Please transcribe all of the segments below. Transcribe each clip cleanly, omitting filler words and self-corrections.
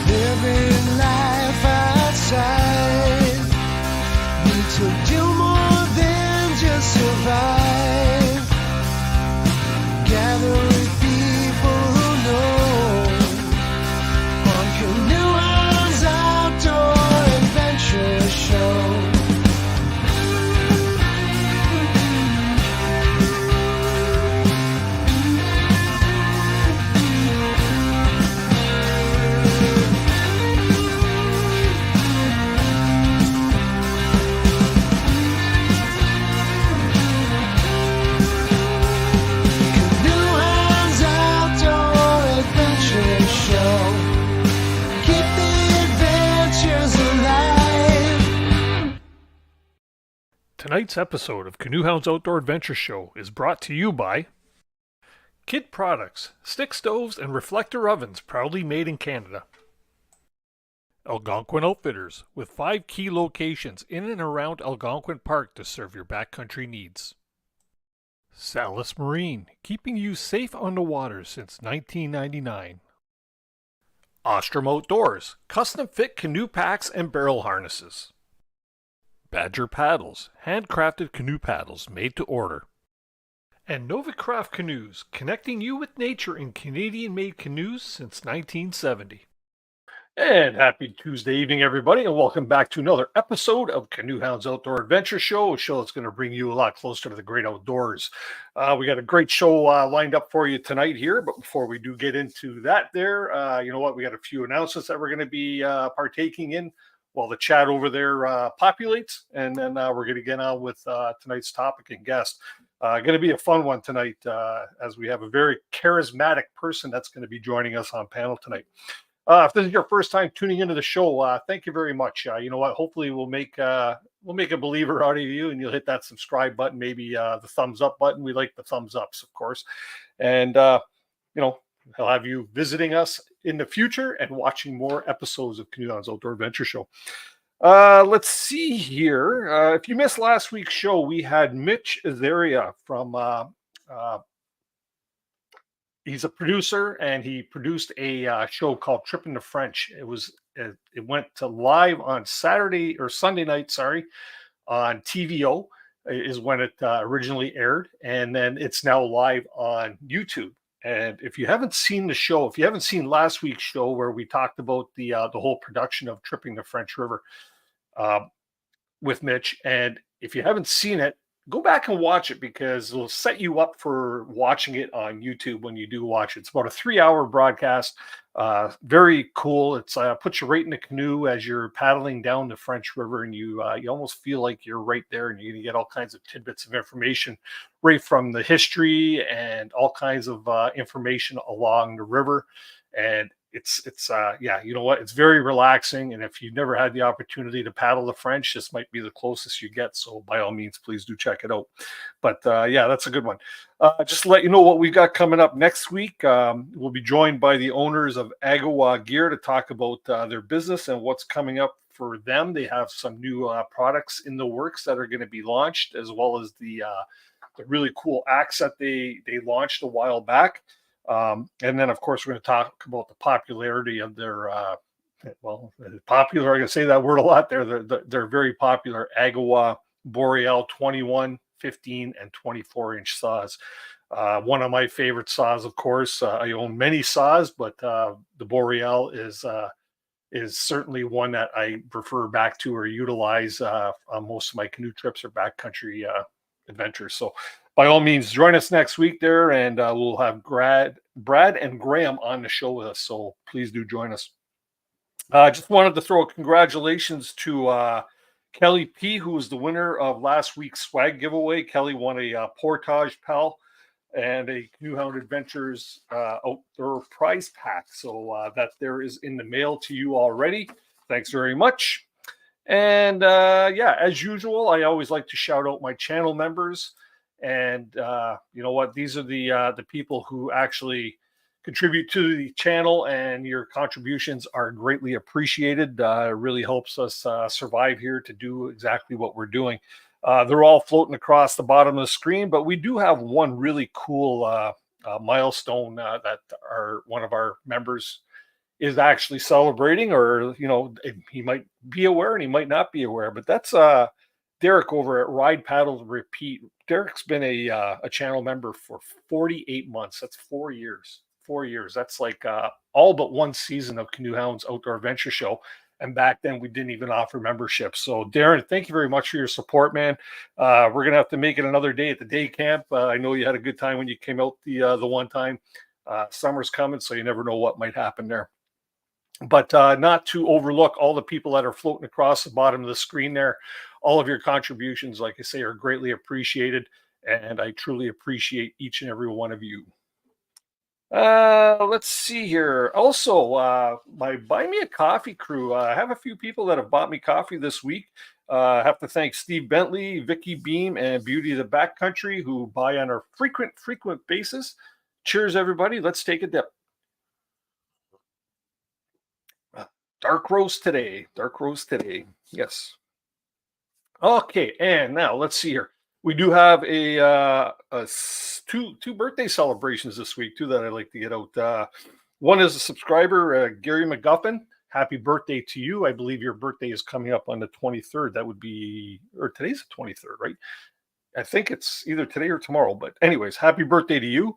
Living life outside, need to do more than just survive. Gather with people who know on Canoehounds Outdoor Adventure Show. Canoehounds Outdoor Adventure Show. Keep the adventures alive. Tonight's episode of Canoehounds Outdoor Adventure Show is brought to you by Kid Products, stick stoves and reflector ovens proudly made in Canada. Algonquin Outfitters, with 5 key locations in and around Algonquin Park to serve your backcountry needs. Salis Marine, keeping you safe on the water since 1999. Ostrom Outdoors, custom fit canoe packs and barrel harnesses. Badger Paddles, handcrafted canoe paddles made to order. And Novacraft Canoes, connecting you with nature in Canadian-made canoes since 1970. And happy Tuesday evening, everybody, and welcome back to another episode of Canoehounds Outdoor Adventure Show, a show that's going to bring you a lot closer to the great outdoors. We got a great show lined up for you tonight here, but before we do get into that there, you know what, we got a few announcements that we're going to be partaking in while the chat over there populates, and then we're going to get on with tonight's topic and guest. Going to be a fun one tonight, as we have a very charismatic person that's going to be joining us on panel tonight. If this is your first time tuning into the show, thank you very much. You know what? Hopefully, we'll make a believer out of you, and you'll hit that subscribe button, maybe the thumbs up button. We like the thumbs ups, of course, and you know, I'll have you visiting us in the future and watching more episodes of Canoehounds Outdoor Adventure Show. Let's see here. If you missed last week's show, we had Mitch Azaria from. He's a producer, and he produced a show called Tripping the French. It went to live on Saturday or Sunday night, sorry, on TVO is when it originally aired, and then it's now live on YouTube. And if you haven't seen the show, if you haven't seen last week's show where we talked about the whole production of Tripping the French River with Mitch, and if you haven't seen it, go back and watch it, because it'll set you up for watching it on YouTube when you do watch it. It's about a 3-hour broadcast. Very cool. It's puts you right in the canoe as you're paddling down the French River, and you almost feel like you're right there, and you're going to get all kinds of tidbits of information right from the history and all kinds of information along the river. And it's yeah, you know what? It's very relaxing. And if you've never had the opportunity to paddle the French, this might be the closest you get. So by all means, please do check it out. But yeah, that's a good one. Just to let you know what we got coming up next week. We'll be joined by the owners of Agawa Gear to talk about their business and what's coming up for them. They have some new products in the works that are going to be launched, as well as the really cool axe that they launched a while back. And then, of course, we're going to talk about the popularity of their, popular, I can say that word a lot there. They're very popular Agawa Boreal 21, 15, and 24-inch saws. One of my favorite saws, of course. I own many saws, but the Boreal is certainly one that I refer back to or utilize on most of my canoe trips or backcountry adventures. So by all means, join us next week there, and we'll have Brad and Graham on the show with us. So please do join us. Just wanted to throw a congratulations to Kelly P., who was the winner of last week's swag giveaway. Kelly won a Portage Pal and a Canoehound Adventures outdoor prize pack. So that there is in the mail to you already. Thanks very much. And yeah, as usual, I always like to shout out my channel members. And you know what? These are the people who actually contribute to the channel, and your contributions are greatly appreciated. It really helps us survive here to do exactly what we're doing. They're all floating across the bottom of the screen, but we do have one really cool milestone that one of our members is actually celebrating, or he might be aware and he might not be aware, but that's Derek over at Ride Paddle Repeat. Derek's been a channel member for 48 months. That's 4 years. 4 years. That's like all but one season of Canoehounds Outdoor Adventure Show. And back then we didn't even offer membership. So Darren, thank you very much for your support, man. We're gonna have to make it another day at the day camp. I know you had a good time when you came out the one time. Summer's coming, so you never know what might happen there. But not to overlook all the people that are floating across the bottom of the screen there. All of your contributions, like I say, are greatly appreciated, and I truly appreciate each and every one of you. Let's see here. Also, my Buy Me a Coffee crew. I have a few people that have bought me coffee this week. I have to thank Steve Bentley, Vicky Beam, and Beauty of the Backcountry, who buy on a frequent basis. Cheers, everybody. Let's take a dip. Dark roast today. Dark roast today. Yes. Okay, and now let's see here. We do have two birthday celebrations this week too that I'd like to get out. One is a subscriber, Gary McGuffin. Happy birthday to you. I believe your birthday is coming up on the 23rd. That would be, or today's the 23rd, right? I think it's either today or tomorrow, but anyways, happy birthday to you.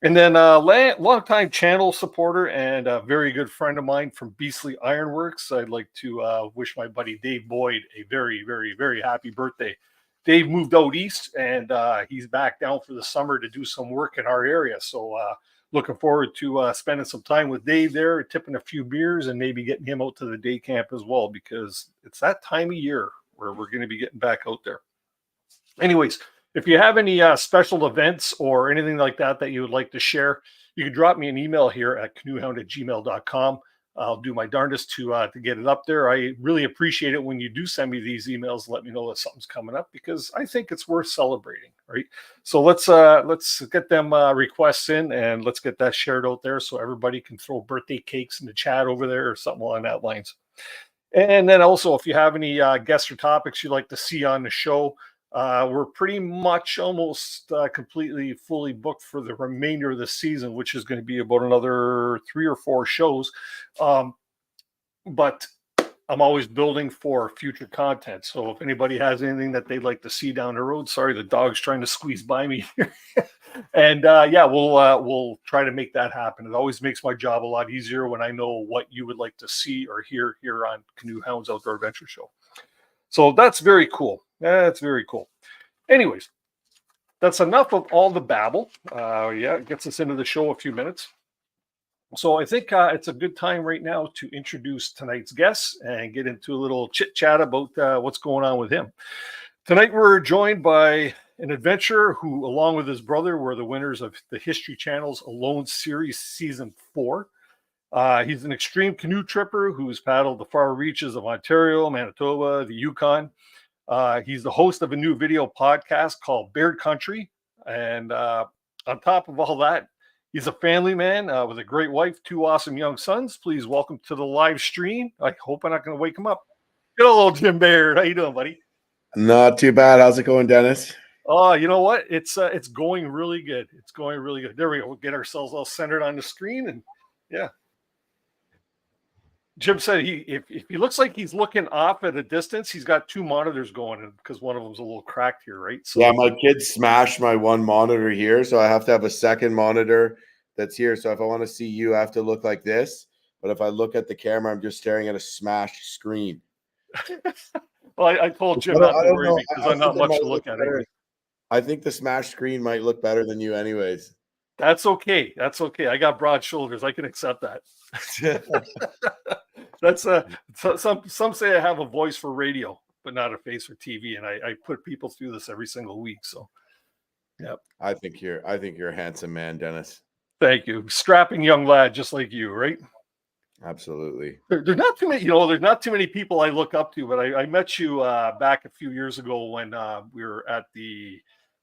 And then longtime channel supporter and a very good friend of mine from Beastly Ironworks. I'd like to wish my buddy Dave Boyd a very, very, very happy birthday. Dave moved out east, and he's back down for the summer to do some work in our area. So looking forward to spending some time with Dave there, tipping a few beers, and maybe getting him out to the day camp as well, because it's that time of year where we're going to be getting back out there. Anyways, if you have any special events or anything like that you would like to share, you can drop me an email here at canoehound@gmail.com. I'll do my darndest to get it up there. I really appreciate it when you do send me these emails. Let me know that something's coming up, because I think it's worth celebrating, right? So let's get them requests in, and let's get that shared out there so everybody can throw birthday cakes in the chat over there or something along that lines. And then also, if you have any guests or topics you'd like to see on the show, we're pretty much almost completely fully booked for the remainder of the season, which is going to be about another 3 or 4 shows. But I'm always building for future content. So if anybody has anything that they'd like to see down the road, sorry, the dog's trying to squeeze by me here. And yeah, we'll try to make that happen. It always makes my job a lot easier when I know what you would like to see or hear here on Canoehounds Outdoor Adventure Show. So that's very cool. That's very cool. Anyways, that's enough of all the babble. Yeah, it gets us into the show a few minutes. So I think it's a good time right now to introduce tonight's guest and get into a little chit chat about what's going on with him. Tonight we're joined by an adventurer who, along with his brother, were the winners of the History Channel's Alone Series Season 4. He's an extreme canoe tripper who's paddled the far reaches of Ontario, Manitoba, the Yukon. He's the host of a new video podcast called Baird Country. And on top of all that, he's a family man with a great wife, 2 awesome young sons. Please welcome to the live stream. I hope I'm not going to wake him up. Good old Jim Baird. How you doing, buddy? Not too bad. How's it going, Dennis? Oh, you know what? It's going really good. It's going really good. There we go. We'll get ourselves all centered on the screen, and yeah. Jim said if he looks like he's looking off at a distance, he's got 2 monitors going, because one of them's a little cracked here, right? So yeah, my kids smashed my one monitor here, so I have to have a second monitor that's here. So if I want to see you, I have to look like this. But if I look at the camera, I'm just staring at a smashed screen. Well, I told Jim not to worry, because I'm not much to look at it. I think the smashed screen might look better than you anyways. That's okay. That's okay. I got broad shoulders. I can accept that. That's some say I have a voice for radio, but not a face for TV, and I put people through this every single week. So, yeah. I think you're a handsome man, Dennis. Thank you. Strapping young lad, just like you, right? Absolutely. There's not too many, there's not too many people I look up to, but I met you back a few years ago when we were at the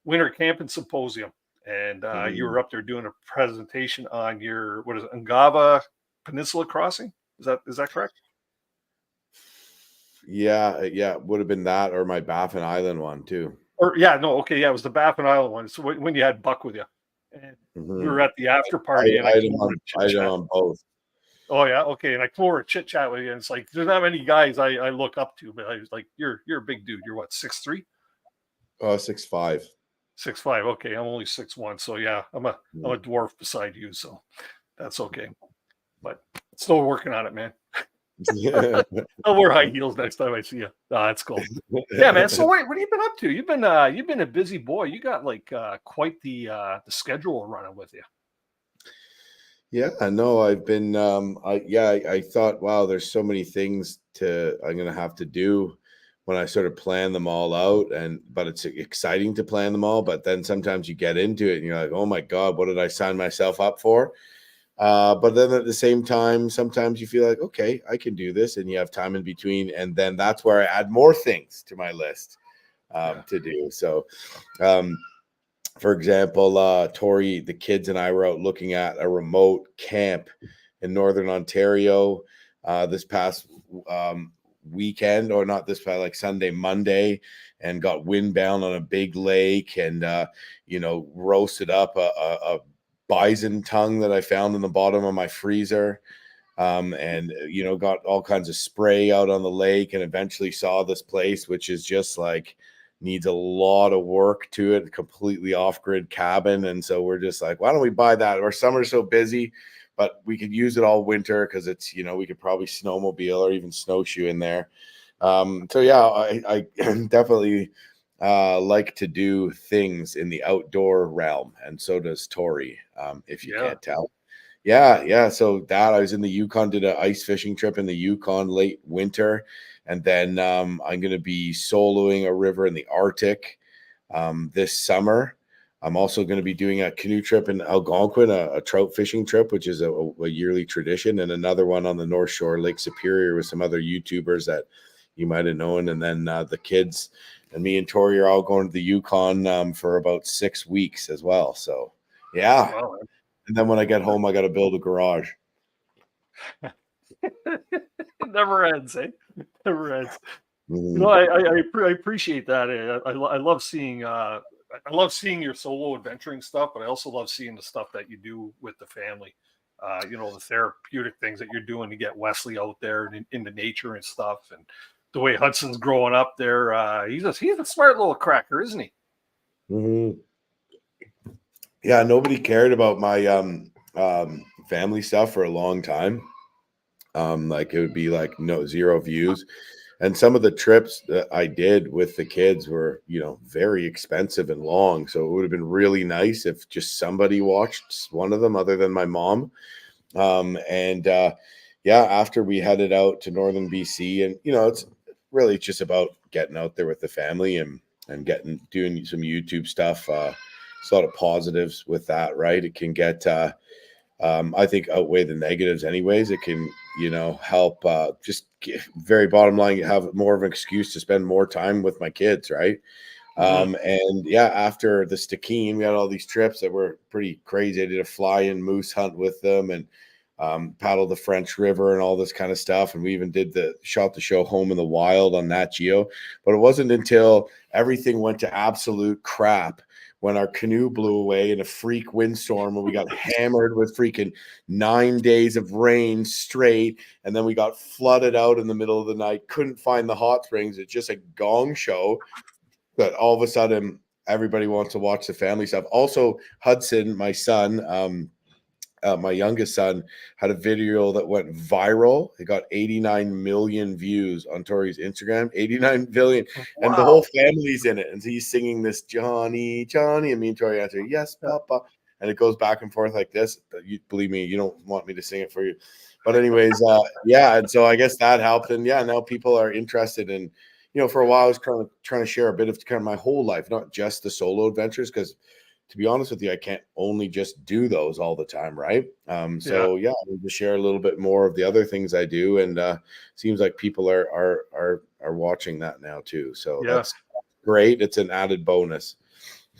Winter Camping Symposium, and you were up there doing a presentation on your, what is it, Ungava Peninsula crossing? Is that correct? Yeah, would have been that or my Baffin Island one too. Or yeah, no, okay, yeah, it was the Baffin Island one. So when you had Buck with you, and we were Mhm. at the after I party, and I I had came him over to on chit I had him chat. on both. Oh yeah, okay, and I came over to chit chat with you, and it's like there's not many guys I look up to, but I was like, you're a big dude. You're what, 6'3"? 6'5". 6'5". Okay, I'm only 6'1", so yeah, I'm a Mm. dwarf beside you, so that's okay. But still working on it, man. Yeah. I'll wear high heels next time I see you. Ah, that's cool. Yeah, man. So what have you been up to? You've been a busy boy. You got like quite the schedule running with you. Yeah, no, I've been I thought, wow, there's so many things I'm gonna have to do when I sort of plan them all out. But it's exciting to plan them all, but then sometimes you get into it and you're like, oh my God, what did I sign myself up for? But then at the same time, sometimes you feel like, okay, I can do this, and you have time in between, and then that's where I add more things to my list Yeah. to do. So um for example, Tori, the kids, and I were out looking at a remote camp in Northern Ontario this past weekend, or not this past, like Sunday, Monday, and got windbound on a big lake and, roasted up a bison tongue that I found in the bottom of my freezer. And, got all kinds of spray out on the lake and eventually saw this place, which is just like, needs a lot of work to it, completely off-grid cabin. And so we're just like, why don't we buy that? Our summer's so busy, but we could use it all winter because it's, we could probably snowmobile or even snowshoe in there. So yeah, I definitely like to do things in the outdoor realm, and so does Tori, if you Yeah. can't tell. Yeah. So that I was in the Yukon, did an ice fishing trip in the Yukon late winter, and then I'm going to be soloing a river in the Arctic this summer. I'm also going to be doing a canoe trip in Algonquin, a trout fishing trip, which is a yearly tradition, and another one on the North Shore, Lake Superior, with some other YouTubers that you might have known. And then the kids and me and Tori are all going to the Yukon for about 6 weeks as well. So yeah. Well, And then when I get home, I got to build a garage. it never ends, eh? Never ends. You know, Mhm. I appreciate that. I love seeing I love seeing your solo adventuring stuff, but I also love seeing the stuff that you do with the family. The therapeutic things that you're doing to get Wesley out there and into nature and stuff, and the way Hudson's growing up there. He's a smart little cracker, isn't he? Mhm. Yeah, nobody cared about my family stuff for a long time. Like it would be like no zero views. And some of the trips that I did with the kids were, very expensive and long. So it would have been really nice if just somebody watched one of them other than my mom. And Yeah, after we headed out to northern BC, and it's really just about getting out there with the family and doing some YouTube stuff. There's a lot of positives with that, right? It can get I think outweigh the negatives anyways. It can, help very bottom line, have more of an excuse to spend more time with my kids, right? Hmm. And yeah, after the Stikine, we had all these trips that were pretty crazy. I did a fly-in moose hunt with them and paddled the French River and all this kind of stuff. And we even shot the show Home in the Wild on Nat Geo. But it wasn't until everything went to absolute crap when our canoe blew away in a freak windstorm and we got hammered with freaking 9 days of rain straight. And then we got flooded out in the middle of the night, couldn't find the hot springs. It's just a gong show. But all of a sudden, everybody wants to watch the family stuff. Also, Hudson, my son, my youngest son, had a video that went viral. It got 89 million views on Tori's Instagram. 89 billion, and the whole Wow. family's in it. And he's singing this Johnny, Johnny, and me and Tori answer, yes, Papa. And it goes back and forth like this. But you believe me, you don't want me to sing it for you. But anyways, yeah. And so I guess that helped. And yeah, now people are interested in, for a while I was kind of trying to share a bit of kind of my whole life, not just the solo adventures, because to be honest with you, I can't only just do those all the time, right? Yeah. So yeah, I need to share a little bit more of the other things I do, and seems like people are watching that now too. So Yeah. that's great. It's an added bonus.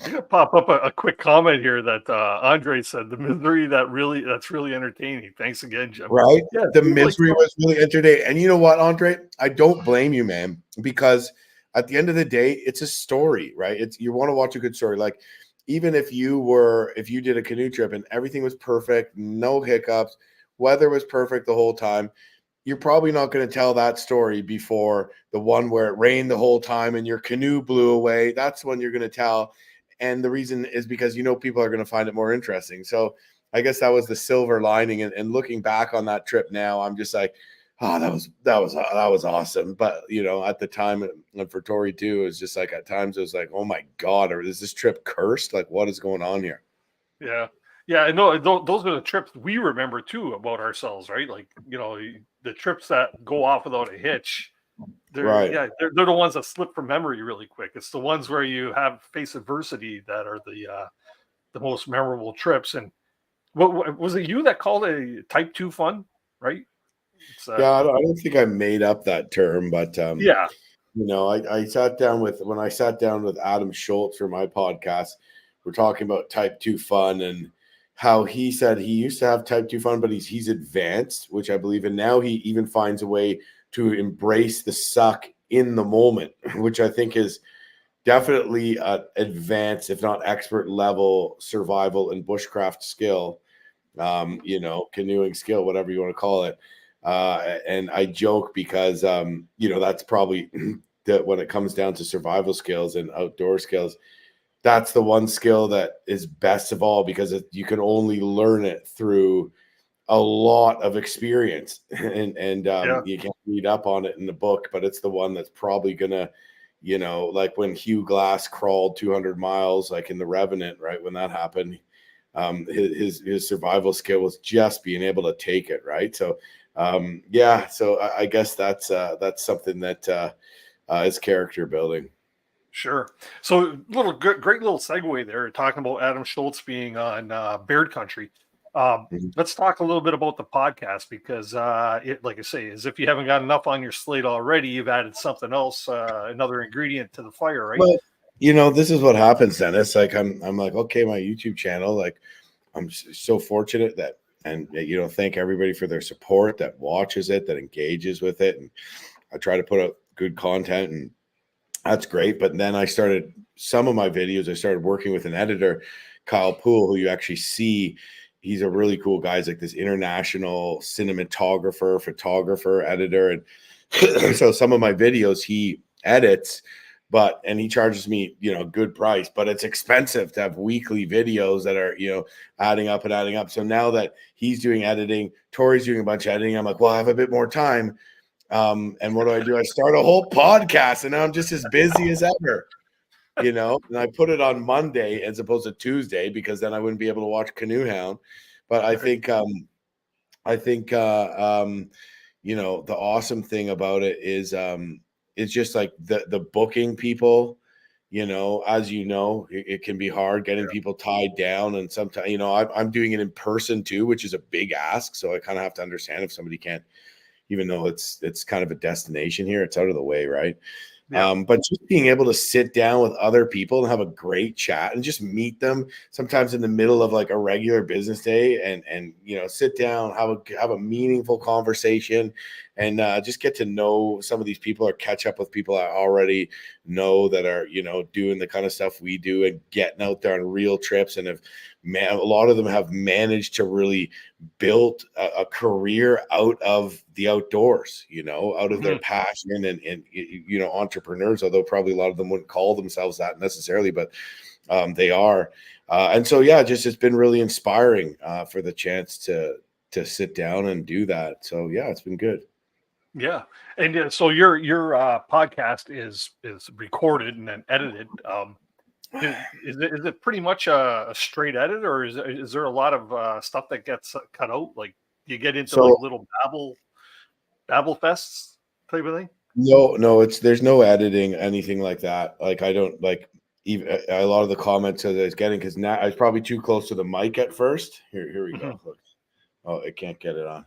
I'm gonna pop up a quick comment here that Andre said the misery that's really entertaining. Thanks again, Jim. Right? Yeah, it The seems like misery was really entertaining. And you know what, Andre? I don't blame you, man, because at the end of the day, it's a story, right? It's you want to watch a good story. Like, even if you did a canoe trip and everything was perfect, no hiccups, weather was perfect the whole time, you're probably not going to tell that story before the one where it rained the whole time and your canoe blew away. That's when you're going to tell. And the reason is because people are going to find it more interesting. So I guess that was the silver lining. And looking back on that trip now, I'm just like, oh, that was awesome. But at the time, and for Tori too, it was just like at times it was like, oh my God, or is this trip cursed? Like, what is going on here? yeah. Yeah, I know those are the trips we remember too about ourselves, right? Like, the trips that go off without a hitch. Right. They're the ones that slip from memory really quick. It's the ones where you have face adversity that are the most memorable trips. And what was it you that called a type 2 fun, right? It's Yeah, I don't think I made up that term, but yeah. I sat down when I sat down with Adam Schultz for my podcast, we're talking about type 2 fun and how he said he used to have type 2 fun, but he's advanced, which I believe, and now he even finds a way to embrace the suck in the moment, which I think is definitely advanced, if not expert level survival and bushcraft skill, canoeing skill, whatever you want to call it. And I joke because, that's probably that when it comes down to survival skills and outdoor skills, that's the one skill that is best of all because you can only learn it through a lot of experience and Yeah. you can't read up on it in the book, but it's the one that's probably gonna, like when Hugh Glass crawled 200 miles, like in The Revenant, right? When that happened, his survival skill was just being able to take it, right? So so I guess that's something that is character building. Sure. So great little segue there, talking about Adam Schultz being on Baird Country. Mhm. Let's talk a little bit about the podcast because, like I say, as if you haven't got enough on your slate already, you've added something else, another ingredient to the fire, right? Well, this is what happens then. It's like I'm like, okay, my YouTube channel, like I'm so fortunate that, and thank everybody for their support that watches it, that engages with it, and I try to put out good content, and that's great. But then I started some of my videos. I started working with an editor, Kyle Poole, who you actually see. He's a really cool guy. He's like this international cinematographer, photographer, editor, and so some of my videos he edits, and he charges me good price, but it's expensive to have weekly videos that are adding up and adding up. So now that he's doing editing, Tori's doing a bunch of editing, I'm like, well, I have a bit more time. And what do? I start a whole podcast, and now I'm just as busy as ever, and I put it on Monday as opposed to Tuesday because then I wouldn't be able to watch Canoehound. But I think the awesome thing about it is it's just like the booking people, as it can be hard getting people tied down. And sometimes, I'm doing it in person too, which is a big ask. So I kind of have to understand if somebody can't, even though it's kind of a destination here, it's out of the way, right? Yeah. But just being able to sit down with other people and have a great chat and just meet them sometimes in the middle of like a regular business day and sit down, have a meaningful conversation and just get to know some of these people or catch up with people I already know that are, doing the kind of stuff we do and getting out there on real trips. And a lot of them have managed to really build a career out of the outdoors, out of their passion and entrepreneurs, although probably a lot of them wouldn't call themselves that necessarily, but they are. And so, yeah, just it's been really inspiring for the chance to sit down and do that. So, yeah, it's been good. Yeah. And so your podcast is recorded and then edited. Is it pretty much a straight edit, or is there a lot of stuff that gets cut out? Like you get into like So, little babble fests type of thing? no, there's no editing, anything like that. Like I don't like even a lot of the comments that I was getting because now I was probably too close to the mic at first. Here we Mhm. go. Look. Oh, it can't get it on.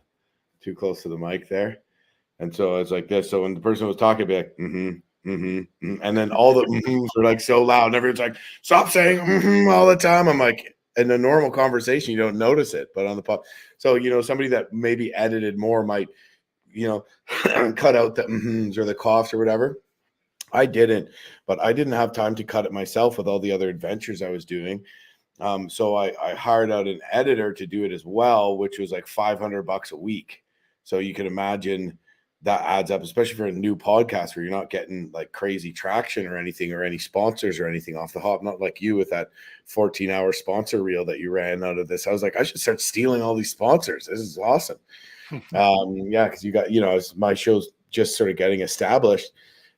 Too close to the mic there. And so it's like this. So when the person was talking, I'd be like, mm-hmm. And then all the were like so loud, and everyone's like, "Stop saying all the time." I'm like, in a normal conversation, you don't notice it, but on the pod, so somebody that maybe edited more might, cut out the or the coughs or whatever. I didn't, but I didn't have time to cut it myself with all the other adventures I was doing. So I hired out an editor to do it as well, which was like $500 a week. So you can imagine that adds up, especially for a new podcast where you're not getting like crazy traction or anything or any sponsors or anything off the hop. Not like you with that 14-hour sponsor reel that you ran out of this. I was like, I should start stealing all these sponsors. This is awesome. Yeah, because you got, my show's just sort of getting established.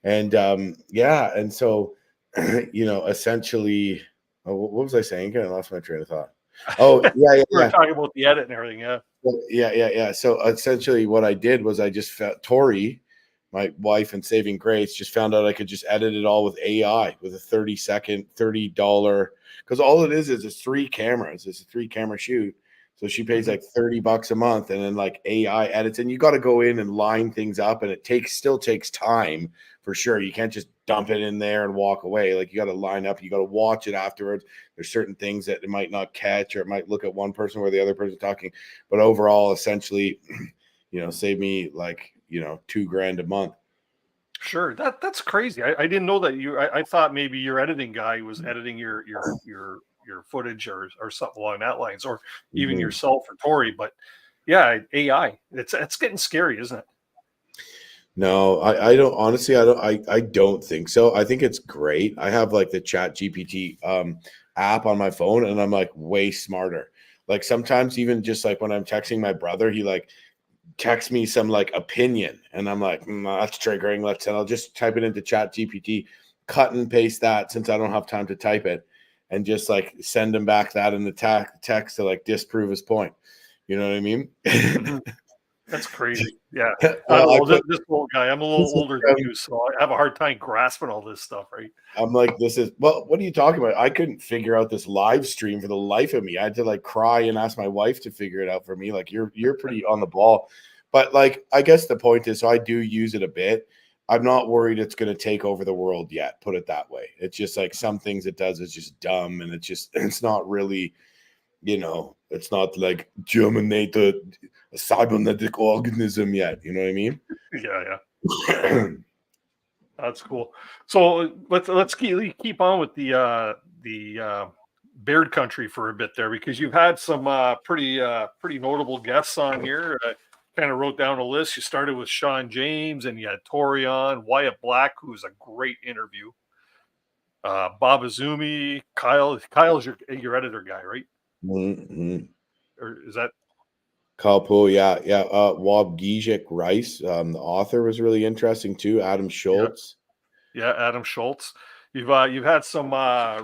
And and so, essentially, what was I saying again? I lost my train of thought. Oh, We were talking about the edit and everything. Yeah. Yeah. So essentially what I did was I just felt Tori, my wife and saving grace, just found out I could just edit it all with AI with a 30-second, $30. Because all it is it's 3 cameras. It's a 3-camera shoot. So she pays like $30 a month, and then like AI edits, and you got to go in and line things up, and it still takes time for sure. You can't just dump it in there and walk away. Like you got to line up, you got to watch it afterwards. There's certain things that it might not catch, or it might look at one person where the other person's talking. But overall, essentially, save me like $2,000 a month. Sure, that's crazy. I didn't know that I thought maybe your editing guy was editing your footage or something along that lines, or even yourself or Tori. But yeah, AI, it's getting scary, isn't it? No, I don't, honestly, I don't think so. I think it's great. I have like the Chat GPT app on my phone, and I'm like way smarter. Like sometimes even just like when I'm texting my brother, he like text me some like opinion, and I'm like, that's triggering. And I'll just type it into Chat GPT, cut and paste that since I don't have time to type it, and just like send him back that in the text to like disprove his point. You know what I mean? That's crazy. Yeah. I don't know, this old guy, I'm a little older than you, so I have a hard time grasping all this stuff, right? I'm like, what are you talking about? I couldn't figure out this live stream for the life of me. I had to like cry and ask my wife to figure it out for me. Like you're pretty on the ball. But like, I guess the point is, so I do use it a bit. I'm not worried it's going to take over the world yet. Put it that way. It's just like some things it does is just dumb, and it's not really, it's not like germinate a cybernetic organism yet. You know what I mean? Yeah. That's cool. So let's keep on with the Baird Country for a bit there, because you've had some pretty notable guests on here. Kind of wrote down a list. You started with Sean James, and you had Tori on, Wyatt Black, who's a great interview. Bob Azumi, Kyle's your editor guy, right? Or is that Kyle Poole? Yeah. Wob Gijek Rice, the author, was really interesting too. Adam Schultz. Yeah, Adam Schultz. You've had some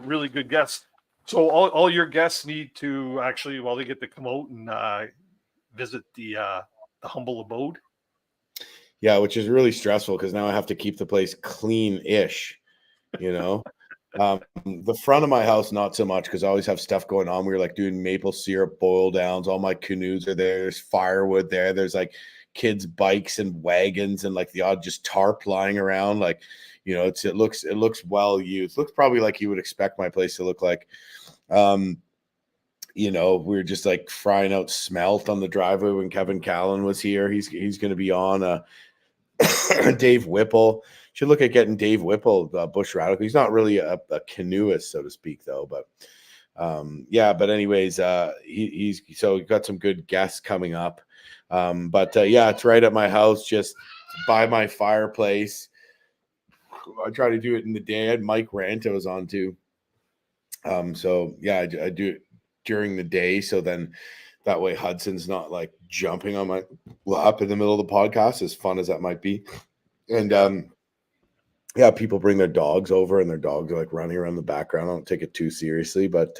really good guests. So all your guests need to actually, they get to come out and visit the humble abode. Yeah, which is really stressful because now I have to keep the place clean-ish, The front of my house, not so much, because I always have stuff going on. We were like doing maple syrup boil downs. All my canoes are there. There's firewood there. There's like kids' bikes and wagons and like the odd just tarp lying around. Like, it looks well used. Looks probably like you would expect my place to look like. We were just like frying out smelt on the driveway when Kevin Callan was here. He's going to be on. Dave Whipple. Should look at getting Dave Whipple, Bush Radical. He's not really a canoeist, so to speak, though. But but anyways, he's got some good guests coming up. It's right at my house, just by my fireplace. I try to do it in the day. I had Mike Ranta was on too. I do it during the day, so then that way Hudson's not like jumping on my lap in the middle of the podcast, as fun as that might be. And people bring their dogs over, and their dogs are like running around the background. I don't take it too seriously, but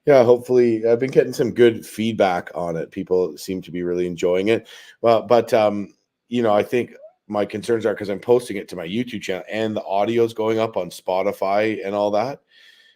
hopefully I've been getting some good feedback on it. People seem to be really enjoying it. I think my concerns are because I'm posting it to my YouTube channel and the audio's going up on Spotify and all that.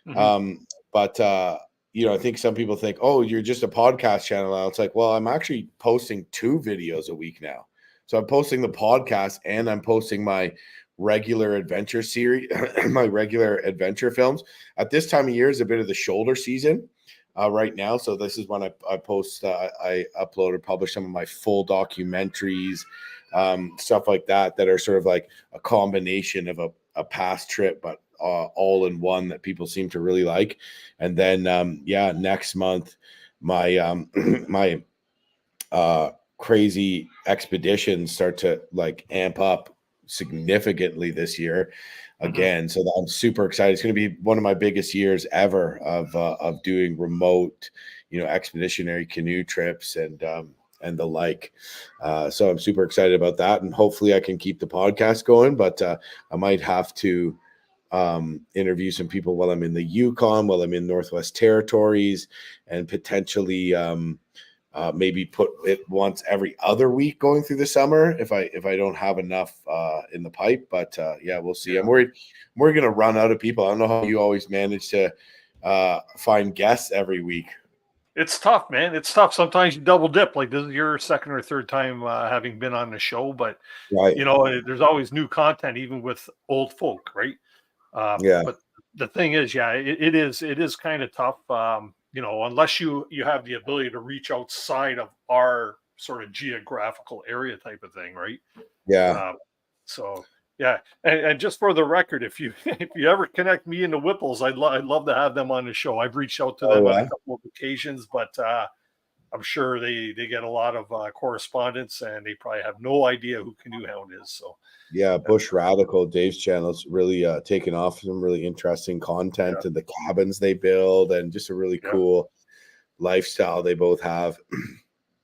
I think some people think, oh, you're just a podcast channel now. It's like, well, I'm actually posting 2 videos a week now. So I'm posting the podcast and I'm posting my regular adventure series, my regular adventure films. At this time of year is a bit of the shoulder season right now. So this is when I post, I upload or publish some of my full documentaries, stuff like that are sort of like a combination of a past trip, but all in one that people seem to really like. And then, next month, my my crazy expeditions start to like amp up significantly this year again. So I'm super excited. It's going to be one of my biggest years ever of doing remote, expeditionary canoe trips and the like. So I'm super excited about that, and hopefully I can keep the podcast going, but I might have to interview some people while I'm in the Yukon, while I'm in Northwest Territories, and potentially maybe put it once every other week going through the summer if I don't have enough in the pipe. But we'll see. I'm worried we're going to run out of people. I don't know how you always manage to find guests every week. It's tough, man. It's tough. Sometimes you double dip. Like this is your second or third time having been on the show, but Right. there's always new content, even with old folk, right? But the thing is, it is kind of tough. Unless you have the ability to reach outside of our sort of geographical area type of thing, right? Yeah. And just for the record, if you ever connect me into Whipples, I'd love to have them on the show. I've reached out to them on a couple of occasions, but I'm sure they get a lot of correspondence, and they probably have no idea who Canoehound is. So yeah, Bush Radical, Dave's channel's really taken off, some really interesting content and the cabins they build, and just a really cool lifestyle they both have.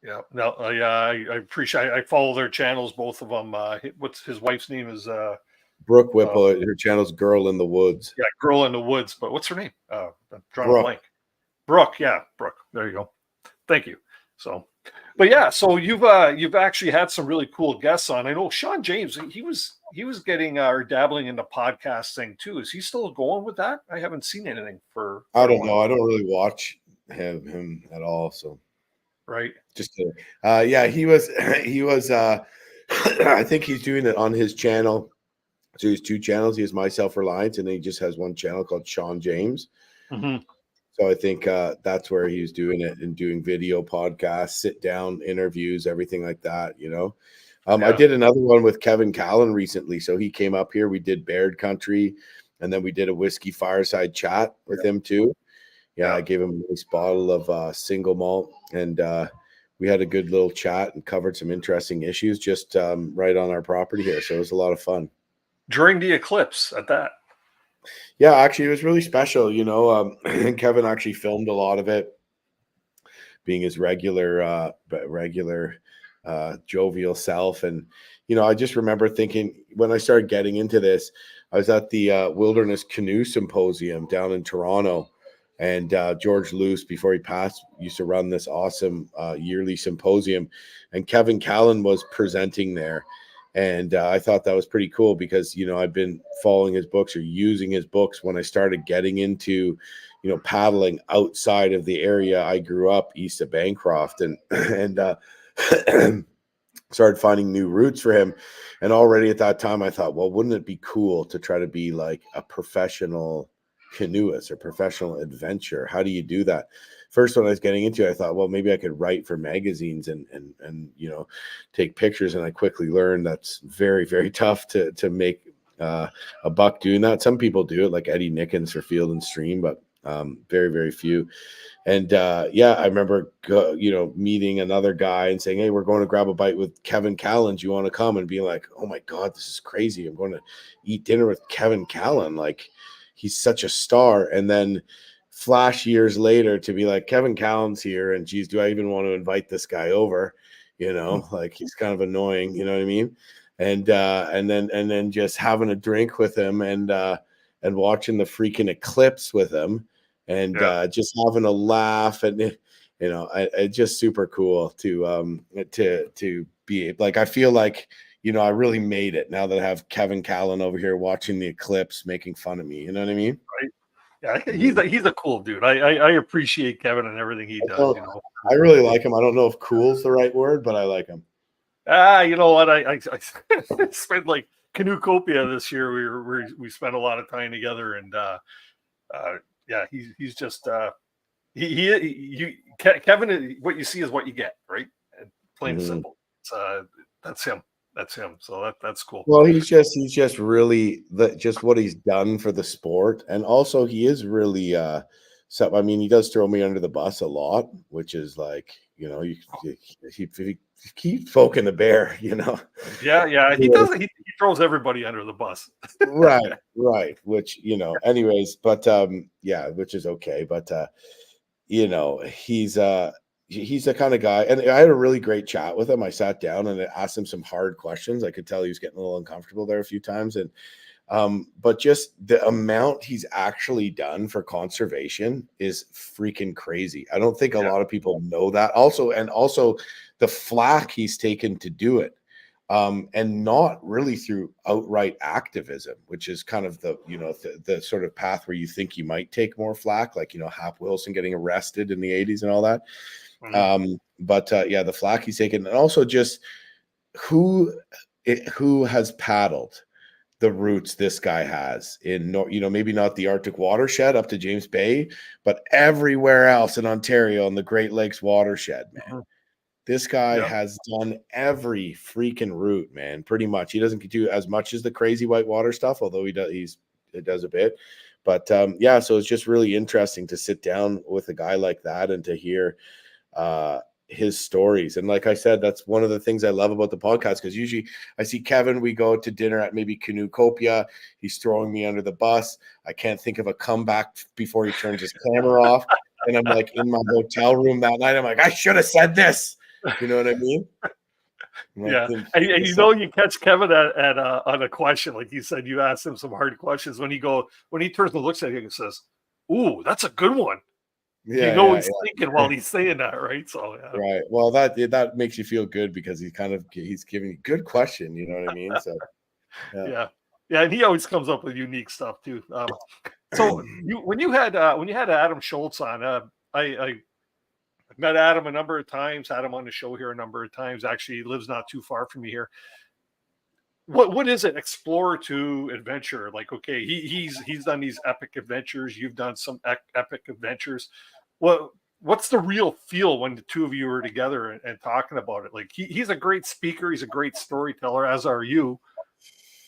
Yeah, no, I appreciate. I follow their channels, both of them. What's his wife's name is Brooke Whipple. Her channel's Girl in the Woods. Yeah, Girl in the Woods. But what's her name? I'm drawing Brooke. a blank. Brooke. Yeah, Brooke. There you go. Thank you. So, but yeah, so you've actually had some really cool guests on. I know Sean James. He was getting or dabbling in the podcasting too. Is he still going with that? I haven't seen anything for. I don't know. I don't really watch him at all. So. Right. Just kidding. He was I think he's doing it on his channel. So he has two channels. He has My Self-Reliance, and then he just has one channel called Sean James. Mm-hmm. So I think that's where he was doing it, and doing video podcasts, sit down interviews, everything like that, I did another one with Kevin Callan recently. So he came up here. We did Baird Country, and then we did a whiskey fireside chat with him too. I gave him a nice bottle of single malt, and we had a good little chat and covered some interesting issues just right on our property here. So it was a lot of fun. During the eclipse at that. Yeah, actually, it was really special. Kevin actually filmed a lot of it, being his regular jovial self. And, I just remember thinking when I started getting into this, I was at the Wilderness Canoe Symposium down in Toronto. And George Luce, before he passed, used to run this awesome yearly symposium. And Kevin Callan was presenting there. And I thought that was pretty cool because, I've been following his books or using his books when I started getting into, paddling outside of the area I grew up east of Bancroft, and started finding new routes for him. And already at that time, I thought, well, wouldn't it be cool to try to be like a professional canoeist or professional adventurer? How do you do that? First, when I was getting into it, I thought, well, maybe I could write for magazines and take pictures. And I quickly learned that's very, very tough to make a buck doing that. Some people do it, like Eddie Nickens for Field and Stream, but very, very few. And I remember meeting another guy and saying, hey, we're going to grab a bite with Kevin Callan. Do you want to come? And being like, oh my God, this is crazy. I'm going to eat dinner with Kevin Callan. Like, he's such a star. And then flash years later to be like, Kevin Callan's here, and geez, do I even want to invite this guy over? Like, he's kind of annoying, you know what I mean? And then just having a drink with him and watching the freaking eclipse with him, and just having a laugh, and it's just super cool to be like, I feel like I really made it now that I have Kevin Callan over here watching the eclipse, making fun of me. You know what I mean? Right. Yeah, he's a cool dude. I appreciate Kevin and everything he does. I really like him. I don't know if "cool's" the right word, but I like him. You know what? I spent like Canoecopia this year. We spent a lot of time together, and yeah, he's just Kevin. What you see is what you get, right? And plain and simple. It's, that's him. That's him. So that's cool. Well, he's just really just what he's done for the sport, and also he is really so. I mean, he does throw me under the bus a lot, which is like, you know, he keeps poking the bear, you know. Yeah, he does. He throws everybody under the bus. right. Which, you know, anyways, but yeah, which is okay, but you know, he's the kind of guy, and I had a really great chat with him. I sat down and I asked him some hard questions. I could tell he was getting a little uncomfortable there a few times, and but just the amount he's actually done for conservation is freaking crazy. I don't think a lot of people know that. Also the flack he's taken to do it, and not really through outright activism, which is kind of the, you know, the sort of path where you think you might take more flack, like, you know, Hap Wilson getting arrested in the 80s and all that. But yeah, the flack he's taken, and also just who has paddled the routes this guy has in, you know, maybe not the Arctic watershed up to James Bay, but everywhere else in Ontario and the Great Lakes watershed, man. This guy has done every freaking route, man, pretty much. He doesn't do as much as the crazy whitewater stuff, although he does a bit. But yeah, so it's just really interesting to sit down with a guy like that and to hear his stories. And like I said, that's one of the things I love about the podcast, because usually I see Kevin, we go to dinner at maybe Canoecopia, he's throwing me under the bus. I can't think of a comeback before he turns his camera off. And I'm like in my hotel room that night, I'm like, I should have said this. You know what I mean? Yeah, and you know, you catch Kevin at on a question, like you said, you asked him some hard questions. When he turns and looks at you and says, "Ooh, that's a good one." Yeah, you know he's thinking while he's saying that, right? So right. Well, that makes you feel good, because he's giving you good question. You know what I mean? So yeah, and he always comes up with unique stuff too. So when you had Adam Schultz on, I met Adam a number of times, had him on the show here a number of times. Actually, he lives not too far from me here. What is it? Explorer to adventure? Like, okay, he's done these epic adventures. You've done some epic adventures. What's the real feel when the two of you are together and talking about it? Like, he's a great speaker. He's a great storyteller, as are you.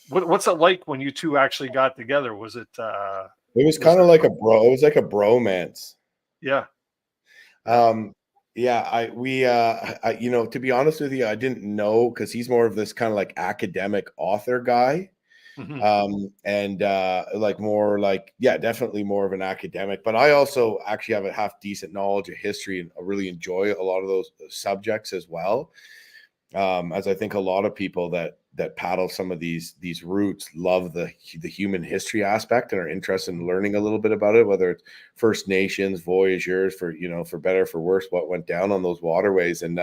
What's it like when you two actually got together? Was it? It was kind of like a bro. It was like a bromance. Yeah. Yeah, you know, to be honest with you, I didn't know, because he's more of this kind of like academic author guy. And like more like, yeah, definitely more of an academic, but I also actually have a half decent knowledge of history, and I really enjoy a lot of those subjects as well. As I think a lot of people that paddle some of these routes love the human history aspect and are interested in learning a little bit about it, whether it's First Nations, voyageurs, for, you know, for better, for worse, what went down on those waterways. And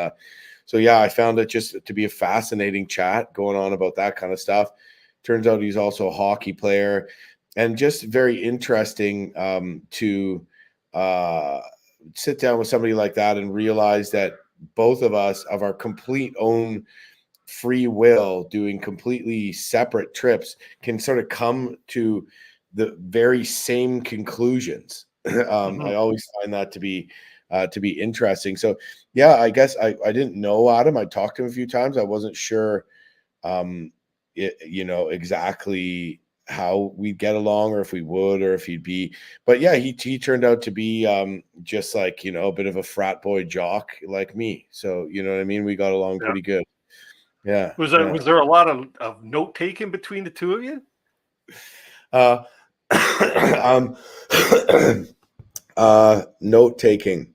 so yeah, I found it just to be a fascinating chat going on about that kind of stuff. Turns out he's also a hockey player, and just very interesting to sit down with somebody like that and realize that both of us, of our complete own free will, doing completely separate trips, can sort of come to the very same conclusions. I always find that to be interesting. So yeah, I guess I didn't know Adam. I talked to him a few times. I wasn't sure you know, exactly how we'd get along, or if we would, or if he'd be, but yeah, he turned out to be just like, you know, a bit of a frat boy jock like me. So, you know what I mean? We got along pretty good. Yeah. Was there a lot of note taking between the two of you? Note taking.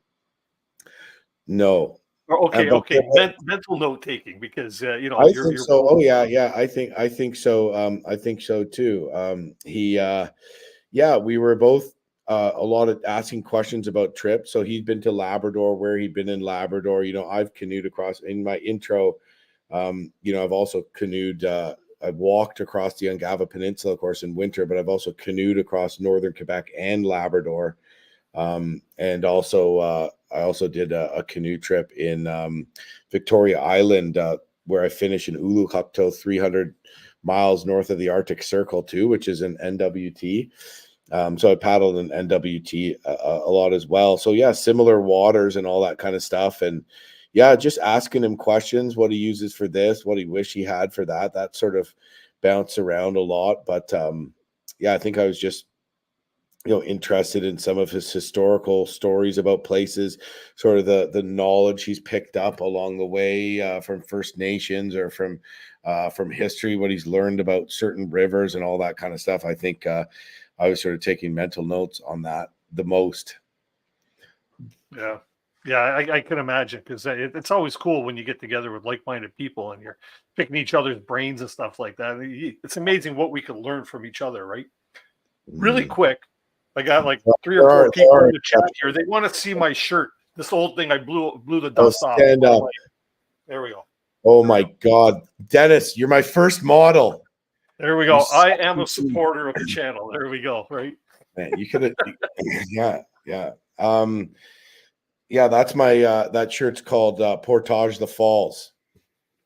No. Okay. Mental note taking, because you know, I think so. Oh yeah. I think so. I think so too. Yeah, we were both a lot of asking questions about trips. So he'd been to Labrador, where he'd been in Labrador. You know, I've canoed across in my intro. You know, I've also canoed. I've walked across the Ungava Peninsula, of course, in winter, but I've also canoed across northern Quebec and Labrador. And also, I also did a canoe trip in Victoria Island, where I finished in Ulukhakto, 300 miles north of the Arctic Circle too, which is an NWT. So I paddled an NWT a lot as well. So yeah, similar waters and all that kind of stuff. And yeah, just asking him questions, what he uses for this, what he wish he had for that. That sort of bounced around a lot. But yeah, I think I was just interested in some of his historical stories about places, sort of the knowledge he's picked up along the way from First Nations or from history, what he's learned about certain rivers and all that kind of stuff. I think I was sort of taking mental notes on that the most. Yeah. Yeah, I can imagine, because it's always cool when you get together with like-minded people and you're picking each other's brains and stuff like that. It's amazing what we can learn from each other, right? Really quick, I got like 3 or 4 people in the chat here. They want to see my shirt. This old thing I blew the dust off. Stand up. There we go. Oh my God, Dennis, you're my first model. There we go. I am a supporter of the channel. There we go. Right. Man, you could have. Yeah. Yeah, that's my that shirt's called Portage the Falls.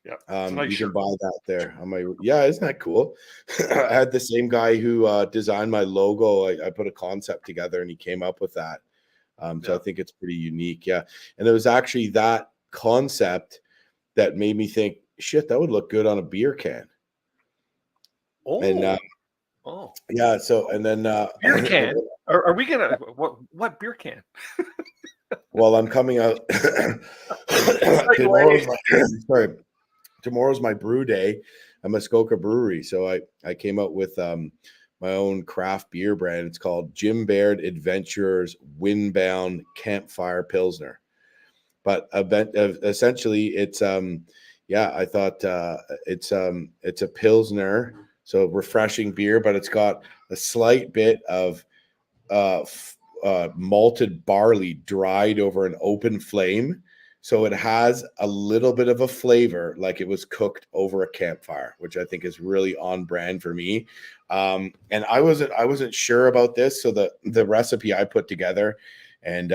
Yeah, you can buy that there on my. Yeah, isn't that cool? I had the same guy who designed my logo. I put a concept together and he came up with that. So I think it's pretty unique. Yeah, and it was actually that concept that made me think, shit, that would look good on a beer can. Oh, and yeah. So and then beer can. Are we gonna what beer can? Well, I'm coming out. Tomorrow's my brew day at Muskoka Brewery. So I came out with my own craft beer brand. It's called Jim Baird Adventurers Windbound Campfire Pilsner. But essentially, it's I thought it's a Pilsner, so refreshing beer, but it's got a slight bit of malted barley dried over an open flame. So it has a little bit of a flavor like it was cooked over a campfire, which I think is really on brand for me. And I wasn't sure about this. So the recipe I put together and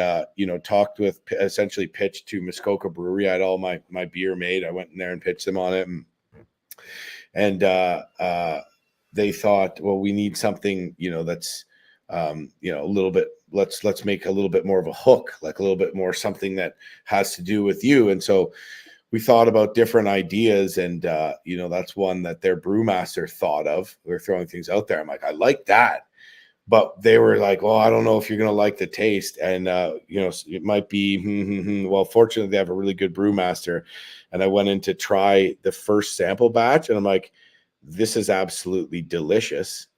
talked with, essentially pitched to Muskoka Brewery. I had all my beer made. I went in there and pitched them on it. And they thought, well, we need something, that's a little bit, let's make a little bit more of a hook, like a little bit more something that has to do with you. And so we thought about different ideas, and that's one that their brewmaster thought of. We were throwing things out there. I'm like, I like that, but they were like, well, I don't know if you're gonna like the taste, and it might be well, fortunately they have a really good brewmaster. And I went in to try the first sample batch, and I'm like, this is absolutely delicious.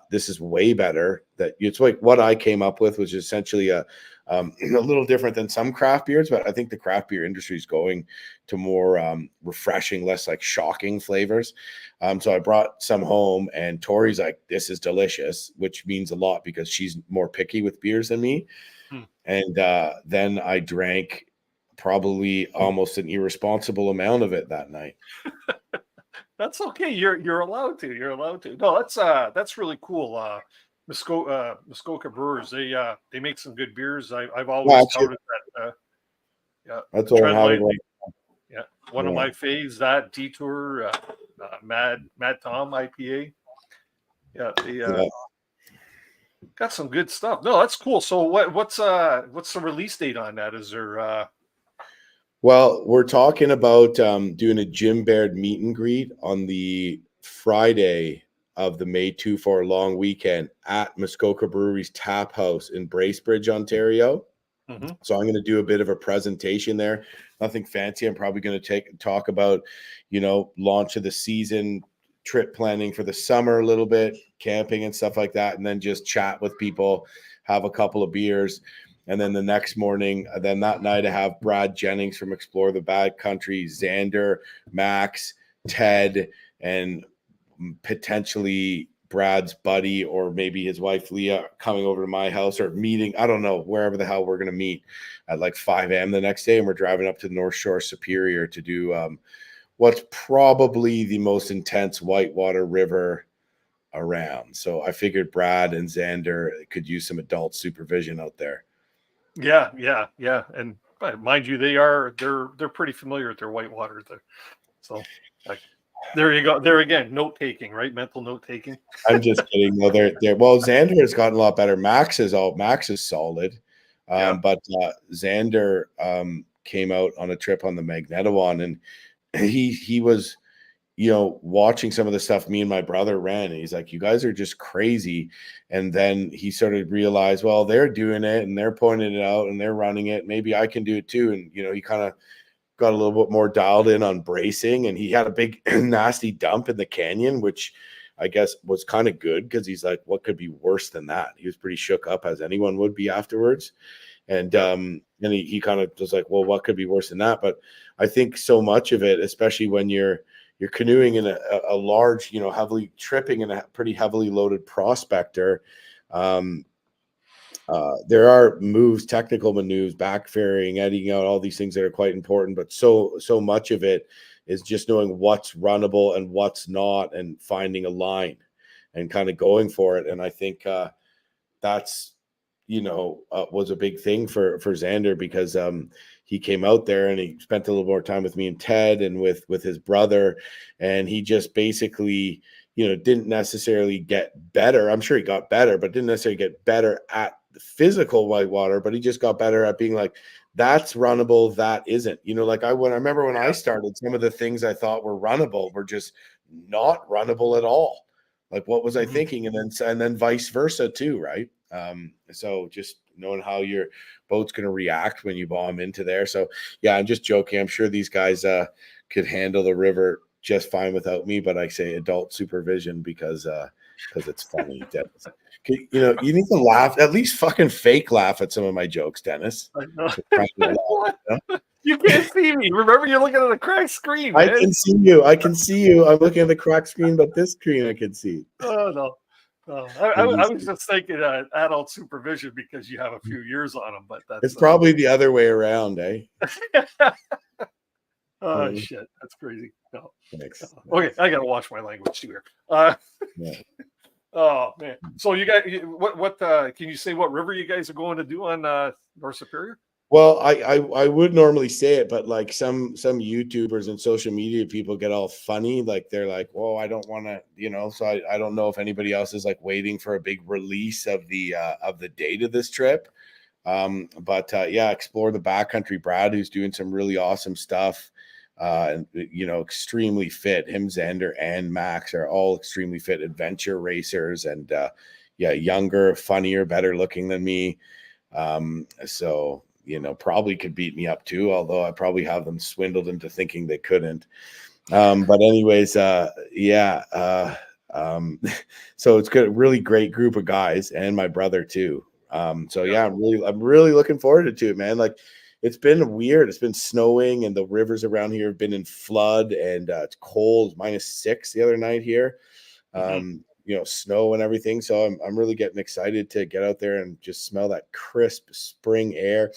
This is way better. That it's like what I came up with, which is essentially a little different than some craft beers, but I think the craft beer industry is going to more refreshing, less like shocking flavors. So I brought some home, and Tori's like, this is delicious, which means a lot because she's more picky with beers than me. And then I drank probably almost an irresponsible amount of it that night. That's okay. You're allowed to. You're allowed to. No, that's really cool. Muskoka Brewers. They make some good beers. I've always touted that. Yeah, that's what I'm having. Yeah, one of my faves. That Detour, Mad Tom IPA. Yeah, they got some good stuff. No, that's cool. So what's the release date on that? Is there? Well, we're talking about doing a Jim Baird meet and greet on the Friday of the May 2-4 long weekend at Muskoka Brewery's Tap House in Bracebridge, Ontario. Mm-hmm. So I'm going to do a bit of a presentation there. Nothing fancy. I'm probably going to talk about, launch of the season, trip planning for the summer a little bit, camping and stuff like that, and then just chat with people, have a couple of beers. And then the next morning, then that night, I have Brad Jennings from Explore the Baird Country, Xander, Max, Ted, and potentially Brad's buddy or maybe his wife, Leah, coming over to my house or meeting. I don't know, wherever the hell we're going to meet at like 5 a.m. the next day. And we're driving up to the North Shore Superior to do what's probably the most intense whitewater river around. So I figured Brad and Xander could use some adult supervision out there. Yeah. And mind you, they're pretty familiar with their whitewater there. So There you go. There again, note taking, right? Mental note taking. I'm just kidding. No, they're well. Xander has gotten a lot better. Max is solid, Yeah. but Xander came out on a trip on the Magnetawan, and he was, watching some of the stuff me and my brother ran, and he's like, "You guys are just crazy." And then he started to realize, well, they're doing it and they're pointing it out and they're running it. Maybe I can do it too. And he kind of got a little bit more dialed in on bracing, and he had a big nasty dump in the canyon, which I guess was kind of good because he's like, what could be worse than that? He was pretty shook up, as anyone would be afterwards. And he kind of was like, well, what could be worse than that? But I think so much of it, especially when you're canoeing in a large, heavily tripping in a pretty heavily loaded prospector, there are moves, technical maneuvers, back ferrying, eddying out, all these things that are quite important. But so much of it is just knowing what's runnable and what's not, and finding a line and kind of going for it. And I think that's was a big thing for Xander, because he came out there and he spent a little more time with me and Ted and with his brother, and he just basically didn't necessarily get better. I'm sure he got better, but didn't necessarily get better at the physical whitewater, but he just got better at being like, that's runnable, that isn't. Like I remember when I started, some of the things I thought were runnable were just not runnable at all. Like, what was I thinking? And then vice versa too, right? So just knowing how your boat's going to react when you bomb into there. So yeah, I'm just joking. I'm sure these guys could handle the river just fine without me, but I say adult supervision because it's funny. Dennis. You need to laugh, at least fucking fake laugh at some of my jokes, Dennis. I know. You can't see me. Remember, you're looking at a cracked screen, man. I can see you. I'm looking at the cracked screen, but this screen I can see. Oh, no. I was just thinking adult supervision because you have a few years on them, but that's it's probably the other way around, eh? Oh, shit. That's crazy. No. Thanks. Okay, I got to watch my language too here. Yeah. Oh, man. So you guys, what can you say what river you guys are going to do on North Superior? Well, I would normally say it, but like some YouTubers and social media people get all funny. Like they're like, "Whoa, I don't want to," So I don't know if anybody else is like waiting for a big release of the date of this trip. But explore the backcountry. Brad, who's doing some really awesome stuff, and extremely fit. Him, Xander, and Max are all extremely fit adventure racers, and younger, funnier, better looking than me. So probably could beat me up too, although I probably have them swindled into thinking they couldn't. But anyways, so it's got a really great group of guys, and my brother too. I'm really looking forward to it, man. Like, it's been weird. It's been snowing, and the rivers around here have been in flood, and it's cold, -6 the other night here. Snow and everything. So I'm really getting excited to get out there and just smell that crisp spring air,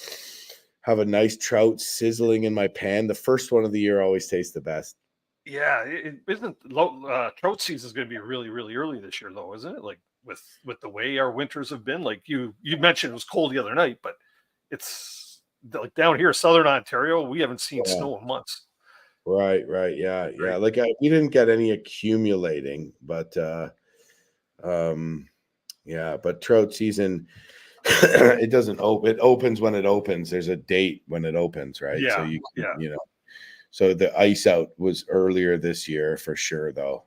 have a nice trout sizzling in my pan. The first one of the year always tastes the best. Yeah, it isn't trout season is going to be really, really early this year, though, isn't it? Like with the way our winters have been. Like you mentioned, it was cold the other night, but it's like down here, Southern Ontario, we haven't seen snow in months. Right. Yeah. Like we didn't get any accumulating, but but trout season, it doesn't open. It opens when it opens. There's a date when it opens, right? Yeah. So so the ice out was earlier this year for sure, though,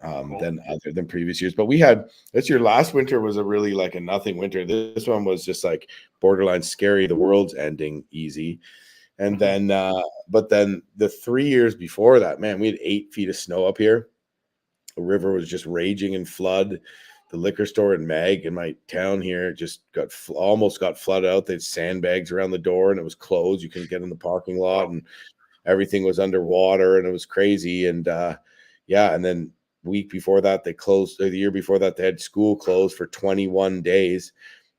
than previous years. But we had this year. Last winter was a really like a nothing winter. This one was just like borderline scary. The world's ending easy. And then, but then the 3 years before that, man, we had 8 feet of snow up here. The river was just raging in flood. The liquor store in Mag in my town here just almost got flooded out. They had sandbags around the door, and it was closed. You couldn't get in the parking lot, and everything was underwater, and it was crazy. And and then week before that, they closed. The year before that, they had school closed for 21 days.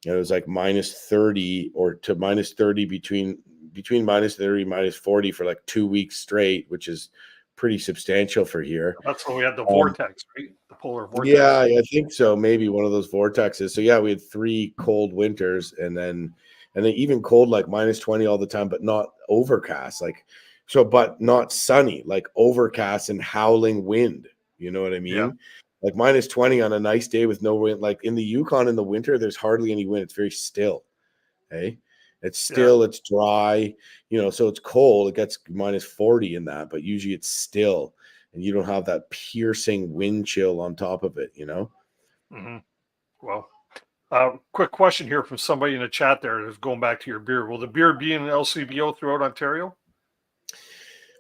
And it was like -30 or to -30 between -30 -40 for like 2 weeks straight, which is pretty substantial for here. That's when we had the vortex, right? The polar vortex. Yeah, I think so. Maybe one of those vortexes. So yeah, we had 3 cold winters, and then even cold like -20 all the time, but not overcast. Like So, but not sunny, like overcast and howling wind. You know what I Yeah. mean? Like -20 on a nice day with no wind. Like in the Yukon in the winter, there's hardly any wind. It's very still. Hey, it's Yeah. still, it's dry, so it's cold. It gets -40 in that, but usually it's still, and you don't have that piercing wind chill on top of it, Hmm. Well, quick question here from somebody in the chat there is going back to your beer. Will the beer be in LCBO throughout Ontario?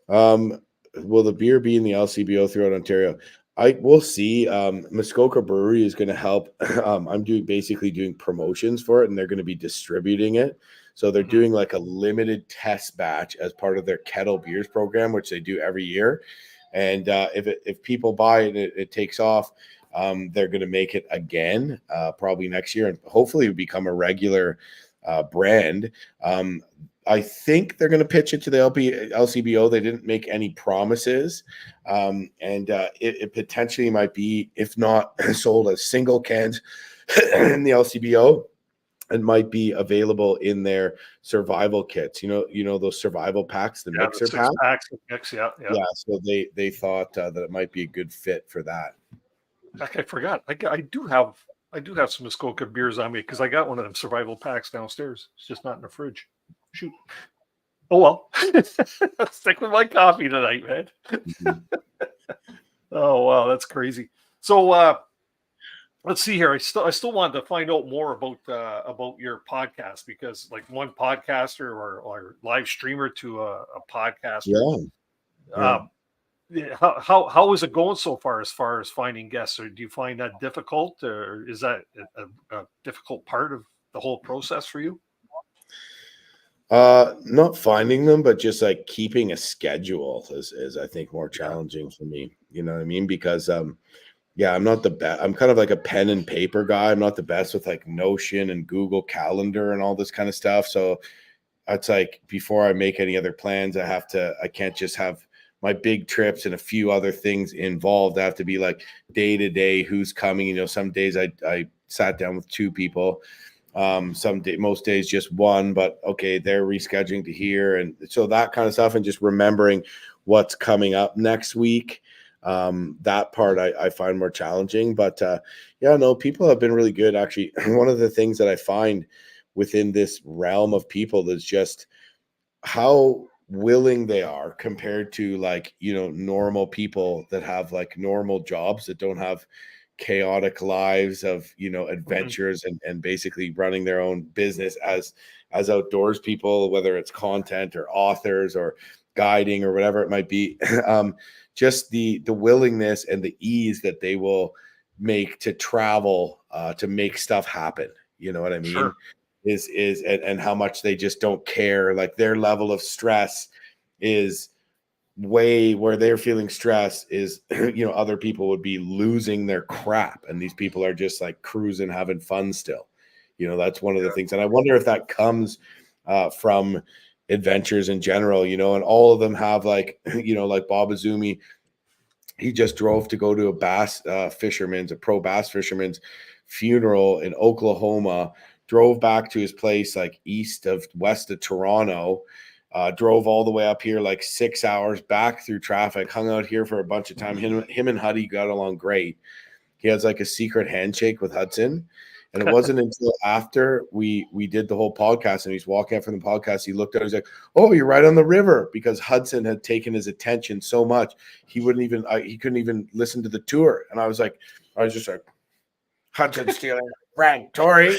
Will the beer be in the LCBO throughout Ontario? We'll see. Muskoka Brewery is going to help. I'm basically doing promotions for it, and they're going to be distributing it. So they're Mhm. doing like a limited test batch as part of their kettle beers program, which they do every year. And if people buy it and it takes off, they're going to make it again, probably next year, and hopefully become a regular brand. I think they're going to pitch it to the LCBO. They didn't make any promises, and it potentially might be, if not sold as single cans in the LCBO, it might be available in their survival kits. Those survival packs, the Yeah, the mixer six pack. packs of mix. Yeah, yeah. Yeah, so they thought that it might be a good fit for that. Heck, I forgot. I do have some Muskoka beers on me because I got one of them survival packs downstairs. It's just not in the fridge. Shoot. Oh well. Stick with my coffee tonight, man. Mhm. Oh wow, that's crazy. So let's see here. I still wanted to find out more about your podcast, because like one podcaster or live streamer to a podcaster. Yeah, yeah. Um, yeah, how is it going so far as finding guests? Or do you find that difficult, or is that a difficult part of the whole process for you? Not finding them, but just like keeping a schedule is I think more Yeah. challenging for me. You know what I mean? Because yeah, I'm not the best. I'm kind of like a pen and paper guy. I'm not the best with like Notion and Google Calendar and all this kind of stuff. So it's like before I make any other plans, I can't just have my big trips and a few other things involved. I have to be like day to day, who's coming. Some days I sat down with two people. Most days just one, but okay, they're rescheduling to here. And so that kind of stuff, and just remembering what's coming up next week. That part I find more challenging, but yeah, no, people have been really good. Actually, one of the things that I find within this realm of people is just how willing they are compared to, like, normal people that have like normal jobs that don't have chaotic lives of Mhm. adventures and basically running their own business as outdoors people, whether it's content or authors or guiding or whatever it might be. Just the willingness and the ease that they will make to travel, to make stuff happen, you know what I mean, Sure. is and how much they just don't care. Like their level of stress is way where they're feeling stress is other people would be losing their crap, and these people are just like cruising, having fun still. That's one of the Yeah. things, and I wonder if that comes from adventures in general, and all of them have like like Bob Azumi. He just drove to go to a pro bass fisherman's funeral in Oklahoma, drove back to his place like west of Toronto, drove all the way up here like 6 hours back through traffic, hung out here for a bunch of time. Him and Huddy got along great. He has like a secret handshake with Hudson. And it wasn't until after we did the whole podcast and he's walking out from the podcast, he looked at, he's like, "Oh, you're right on the river," because Hudson had taken his attention so much he he couldn't even listen to the tour. And I was just like, "Hudson stealing Frank Tori."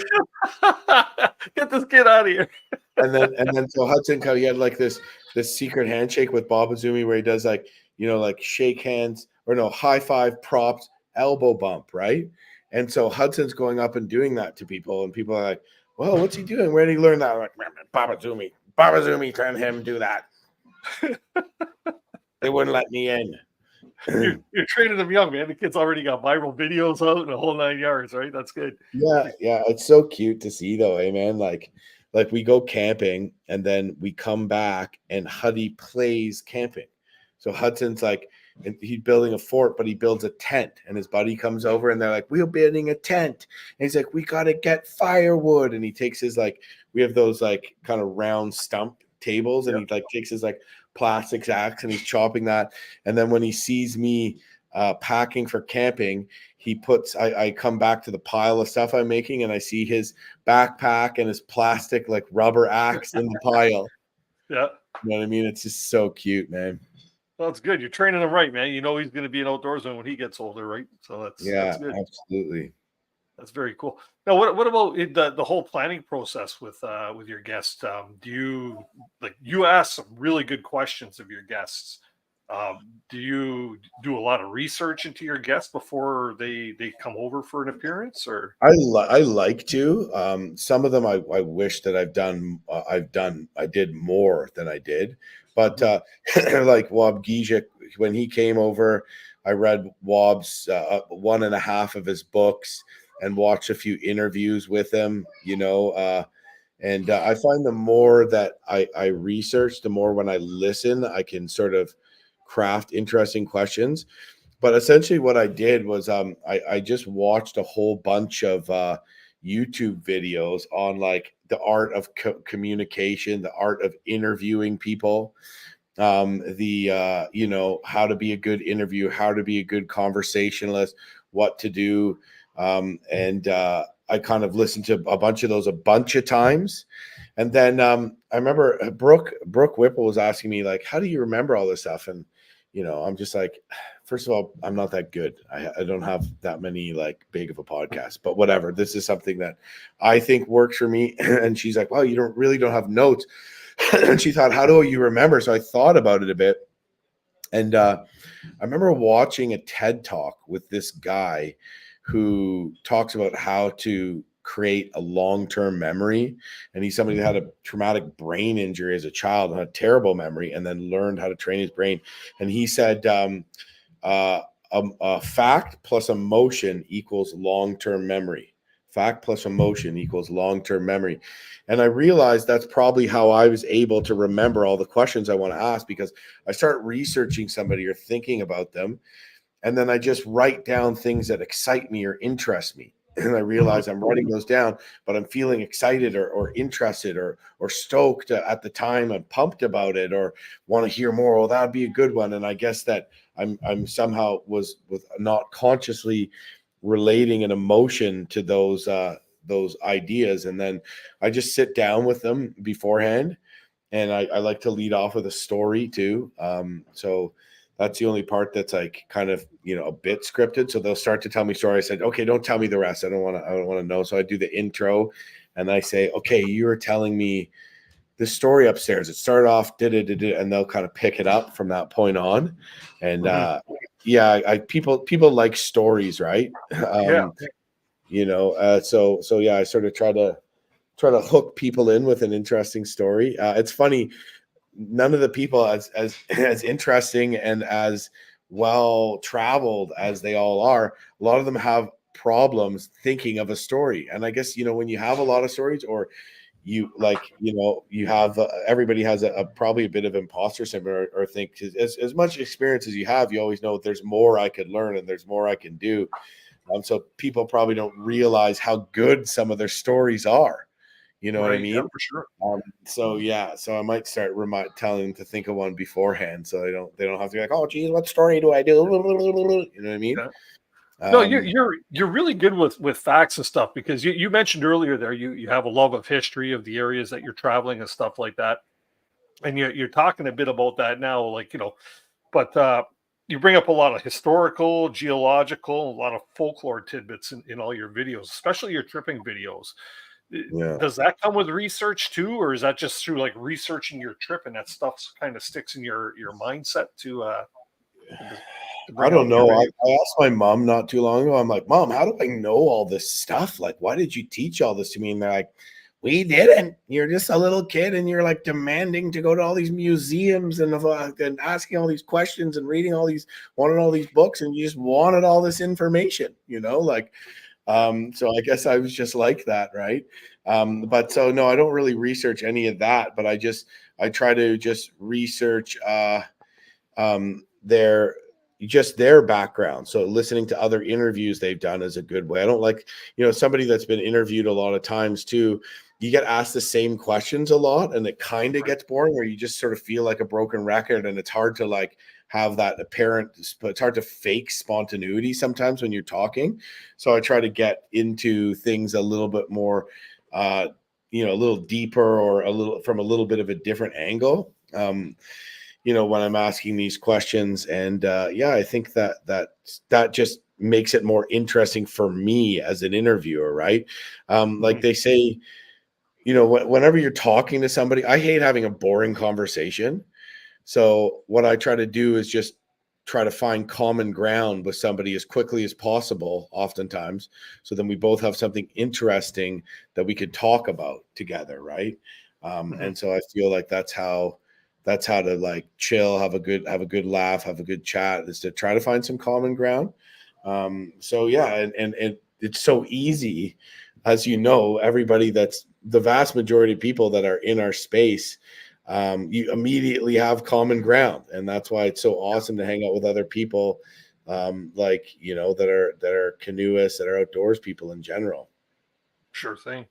Get this kid out of here. And then so he had like this secret handshake with Bob Azumi where he does like, like shake hands, or no, high five, props, elbow bump, right? And so Hudson's going up and doing that to people, and people are like, "Well, what's he doing? Where did he learn that?" I'm like, Bob Azumi turned him do that. They wouldn't let me in. You're training them young, man. The kid's already got viral videos out and the whole 9 yards, right? That's good. Yeah, it's so cute to see though, eh, man? Like we go camping and then we come back and Huddy plays camping. So Hudson's like, and he's building a fort, but he builds a tent, and his buddy comes over and they're like, "We're building a tent." And he's like, "We gotta get firewood." And he takes his, like, we have those like kind of round stump tables, and Yeah. he like takes his like plastics axe and he's chopping that. And then when he sees me packing for camping, I come back to the pile of stuff I'm making and I see his backpack and his plastic like rubber axe in the pile. Yeah. You know what I mean? It's just so cute, man. Well, that's good. You're training him right, man. You know he's going to be an outdoorsman when he gets older, right? So that's Yeah, good. absolutely. That's very cool. Now, what about the whole planning process with your guests? Do you you ask some really good questions of your guests? Do you do a lot of research into your guests before they come over for an appearance, or? I like to. Some of them I wish that I did more than I did. But like Wob Gijek, when he came over, I read Wob's one and a half of his books and watched a few interviews with him, and I find the more that I research, the more when I listen, I can sort of craft interesting questions. But essentially what I did was I just watched a whole bunch of YouTube videos on like the art of communication, the art of interviewing people, how to be a good interview, how to be a good conversationalist, what to do. And I kind of listened to a bunch of those a bunch of times. And then I remember Brooke Whipple was asking me like, how do you remember all this stuff? And, I'm just like, first of all, I'm not that good. I don't have that many like big of a podcast, but whatever. This is something that I think works for me. And she's like, well, you don't have notes. And she thought, how do you remember? So I thought about it a bit. And I remember watching a TED talk with this guy who talks about how to create a long-term memory. And he's somebody that had a traumatic brain injury as a child and had a terrible memory and then learned how to train his brain. And he said, a fact plus emotion equals long-term memory. Fact plus emotion equals long-term memory. And I realized that's probably how I was able to remember all the questions I want to ask, because I start researching somebody or thinking about them. And then I just write down things that excite me or interest me. And I realize I'm writing those down, but I'm feeling excited or interested or stoked at the time. I'm pumped about it or want to hear more. Well, that'd be a good one. And I guess that I'm somehow was not consciously relating an emotion to those ideas. And then I just sit down with them beforehand. And I like to lead off with a story too. So that's the only part that's like kind of, a bit scripted. So they'll start to tell me stories. I said, okay, don't tell me the rest. I don't want to know. So I do the intro and I say, okay, you were telling me the story upstairs. It started off, and they'll kind of pick it up from that point on. And people like stories, right? Yeah. So yeah, I sort of try to hook people in with an interesting story. It's funny. None of the people as interesting and as well traveled as they all are, a lot of them have problems thinking of a story. And I guess when you have a lot of stories, or you have everybody has a probably a bit of imposter syndrome, or think as much experience as you have, you always know there's more I could learn and there's more I can do. So people probably don't realize how good some of their stories are. You know what I mean? Yeah, for sure. So I might start telling them to think of one beforehand, so they don't have to be like, oh, geez, what story do I do? You know what I mean? Yeah. No, you're really good with facts and stuff, because you mentioned earlier there you have a love of history of the areas that you're traveling and stuff like that, and you're talking a bit about that now, but you bring up a lot of historical, geological, a lot of folklore tidbits in all your videos, especially your tripping videos. Yeah. Does that come with research too, or is that just through like researching your trip and that stuff kind of sticks in your mindset to I don't know. I asked my mom not too long ago. I'm like, Mom, how do I know all this stuff? Like, why did you teach all this to me? And they're like, we didn't. You're just a little kid and you're like demanding to go to all these museums and asking all these questions and wanted all these books, and you just wanted all this information, so I guess I was just like that, right? But so no, I don't really research any of that, but I try to just research their just their background. So listening to other interviews they've done is a good way. I don't like, somebody that's been interviewed a lot of times too. You get asked the same questions a lot, and it kind of gets boring, where you just sort of feel like a broken record, and it's hard to like have that apparent, it's hard to fake spontaneity sometimes when you're talking. So I try to get into things a little bit more, a little deeper, or from a little bit of a different angle. When I'm asking these questions, and I think that just makes it more interesting for me as an interviewer, right? Like they say, whenever you're talking to somebody, I hate having a boring conversation. So what I try to do is just try to find common ground with somebody as quickly as possible, oftentimes. So then we both have something interesting that we could talk about together, right? And so I feel like that's how to like chill, have a good laugh, have a good chat, is to try to find some common ground. So yeah, and it's so easy, as everybody, that's the vast majority of people that are in our space, you immediately have common ground, and that's why it's so awesome to hang out with other people, that are canoeists, that are outdoors people in general. Sure thing.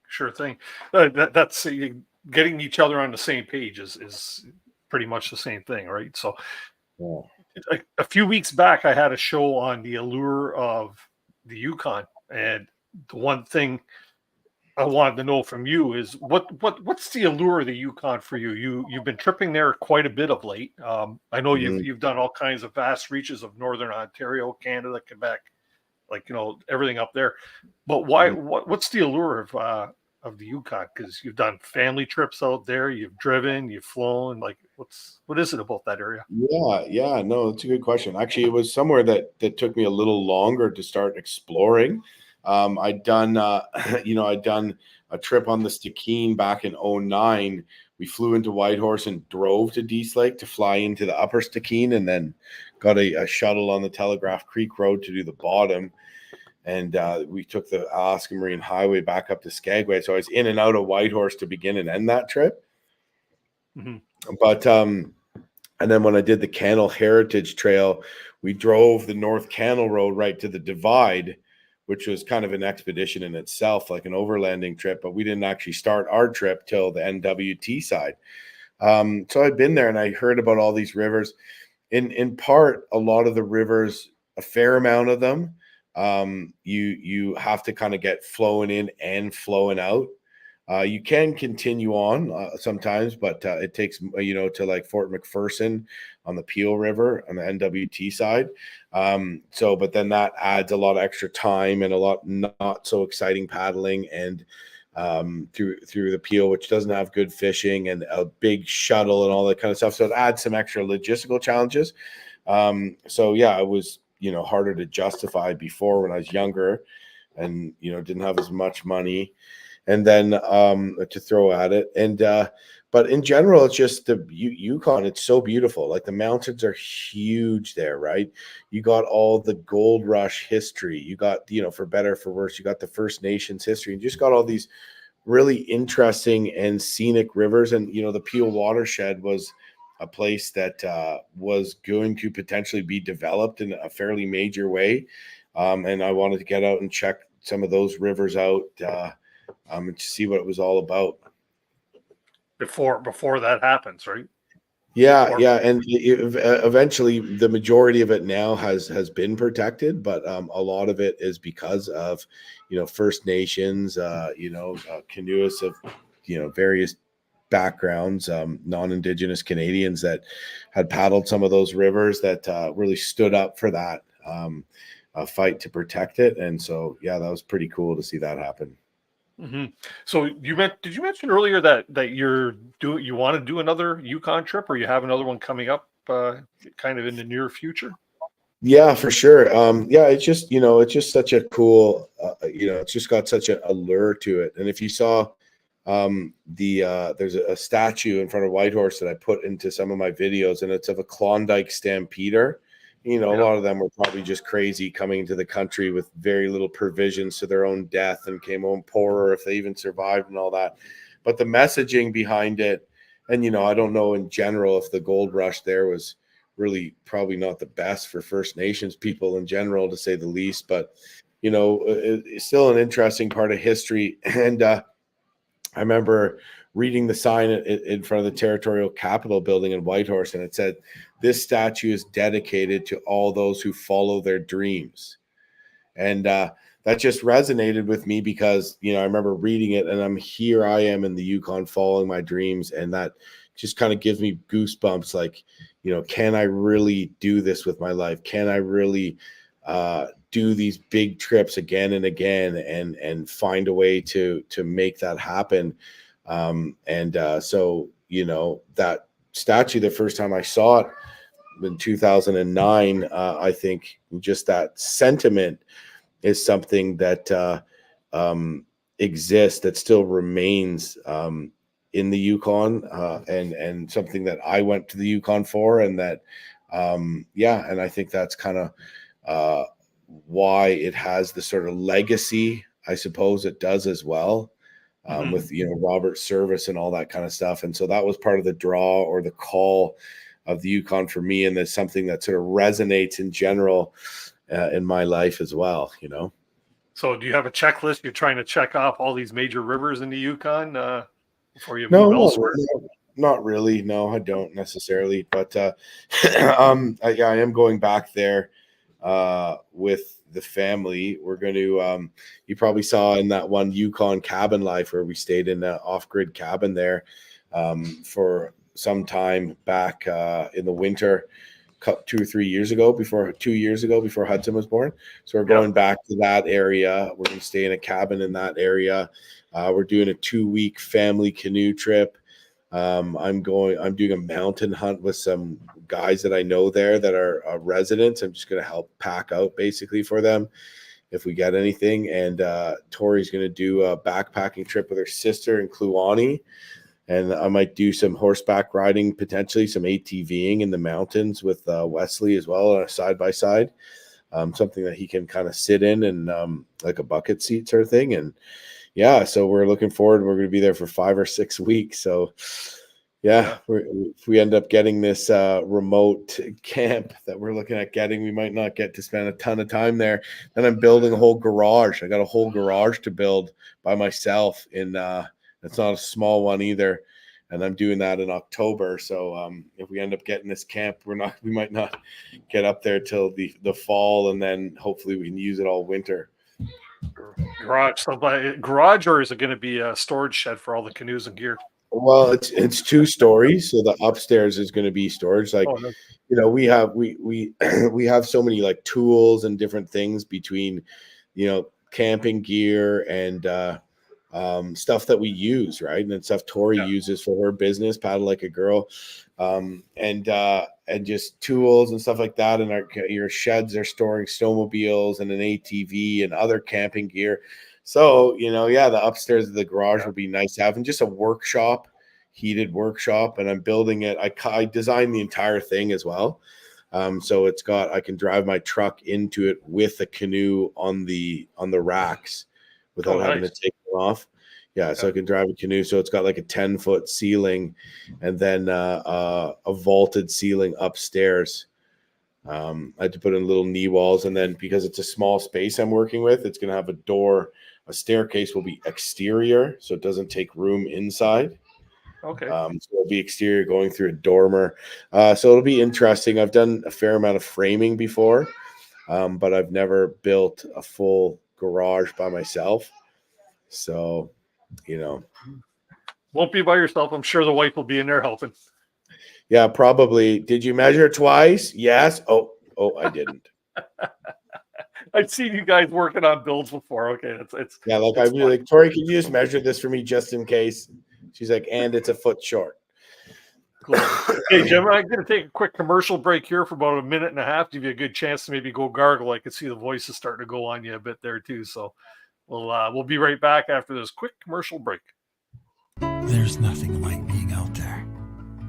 That's getting each other on the same page is pretty much the same thing, right? So Yeah. a few weeks back, I had a show on the allure of the Yukon, and the one thing I wanted to know from you is what's the allure of the Yukon for you? You've been tripping there quite a bit of late. I know Mhm. you've done all kinds of vast reaches of northern Ontario, Canada, Quebec, everything up there. But why? Mhm. What's the allure of the Yukon? Because you've done family trips out there, you've driven, you've flown. Like, what is it about that area? Yeah, no, it's a good question. Actually, it was somewhere that took me a little longer to start exploring. I'd done, I'd done a trip on the Stikine back in '09. We flew into Whitehorse and drove to Dease Lake to fly into the upper Stikine, and then got a shuttle on the Telegraph Creek Road to do the bottom. And we took the Alaska Marine Highway back up to Skagway. So I was in and out of Whitehorse to begin and end that trip. Mm-hmm. But and then when I did the Canoe Heritage Trail, we drove the North Canoe Road right to the Divide, which was kind of an expedition in itself, like an overlanding trip. But we didn't actually start our trip till the NWT side. So I'd been there, and I heard about all these rivers. In part, a lot of the rivers, a fair amount of them, you have to kind of get flowing in and flowing out. You can continue on sometimes, but it takes, to like Fort McPherson on the Peel River on the NWT side. But then that adds a lot of extra time and a lot not so exciting paddling, and through the Peel, which doesn't have good fishing, and a big shuttle and all that kind of stuff. So it adds some extra logistical challenges. It was, harder to justify before when I was younger, and, didn't have as much money, and then to throw at it. And but in general, it's just the Yukon. It's so beautiful. Like, the mountains are huge there, right? You got all the gold rush history. You got, for better, for worse, you got the First Nations history. And you just got all these really interesting and scenic rivers. And, the Peel watershed was a place that was going to potentially be developed in a fairly major way. And I wanted to get out and check some of those rivers out, and to see what it was all about. Before that happens, right? Yeah, and eventually the majority of it now has been protected, but a lot of it is because of, First Nations, canoeists of, various backgrounds, non-Indigenous Canadians that had paddled some of those rivers, that really stood up for that fight to protect it. And so, yeah, that was pretty cool to see that happen. Mm-hmm. So did you mention earlier that you want to do another Yukon trip, or you have another one coming up, kind of in the near future? Yeah, for sure. It's just, it's just such a cool, it's just got such an allure to it. And if you saw there's a statue in front of Whitehorse that I put into some of my videos, and it's of a Klondike stampeder. A lot of them were probably just crazy, coming into the country with very little provisions to their own death, and came home poorer if they even survived, and all that. But the messaging behind it, and, I don't know in general if the gold rush there was really probably not the best for First Nations people in general, to say the least. But, it's still an interesting part of history. And I remember reading the sign in front of the Territorial Capitol building in Whitehorse, and it said, "This statue is dedicated to all those who follow their dreams." And that just resonated with me because, I remember reading it, and I am in the Yukon following my dreams. And that just kind of gives me goosebumps. Like, can I really do this with my life? Can I really do these big trips again and again and find a way to make that happen? So, that statue, the first time I saw it in 2009, I think just that sentiment is something that exists, that still remains in the Yukon, and something that I went to the Yukon for, and that, and I think that's kind of why it has the sort of legacy, I suppose it does as well, with, Robert's service and all that kind of stuff. And so that was part of the draw or the call of the Yukon for me. And there's something that sort of resonates in general in my life as well, So do you have a checklist? You're trying to check off all these major rivers in the Yukon before you move elsewhere? Not really. No, I don't necessarily. But I am going back there with the family. We're going to, you probably saw in that one Yukon cabin life where we stayed in an off-grid cabin there for some time back in the winter, 2 years ago before Hudson was born. So we're going back to that area. We're going to stay in a cabin in that area. We're doing a 2-week family canoe trip. I'm doing a mountain hunt with some guys that I know there that are residents. I'm just going to help pack out basically for them if we get anything. And Tori's going to do a backpacking trip with her sister in Kluane. And I might do some horseback riding, potentially some ATVing in the mountains with Wesley as well, on a side-by-side, something that he can kind of sit in and like a bucket seat sort of thing. And so we're looking forward. We're going to be there for 5 or 6 weeks. So if we end up getting this remote camp that we're looking at getting, we might not get to spend a ton of time there. Then I'm building a whole garage. I got a whole garage to build by myself in it's not a small one either. And I'm doing that in October. So if we end up getting this camp, we might not get up there till the fall, and then hopefully we can use it all winter. Garage, or is it going to be a storage shed for all the canoes and gear? Well, it's 2 stories. So the upstairs is going to be storage. Like, we have so many like tools and different things between, camping gear and stuff that we use, right? And then stuff Tori uses for her business, Paddle Like a Girl, and just tools and stuff like that. And your sheds are storing snowmobiles and an ATV and other camping gear. So, the upstairs of the garage would be nice to have, and just a workshop, heated workshop. And I'm building it. I designed the entire thing as well. So I can drive my truck into it with a canoe on the racks without having to take them off. So I can drive a canoe. So it's got like a 10-foot ceiling, and then a vaulted ceiling upstairs. I had to put in little knee walls, and then because it's a small space I'm working with, it's going to have a door. A staircase will be exterior, so it doesn't take room inside. Okay. So it'll be exterior going through a dormer. So it'll be interesting. I've done a fair amount of framing before, but I've never built a full garage by myself. So, Won't be by yourself. I'm sure the wife will be in there helping. Yeah, probably. Did you measure twice? Yes. Oh, I didn't. I've seen you guys working on builds before. Okay, it's I'd be like, Tori, can you just measure this for me just in case? She's like, and it's a foot short. Cool. Hey, Jim, I'm going to take a quick commercial break here for about a minute and a half. Give you a good chance to maybe go gargle. I can see the voices starting to go on you a bit there too. So we'll be right back after this quick commercial break. There's nothing like being out there.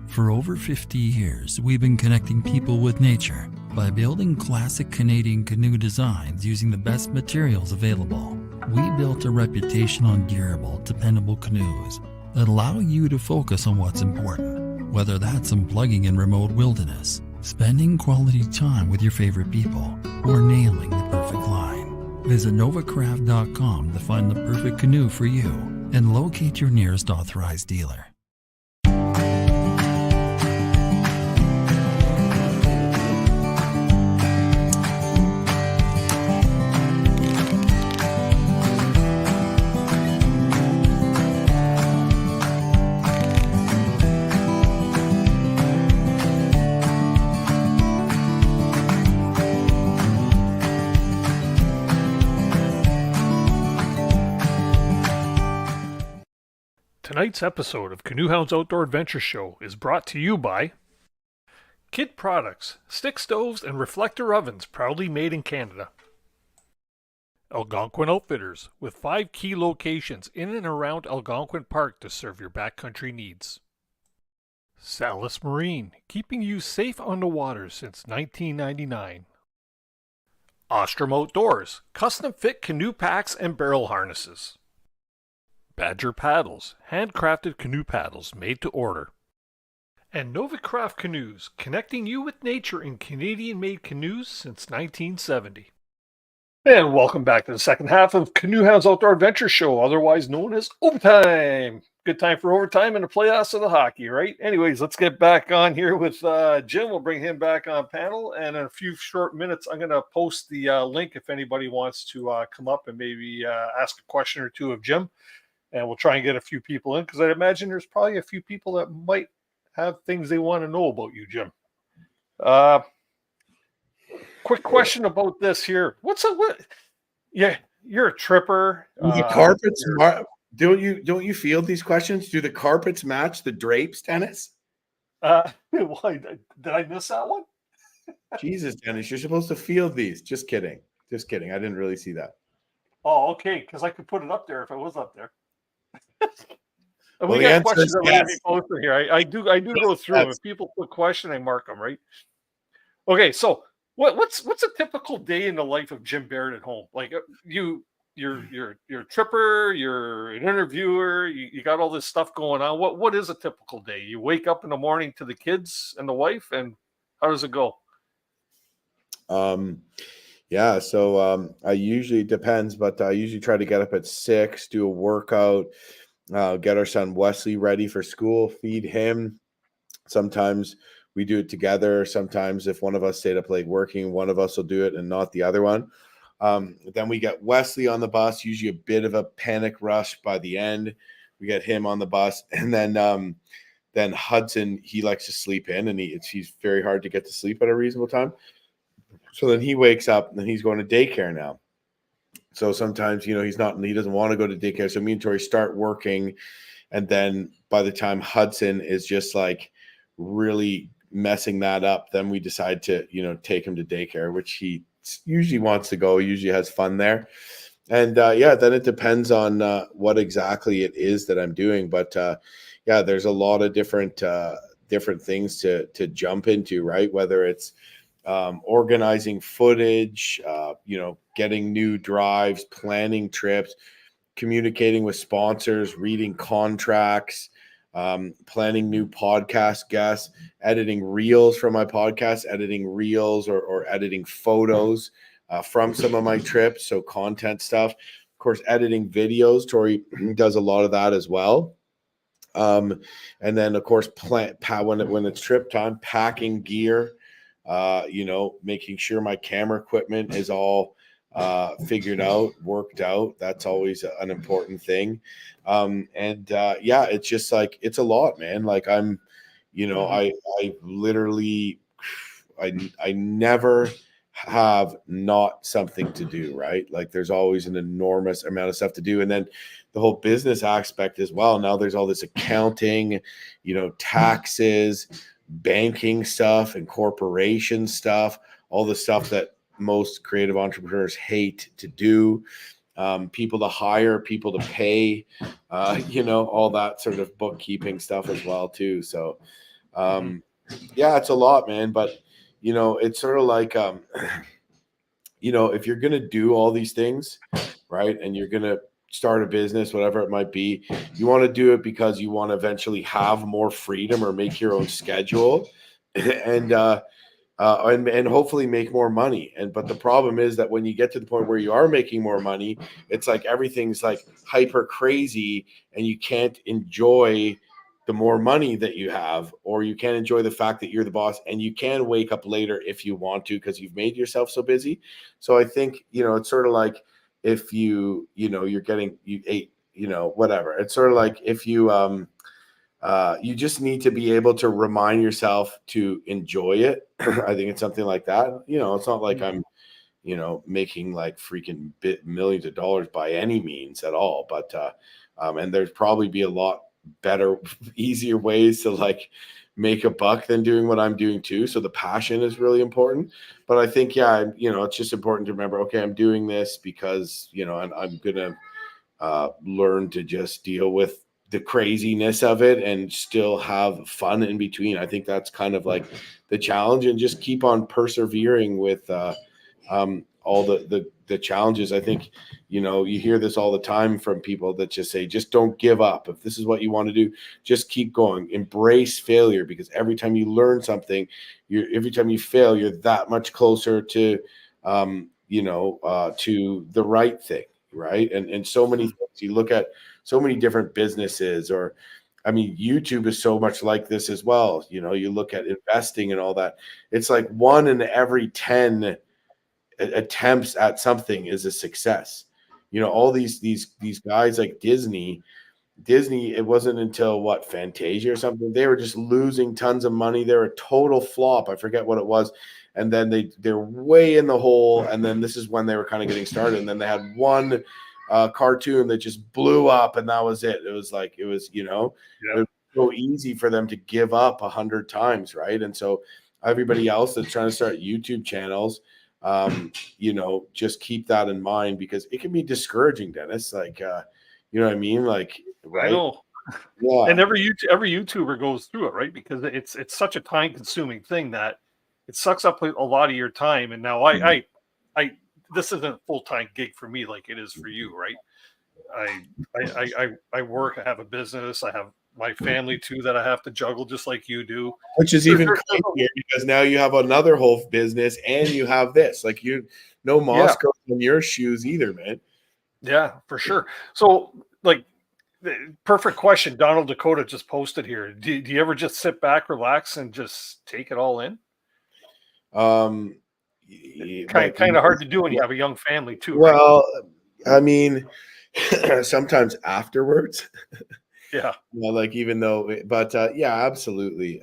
For over 50 years, we've been connecting people with nature by building classic Canadian canoe designs using the best materials available. We built a reputation on durable, dependable canoes that allow you to focus on what's important, whether that's unplugging in remote wilderness, spending quality time with your favorite people, or nailing the perfect line. Visit novacraft.com to find the perfect canoe for you and locate your nearest authorized dealer. Tonight's episode of Canoehounds Outdoor Adventure Show is brought to you by Kid Products, stick stoves and reflector ovens proudly made in Canada. Algonquin Outfitters, with 5 key locations in and around Algonquin Park to serve your backcountry needs. Salis Marine, keeping you safe on the water since 1999. Ostrom Outdoors, custom fit canoe packs and barrel harnesses. Badger Paddles, handcrafted canoe paddles made to order. And Novacraft Canoes, connecting you with nature in Canadian-made canoes since 1970. And welcome back to the second half of Canoehounds Outdoor Adventure Show, otherwise known as Overtime. Good time for overtime in the playoffs of the hockey, right? Anyways, let's get back on here with Jim. We'll bring him back on panel, and in a few short minutes, I'm going to post the link if anybody wants to come up and maybe ask a question or two of Jim. And we'll try and get a few people in, because I imagine there's probably a few people that might have things they want to know about you, Jim. Quick question about this here. What? Yeah, you're a tripper. The carpets. Don't you field these questions? Do the carpets match the drapes, Dennis? Why, did I miss that one? Jesus, Dennis, you're supposed to field these. Just kidding. Just kidding. I didn't really see that. Oh, okay, because I could put it up there if I was up there. Well, we the got answer questions is that we're going to yes. be posted here. I do go through them. If people put question, I mark them, right? Okay, so what's a typical day in the life of Jim Baird at home? Like you're a tripper, you're an interviewer, you got all this stuff going on. What is a typical day? You wake up in the morning to the kids and the wife, and how does it go? Yeah, so I usually depends, but I usually try to get up at 6, do a workout, get our son Wesley ready for school, feed him. Sometimes we do it together. Sometimes if one of us stayed up late working, one of us will do it and not the other one. Then we get Wesley on the bus, usually a bit of a panic rush by the end. We get him on the bus, and then Hudson, he likes to sleep in, and he's very hard to get to sleep at a reasonable time. So then he wakes up, and then he's going to daycare now. So sometimes, he doesn't want to go to daycare. So me and Tori start working. And then by the time Hudson is just like really messing that up, then we decide to, take him to daycare, which he usually wants to go, usually has fun there. And then it depends on what exactly it is that I'm doing. But there's a lot of different things to jump into, right? Whether it's organizing footage, getting new drives, planning trips, communicating with sponsors, reading contracts, planning new podcast guests, editing reels for my podcast, editing reels or editing photos from some of my trips. So content stuff, of course, editing videos. Tori does a lot of that as well. And then of course, when it's trip time, packing gear, making sure my camera equipment is all figured out, worked out. That's always an important thing. It's just like, it's a lot, man. Like I'm, I literally, I never have not something to do, right? Like there's always an enormous amount of stuff to do. And then the whole business aspect as well. Now there's all this accounting, taxes, banking stuff, and corporation stuff, all the stuff that most creative entrepreneurs hate to do, people to hire, people to pay, all that sort of bookkeeping stuff as well too. So it's a lot, man. But it's sort of like if you're gonna do all these things, right, and you're gonna start a business, whatever it might be, you want to do it because you want to eventually have more freedom or make your own schedule. And and hopefully make more money. But the problem is that when you get to the point where you are making more money, it's like everything's like hyper crazy, and you can't enjoy the more money that you have, or you can't enjoy the fact that you're the boss, and you can wake up later if you want to because you've made yourself so busy. So I think, it's sort of like if you're getting you ate, whatever. It's sort of like if you just need to be able to remind yourself to enjoy it. I think it's something like that. It's not like I'm, making like freaking millions of dollars by any means at all. But, and there's probably be a lot better, easier ways to like make a buck than doing what I'm doing too. So the passion is really important. But I think, it's just important to remember, okay, I'm doing this because, I'm going to learn to just deal with the craziness of it and still have fun in between. I think that's kind of like the challenge, and just keep on persevering with all the challenges. I think, you hear this all the time from people that just say, just don't give up. If this is what you want to do, just keep going, embrace failure, because every time you learn something, every time you fail, you're that much closer to, to the right thing. Right. And so many things, you look at so many different businesses, or, YouTube is so much like this as well. You look at investing and all that. It's like 1 in every 10 attempts at something is a success. All these guys like Disney, it wasn't until Fantasia or something, they were just losing tons of money. They're a total flop. I forget what it was. And then they're way in the hole. And then this is when they were kind of getting started. And then they had one cartoon that just blew up, and that was it. It was like, it was so easy for them to give up 100 times. Right. And so everybody else that's trying to start YouTube channels, just keep that in mind, because it can be discouraging, Dennis. Like, you know what I mean? Like, right. I know. Yeah. And every YouTuber goes through it, right? Because it's such a time consuming thing that it sucks up a lot of your time. And now I this isn't a full-time gig for me like it is for you, right? I work, I have a business, I have my family too that I have to juggle just like you do. Which is even crazier, because now you have another whole business and you have this. Like, no moss goes in your shoes either, man. Yeah, for sure. So, like, perfect question. Donald Dakota just posted here. Do you ever just sit back, relax, and just take it all in? Kind of hard to do when you have a young family too. Well, right? Sometimes afterwards. Yeah. Like, even though, but yeah, absolutely.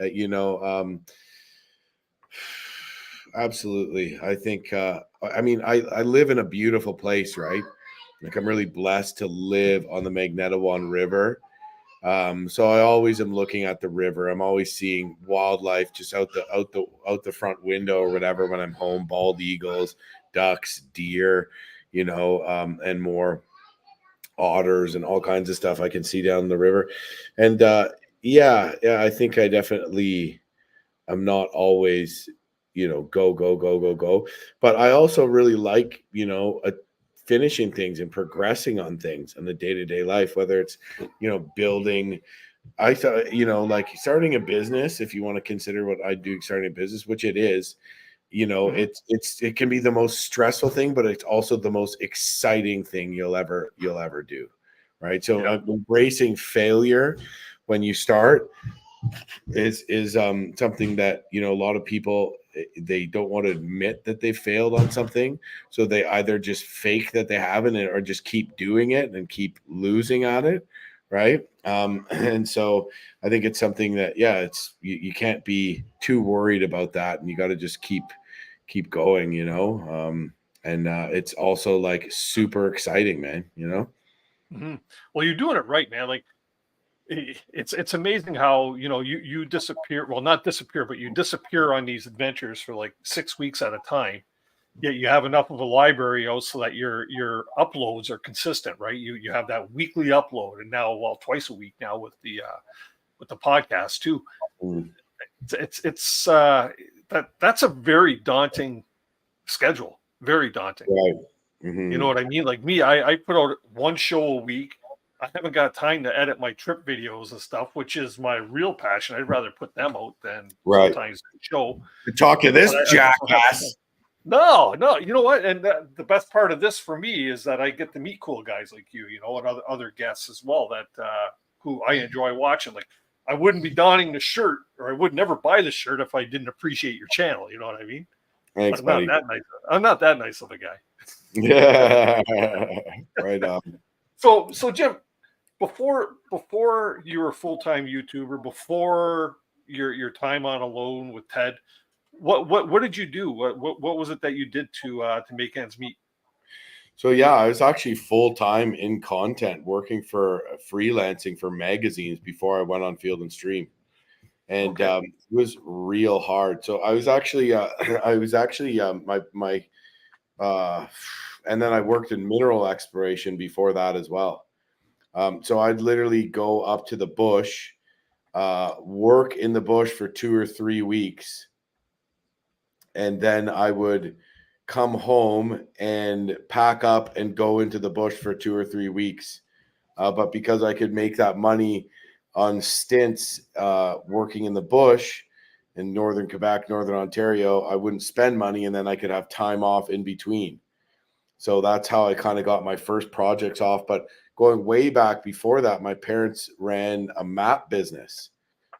Absolutely. I think, I live in a beautiful place, right? Like, I'm really blessed to live on the Magnetawan River. So I always am looking at the river. I'm always seeing wildlife just out the front window or whatever when I'm home, bald eagles, ducks, deer, and more otters and all kinds of stuff I can see down the river. And I think I definitely am not always, go. But I also really like, finishing things and progressing on things in the day-to-day life, whether it's, building. I thought, like starting a business, if you want to consider what I do, starting a business, which it is, it can be the most stressful thing, but it's also the most exciting thing you'll ever do. Right. So embracing failure when you start is something that, a lot of people, they don't want to admit that they failed on something. So they either just fake that they haven't, or just keep doing it and keep losing at it. Right. And so I think it's something that, it's, you can't be too worried about that. And you got to just keep going, and it's also like super exciting, man, Mm-hmm. Well, you're doing it right, man. Like, it's amazing how, you disappear. Well, not disappear, but you disappear on these adventures for like 6 weeks at a time. Yet you have enough of a library so that your uploads are consistent, right? You have that weekly upload, and now, twice a week now with the podcast too. It's that's a very daunting schedule. Very daunting. Right. Mm-hmm. You know what I mean? Like me, I put out one show a week. I haven't got time to edit my trip videos and stuff, which is my real passion. I'd rather put them out than Right. sometimes show. To talk to this But I just don't have jackass. time. No, you know what? And the best part of this for me is that I get to meet cool guys like you, and other guests as well that who I enjoy watching. Like, I wouldn't be donning the shirt, or I would never buy the shirt if I didn't appreciate your channel. You know what I mean? Thanks, I'm buddy. not that nice. I'm not that nice of a guy. Yeah. Right on. So Jim, before you were a full-time YouTuber, before your time on Alone with Ted, what did you do? What was it that you did to make ends meet? So yeah, I was actually full time in content, working for freelancing for magazines before I went on Field and Stream, and Okay. it was real hard. So I was actually my and then I worked in mineral exploration before that as well. So I'd literally go up to the bush, work in the bush for 2 or 3 weeks, and then I would come home and pack up and go into the bush for 2 or 3 weeks. But because I could make that money on stints working in the bush in northern Quebec, northern Ontario, I wouldn't spend money, and then I could have time off in between. So that's how I kind of got my first projects off. But going way back before that, my parents ran a map business.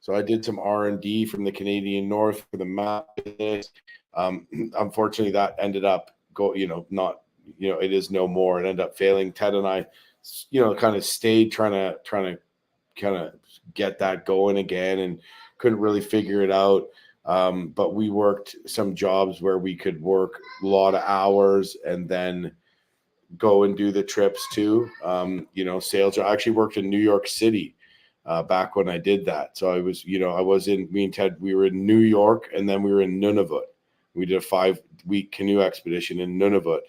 So I did some R&D from the Canadian North for the map business. Unfortunately, that ended up it is no more. It ended up failing. Ted and I, kind of stayed trying to kind of get that going again, and couldn't really figure it out. But we worked some jobs where we could work a lot of hours and then go and do the trips too. Sales. I actually worked in New York City back when I did that. So me and Ted, we were in New York, and then we were in Nunavut. We did a 5-week canoe expedition in Nunavut.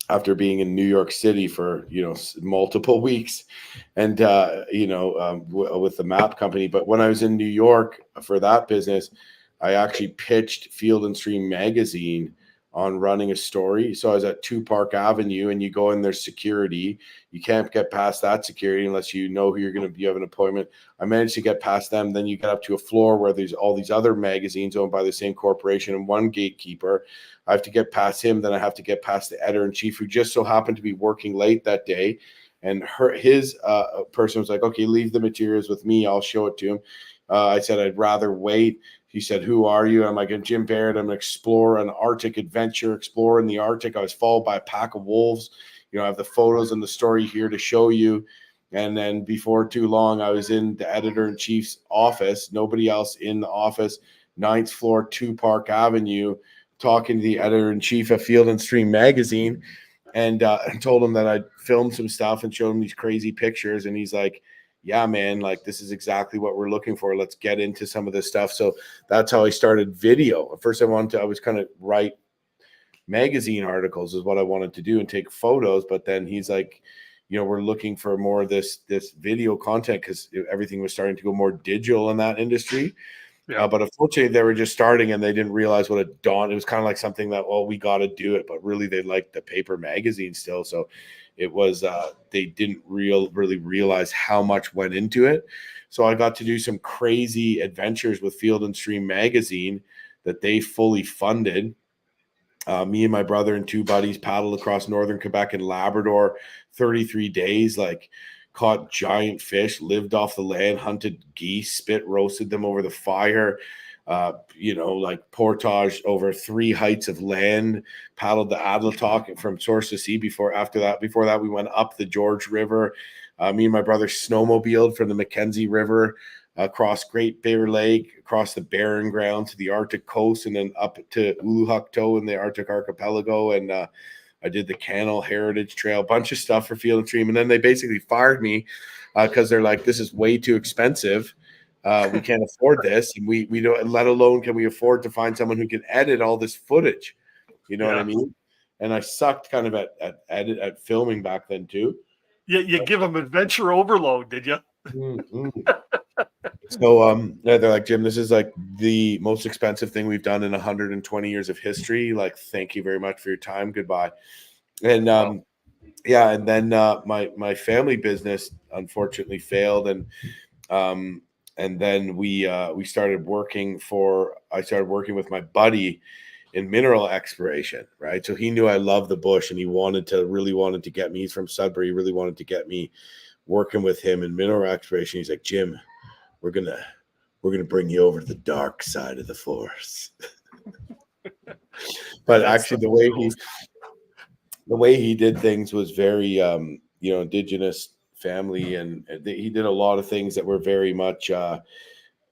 After being in New York City for multiple weeks, and with the map company. But when I was in New York for that business, I actually pitched Field and Stream magazine on running a story. So I was at 2 Park Avenue, and you go in, there's security. You can't get past that security unless you know who you're going to be. You have an appointment. I managed to get past them. Then you get up to a floor where there's all these other magazines owned by the same corporation and one gatekeeper. I have to get past him. Then I have to get past the editor-in-chief, who just so happened to be working late that day. And his person was like, okay, leave the materials with me. I'll show it to him. I said, I'd rather wait. He said, who are you? I'm like, I'm Jim Baird. I'm an explorer, an Arctic adventure explorer in the Arctic. I was followed by a pack of wolves. I have the photos and the story here to show you. And then before too long, I was in the editor-in-chief's office, nobody else in the office, 9th floor, 2 Park Avenue, talking to the editor-in-chief of Field and Stream magazine, and told him that I'd filmed some stuff and showed him these crazy pictures. And he's like, yeah, man, like, this is exactly what we're looking for. Let's get into some of this stuff. So that's how I started video. At first I was kind of write magazine articles is what I wanted to do and take photos. But then he's like, we're looking for more of this video content, because everything was starting to go more digital in that industry. Yeah. But unfortunately, they were just starting, and they didn't realize what a dawn. It was kind of like something that, well, we got to do it. But really, they liked the paper magazine still. So it was, they didn't really realize how much went into it. So I got to do some crazy adventures with Field and Stream magazine that they fully funded. Me and my brother and 2 buddies paddled across northern Quebec and Labrador, 33 days, like, caught giant fish, lived off the land, hunted geese, spit roasted them over the fire, like portage over 3 heights of land, paddled the Adlatok from source to sea. Before that, we went up the George River. Me and my brother snowmobiled from the Mackenzie River across Great Bear Lake, across the Barren Ground to the Arctic coast, and then up to Uluhukto in the Arctic archipelago. And I did the Canoe Heritage Trail, a bunch of stuff for Field and Stream. And then they basically fired me because they're like, this is way too expensive. We can't afford this. And we don't, let alone can we afford to find someone who can edit all this footage. You know what I mean? And I sucked kind of at filming back then too. You give them adventure overload, did you? Mm-hmm. So they're like, Jim, this is like the most expensive thing we've done in 120 years of history. Like, thank you very much for your time. Goodbye. And yeah, and then my family business unfortunately failed, and then we started working for. I started working with my buddy in mineral exploration, right? So he knew I loved the bush, and he really wanted to get me. He's from Sudbury. He really wanted to get me working with him in mineral exploration. He's like, Jim, we're gonna bring you over to the dark side of the force. But That's actually, so cool. the way he did things was very indigenous family, and he did a lot of things that were very much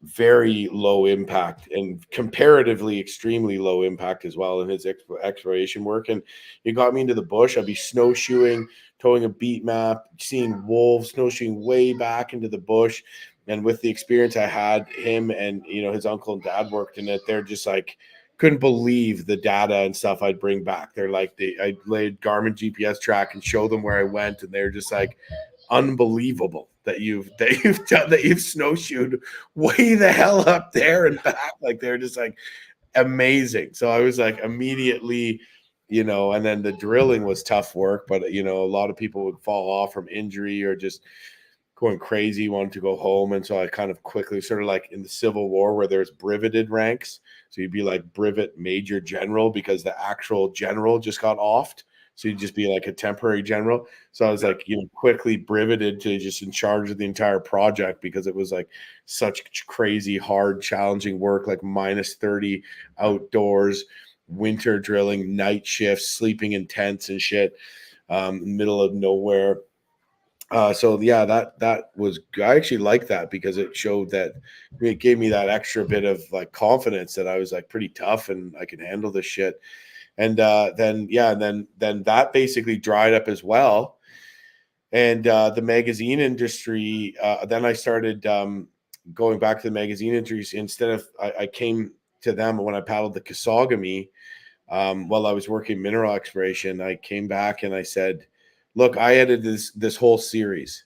very low impact and comparatively extremely low impact as well in his exploration work. And he got me into the bush. I'd be snowshoeing, towing a beat map, seeing wolves, snowshoeing way back into the bush. And with the experience I had, him and his uncle and dad worked in it. They're just like couldn't believe the data and stuff I'd bring back. They're like, I laid Garmin GPS track and show them where I went, and they're just like, unbelievable that you've snowshoed way the hell up there and back. Like they're just like amazing. So I was like immediately, and then the drilling was tough work, but a lot of people would fall off from injury or just going crazy, wanted to go home. And so I kind of quickly, sort of like in the Civil War where there's breveted ranks. So you'd be like brevet major general because the actual general just got offed. So you'd just be like a temporary general. So I was like, quickly breveted to just in charge of the entire project because it was like such crazy, hard, challenging work, like minus 30 outdoors, winter drilling, night shifts, sleeping in tents and shit, middle of nowhere. So yeah, that was, I actually like that because it showed that it gave me that extra bit of like confidence that I was like pretty tough and I can handle this shit. And then that basically dried up as well. And the magazine industry, then I started going back to the magazine industry. Instead of I came to them when I paddled the Kasagami while I was working mineral exploration. I came back and I said, look, I edited this whole series.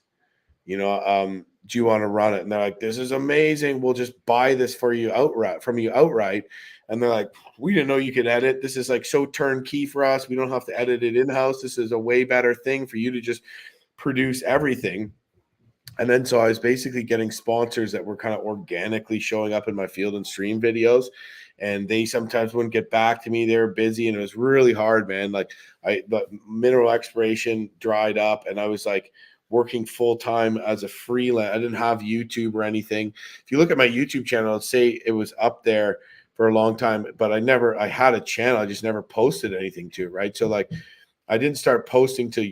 Do you want to run it? And they're like, this is amazing. We'll just buy this for you outright. And they're like, we didn't know you could edit. This is like so turnkey for us. We don't have to edit it in-house. This is a way better thing for you to just produce everything. And then so I was basically getting sponsors that were kind of organically showing up in my field and stream videos. And they sometimes wouldn't get back to me. They were busy and it was really hard, man. Like the mineral exploration dried up and I was like working full time as a freelance. I didn't have YouTube or anything. If you look at my YouTube channel, I'd say it was up there for a long time, but I had a channel. I just never posted anything to it. Right. So like I didn't start uploading to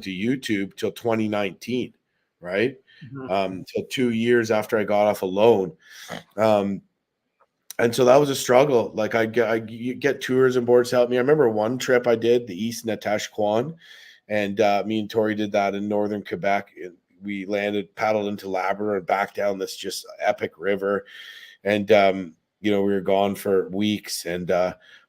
YouTube till 2019. Right. So 2 years after I got off a loan. And so that was a struggle. Like I get tourism boards to help me. I remember one trip I did, the East Natashquan, and me and Tori did that in northern Quebec. We paddled into Labrador and back down this just epic river. And, we were gone for weeks. And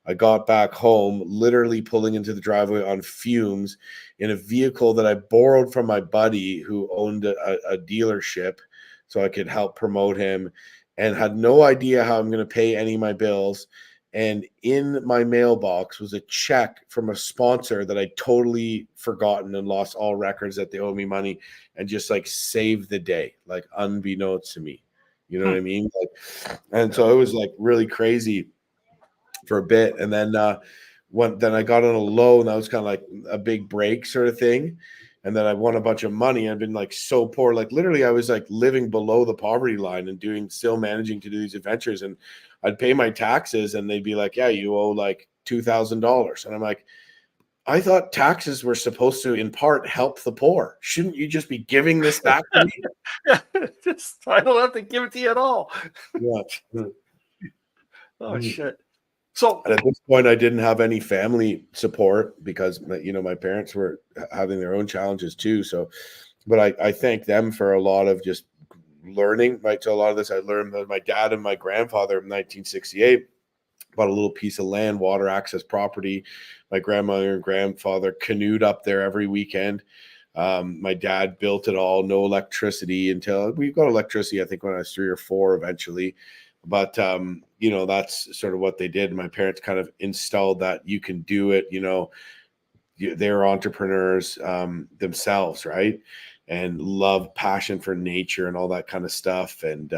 I got back home, literally pulling into the driveway on fumes in a vehicle that I borrowed from my buddy who owned a dealership so I could help promote him, and had no idea how I'm going to pay any of my bills. And in my mailbox was a check from a sponsor that I totally forgotten and lost all records that they owe me money, and just like saved the day, like unbeknownst to me. You know what I mean? And so it was like really crazy for a bit. And then then I got on a loan. That was kind of like a big break sort of thing. And then I won a bunch of money. I've been like so poor. Like literally I was like living below the poverty line and still managing to do these adventures. And I'd pay my taxes and they'd be like, yeah, you owe like $2,000. And I'm like, I thought taxes were supposed to in part help the poor. Shouldn't you just be giving this back to me? I don't have to give it to you at all. Yeah. Oh shit. So at this point, I didn't have any family support because my parents were having their own challenges too. So, but I thank them for a lot of just learning. Right, so a lot of this I learned that my dad and my grandfather in 1968 bought a little piece of land, water access property. My grandmother and grandfather canoed up there every weekend. My dad built it all, no electricity until we got electricity, I think, when I was 3 or 4 eventually. But, that's sort of what they did. My parents kind of installed that you can do it, they're entrepreneurs themselves, right? And love, passion for nature and all that kind of stuff. And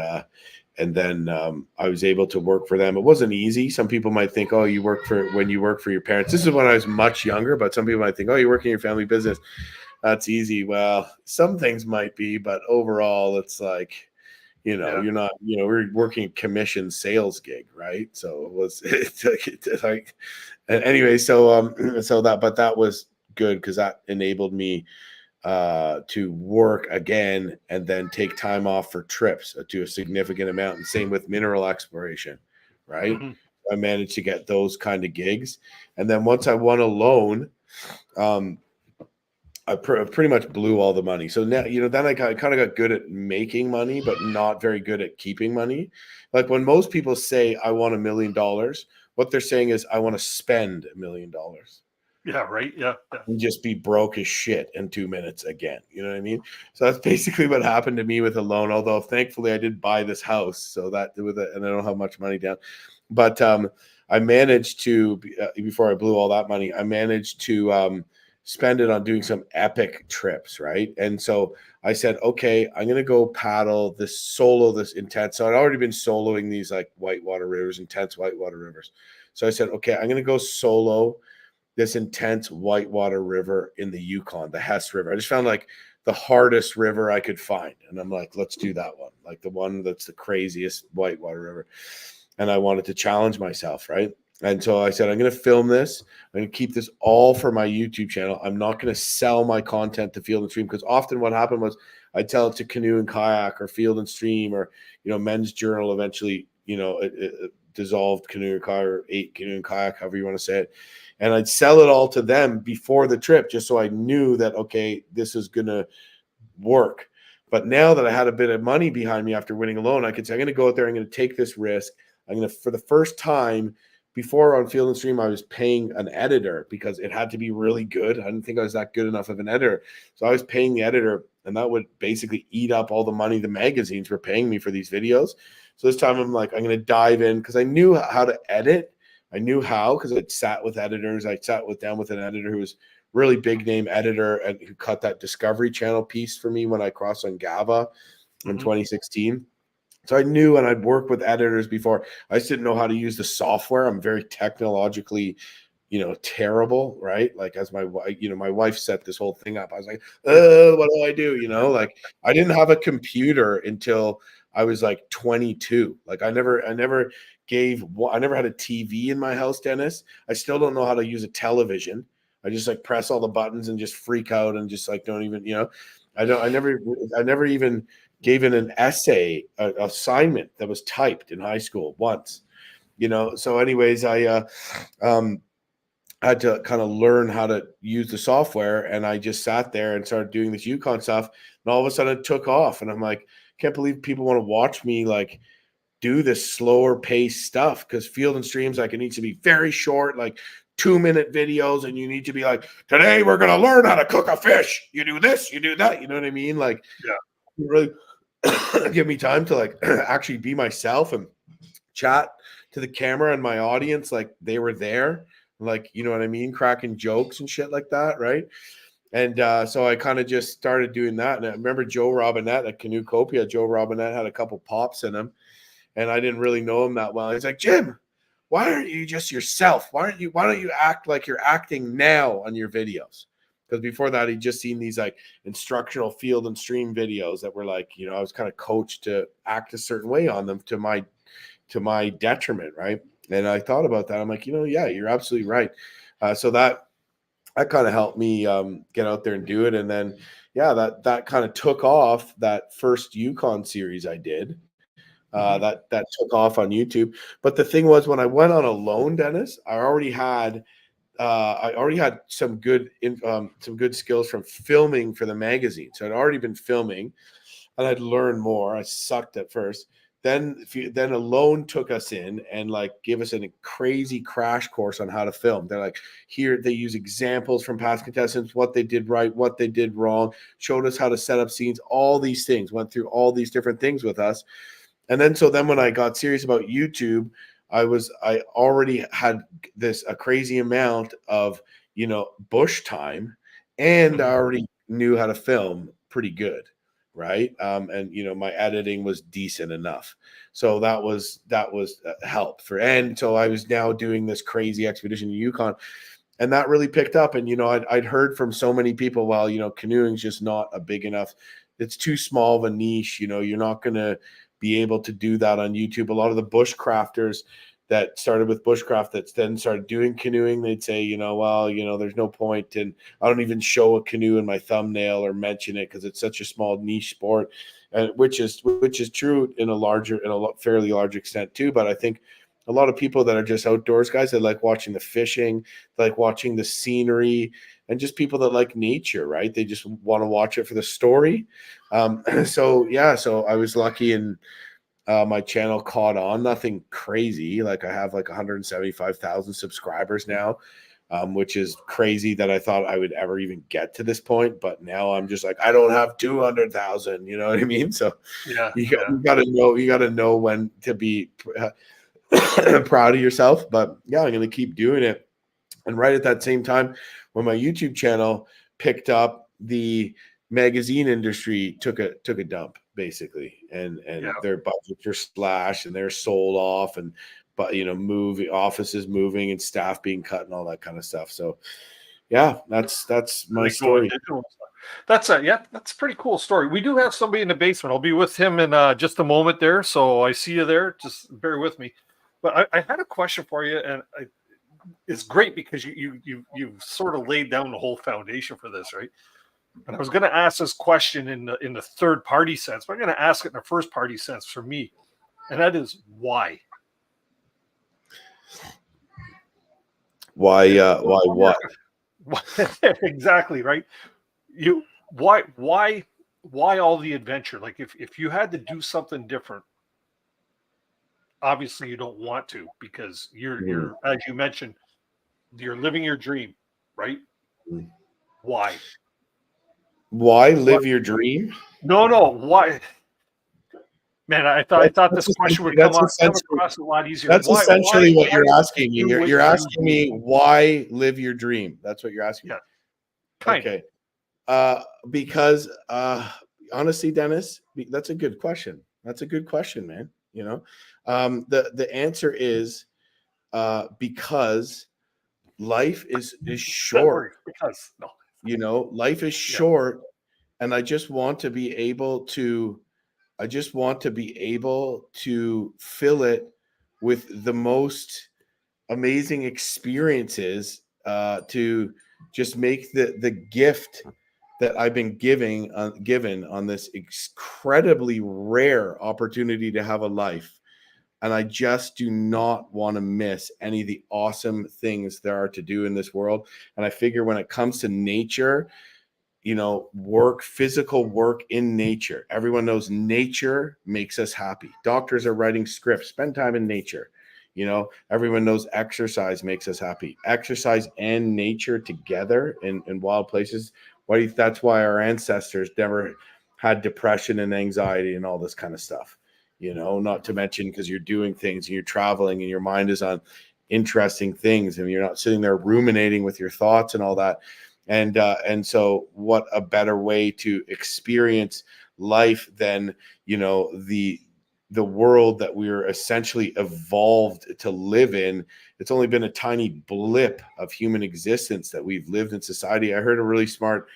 then I was able to work for them. It wasn't easy. Some people might think, oh, you work for your parents. This is when I was much younger, but some people might think, oh, you work in your family business. That's easy. Well, some things might be, but overall, it's like, you're not, we're working commission sales gig, right? So it was it's like, and anyway, so that was good because that enabled me to work again and then take time off for trips to a significant amount. And same with mineral exploration, right? Mhm. I managed to get those kind of gigs. And then once I won a loan, I pretty much blew all the money. So now, then I kind of got good at making money, but not very good at keeping money. Like when most people say, I want $1 million, what they're saying is, I want to spend $1 million. Yeah, right. Yeah. And just be broke as shit in 2 minutes again. You know what I mean? So that's basically what happened to me with a loan. Although thankfully I did buy this house, so that with it, and I don't have much money down. But I managed to before I blew all that money, I managed to spend it on doing some epic trips, right? And so I said, okay, I'm gonna go paddle this intense. So I'd already been soloing these like whitewater rivers, intense whitewater rivers. So I said, okay, I'm gonna go solo this intense whitewater river in the Yukon, the Hess River. I just found like the hardest river I could find. And I'm like, let's do that one. Like the one that's the craziest whitewater river. And I wanted to challenge myself, right? And so I said, I'm going to film this. I'm going to keep this all for my YouTube channel. I'm not going to sell my content to Field and Stream, because often what happened was I'd tell it to Canoe and Kayak or Field and Stream or, Men's Journal. Eventually, it dissolved Canoe and Kayak, or ate Canoe and Kayak, however you want to say it. And I'd sell it all to them before the trip, just so I knew that, okay, this is going to work. But now that I had a bit of money behind me after winning a loan, I could say, I'm going to go out there, I'm going to take this risk. I'm going to, for the first time, before on Field and Stream, I was paying an editor because it had to be really good. I didn't think I was that good enough of an editor. So I was paying the editor, and that would basically eat up all the money the magazines were paying me for these videos. So this time I'm like, I'm going to dive in, because I knew how to edit. I knew how, because I'd sat with editors. I sat down with an editor who was really big name editor and who cut that Discovery Channel piece for me when I crossed on GABA in 2016. So I knew, and I'd worked with editors before. I just didn't know how to use the software. I'm very technologically, terrible, right? Like as my wife set this whole thing up. I was like, what do I do? Like I didn't have a computer until I was like 22. Like I never had a TV in my house, Dennis. I still don't know how to use a television. I just like press all the buttons and just freak out and just like don't even, I never even gave in an essay, assignment that was typed in high school once, So anyways, I had to kind of learn how to use the software, and I just sat there and started doing this Yukon stuff, and all of a sudden it took off, and I'm like, can't believe people want to watch me like do this slower pace stuff, because Field and Streams, like, it needs to be very short, like 2-minute videos, and you need to be like, today we're going to learn how to cook a fish. You do this, you do that. You know what I mean? Like, Yeah. Really give me time to like actually be myself and chat to the camera and my audience like they were there, like, you know what I mean, cracking jokes and shit like that, right? And so I kind of just started doing that. And I remember Joe Robinette at Canoecopia. Joe Robinette had a couple pops in him, and I didn't really know him that well. He's like, Jim, why aren't you just yourself? Why don't you act like you're acting now on your videos? Because before that, he'd just seen these like instructional Field and Stream videos that were like, I was kind of coached to act a certain way on them to my detriment, right? And I thought about that. I'm like, yeah, you're absolutely right. So that kind of helped me get out there and do it. And then, yeah, that kind of took off. That first Yukon series I did, that took off on YouTube. But the thing was, when I went on a loan, Dennis, I already had some good skills from filming for the magazine. So I'd already been filming, and I'd learned more. I sucked at first. Then a loan took us in and like gave us a crazy crash course on how to film. They're like, here they use examples from past contestants, what they did right, what they did wrong, showed us how to set up scenes, all these things, went through all these different things with us. And then when I got serious about YouTube, I already had a crazy amount of bush time, and I already knew how to film pretty good. Right. And my editing was decent enough. So that was help for, and so I was now doing this crazy expedition in Yukon, and that really picked up. And, I'd heard from so many people, well, canoeing's just not a big enough, it's too small of a niche. You're not going to be able to do that on YouTube. A lot of the bushcrafters that started with bushcraft that then started doing canoeing, they'd say, well, there's no point. And I don't even show a canoe in my thumbnail or mention it because it's such a small niche sport, and which is true in a fairly large extent too. But I think a lot of people that are just outdoors guys, that like watching the fishing, like watching the scenery, and just people that like nature, right? They just want to watch it for the story. So I was lucky, and my channel caught on. Nothing crazy. Like I have like 175,000 subscribers now, which is crazy that I thought I would ever even get to this point. But now I'm just like, I don't have 200,000. You know what I mean? So you got to know when to be proud of yourself. But yeah, I'm going to keep doing it. And right at that same time, when my YouTube channel picked up, the magazine industry took a dump basically, and their budgets are slashed and they're sold off, and movie offices moving and staff being cut and all that kind of stuff. So yeah, that's my story. That's a pretty cool story. We do have somebody in the basement. I'll be with him in just a moment there. So I see you there. Just bear with me. But I had a question for you, and it's great because you sort of laid down the whole foundation for this, right? And I was going to ask this question in the third party sense, but I'm going to ask it in the first party sense for me, and that is why. Why what? Exactly, right. Why all the adventure? Like if you had to do something different, obviously you don't want to, because you're as you mentioned, you're living your dream, right? Why live your dream? No, why? Man, I thought this question would come across a lot easier. That's essentially what you're asking me. You're asking me why live your dream. That's what you're asking. Yeah. Okay. Because honestly, Dennis, that's a good question. That's a good question, man. The answer is because life is short. Life is short, and I just want to be able to fill it with the most amazing experiences, to just make the gift that I've been given on this incredibly rare opportunity to have a life. And I just do not want to miss any of the awesome things there are to do in this world. And I figure when it comes to nature, physical work in nature, everyone knows nature makes us happy. Doctors are writing scripts, spend time in nature. Everyone knows exercise makes us happy. Exercise and nature together in wild places. That's why our ancestors never had depression and anxiety and all this kind of stuff. Not to mention because you're doing things and you're traveling and your mind is on interesting things and you're not sitting there ruminating with your thoughts and all that. And so what a better way to experience life than, the world that we're essentially evolved to live in. It's only been a tiny blip of human existence that we've lived in society. I heard a really smart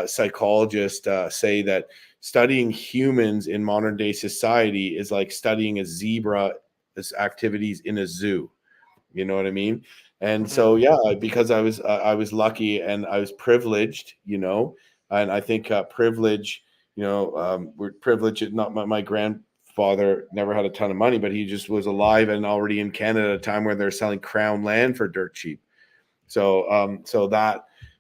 psychologist say that studying humans in modern day society is like studying a zebra's activities in a zoo. You know what I mean? And so, because I was lucky and I was privileged, and I think privilege, we're privileged. Not my grandfather never had a ton of money, but he just was alive and already in Canada at a time where they're selling crown land for dirt cheap. So,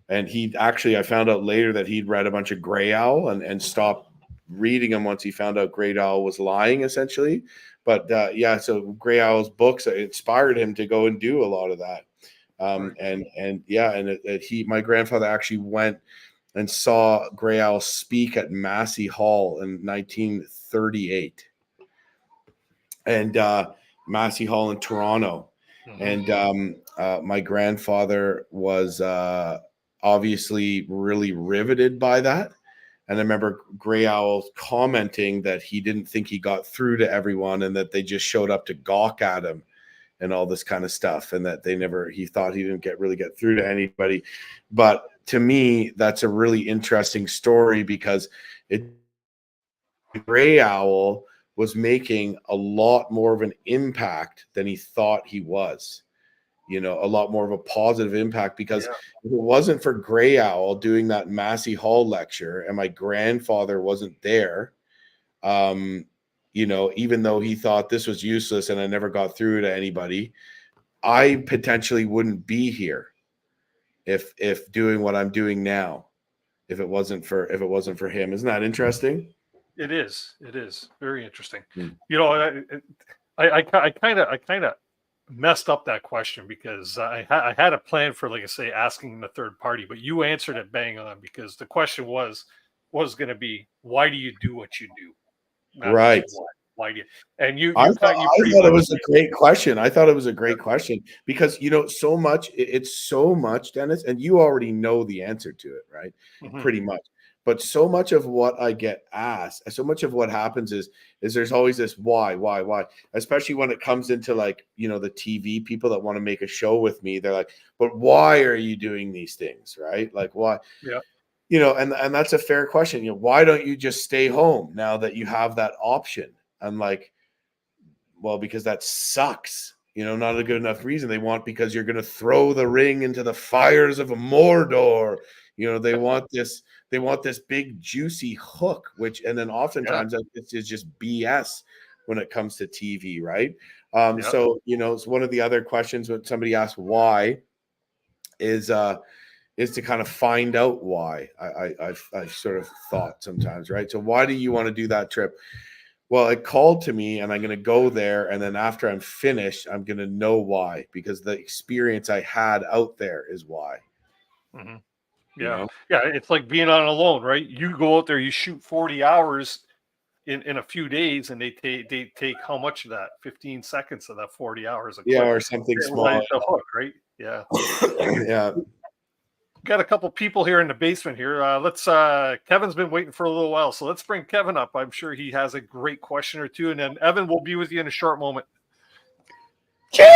and I found out later that he'd read a bunch of Grey Owl and stopped reading them once he found out Grey Owl was lying, essentially. But so Grey Owl's books inspired him to go and do a lot of that. My grandfather actually went and saw Grey Owl speak at Massey Hall in 1938, and Massey Hall in Toronto. And My grandfather was obviously really riveted by that. And I remember Gray Owl commenting that he didn't think he got through to everyone and that they just showed up to gawk at him and all this kind of stuff. And that he thought he didn't really get through to anybody. But to me, that's a really interesting story because Gray Owl was making a lot more of an impact than he thought he was. A lot more of a positive impact because if it wasn't for Gray Owl doing that Massey Hall lecture and my grandfather wasn't there, even though he thought this was useless and I never got through to anybody, I potentially wouldn't be here if doing what I'm doing now, if it wasn't for him. Isn't that interesting? It is very interesting. I kind of messed up that question because I had a plan for, like I say, asking the third party, but you answered it bang on because the question was going to be, why do you do what you do? Not right. Why do you? And you I thought it was a great question. I thought it was a great question because, so much, it's so much, Dennis, and you already know the answer to it, right? Mm-hmm. Pretty much. But so much of what I get asked, so much of what happens is there's always this why, especially when it comes into the TV people that want to make a show with me. They're like, but why are you doing these things? Right? Like, why? Yeah. And that's a fair question. Why don't you just stay home now that you have that option? I'm like, well, because that sucks. Not a good enough reason. They want because you're going to throw the ring into the fires of a Mordor. They want this big juicy hook, and then oftentimes it's just BS when it comes to TV, right? So it's one of the other questions when somebody asks why is to kind of find out why. I've sort of thought sometimes, right? So why do you want to do that trip? Well, it called to me and I'm going to go there. And then after I'm finished, I'm going to know why, because the experience I had out there is why. Mm-hmm. Yeah. Yeah. It's like being on alone, right? You go out there, you shoot 40 hours in a few days, and they take how much of that? 15 seconds of that 40 hours. Or something small. The hook, right? Yeah. Yeah. Got a couple people here in the basement here. Kevin's been waiting for a little while, so let's bring Kevin up. I'm sure he has a great question or two, and then Evan will be with you in a short moment. Jim!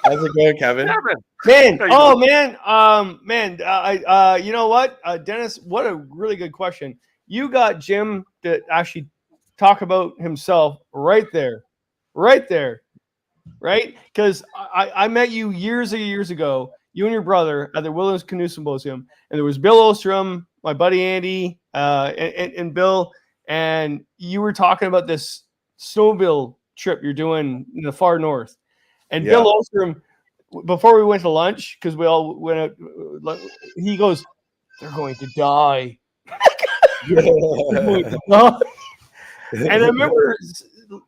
How's it going, Kevin? Man, oh man, you know what, Dennis? What a really good question. You got Jim to actually talk about himself right there, right? Because I met you years ago. You and your brother at the Williams Canoe Symposium, and there was Bill Ostrom, my buddy Andy, and Bill, and you were talking about this snowmobile trip you're doing in the far north. And Bill Ostrom, before we went to lunch, because we all went out, he goes, "They're going to die." And I remember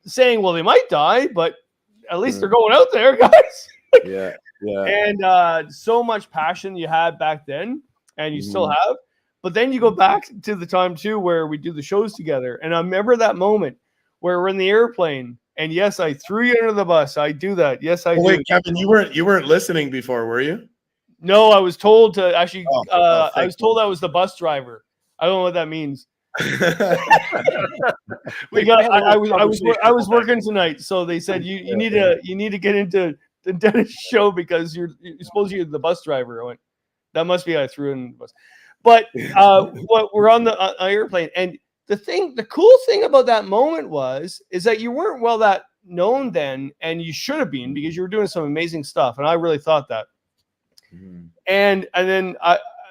saying, "Well, they might die, but at least they're going out there, guys." Yeah. And so much passion you had back then, and you still have. But then you go back to the time too where we do the shows together, and I remember that moment where we're in the airplane. And yes, I threw you under the bus. I do that. Yes, I do. Wait, Kevin, you weren't listening before, were you? No, I was told to actually. I was told I was the bus driver. I don't know what that means. I was working tonight, so they said you need to get into the Dennis show because you're supposed to be the bus driver. I went, that must be I threw in the bus. But we're on the airplane, and the cool thing about that moment is that you weren't that known then, and you should have been, because you were doing some amazing stuff, and I really thought that. And then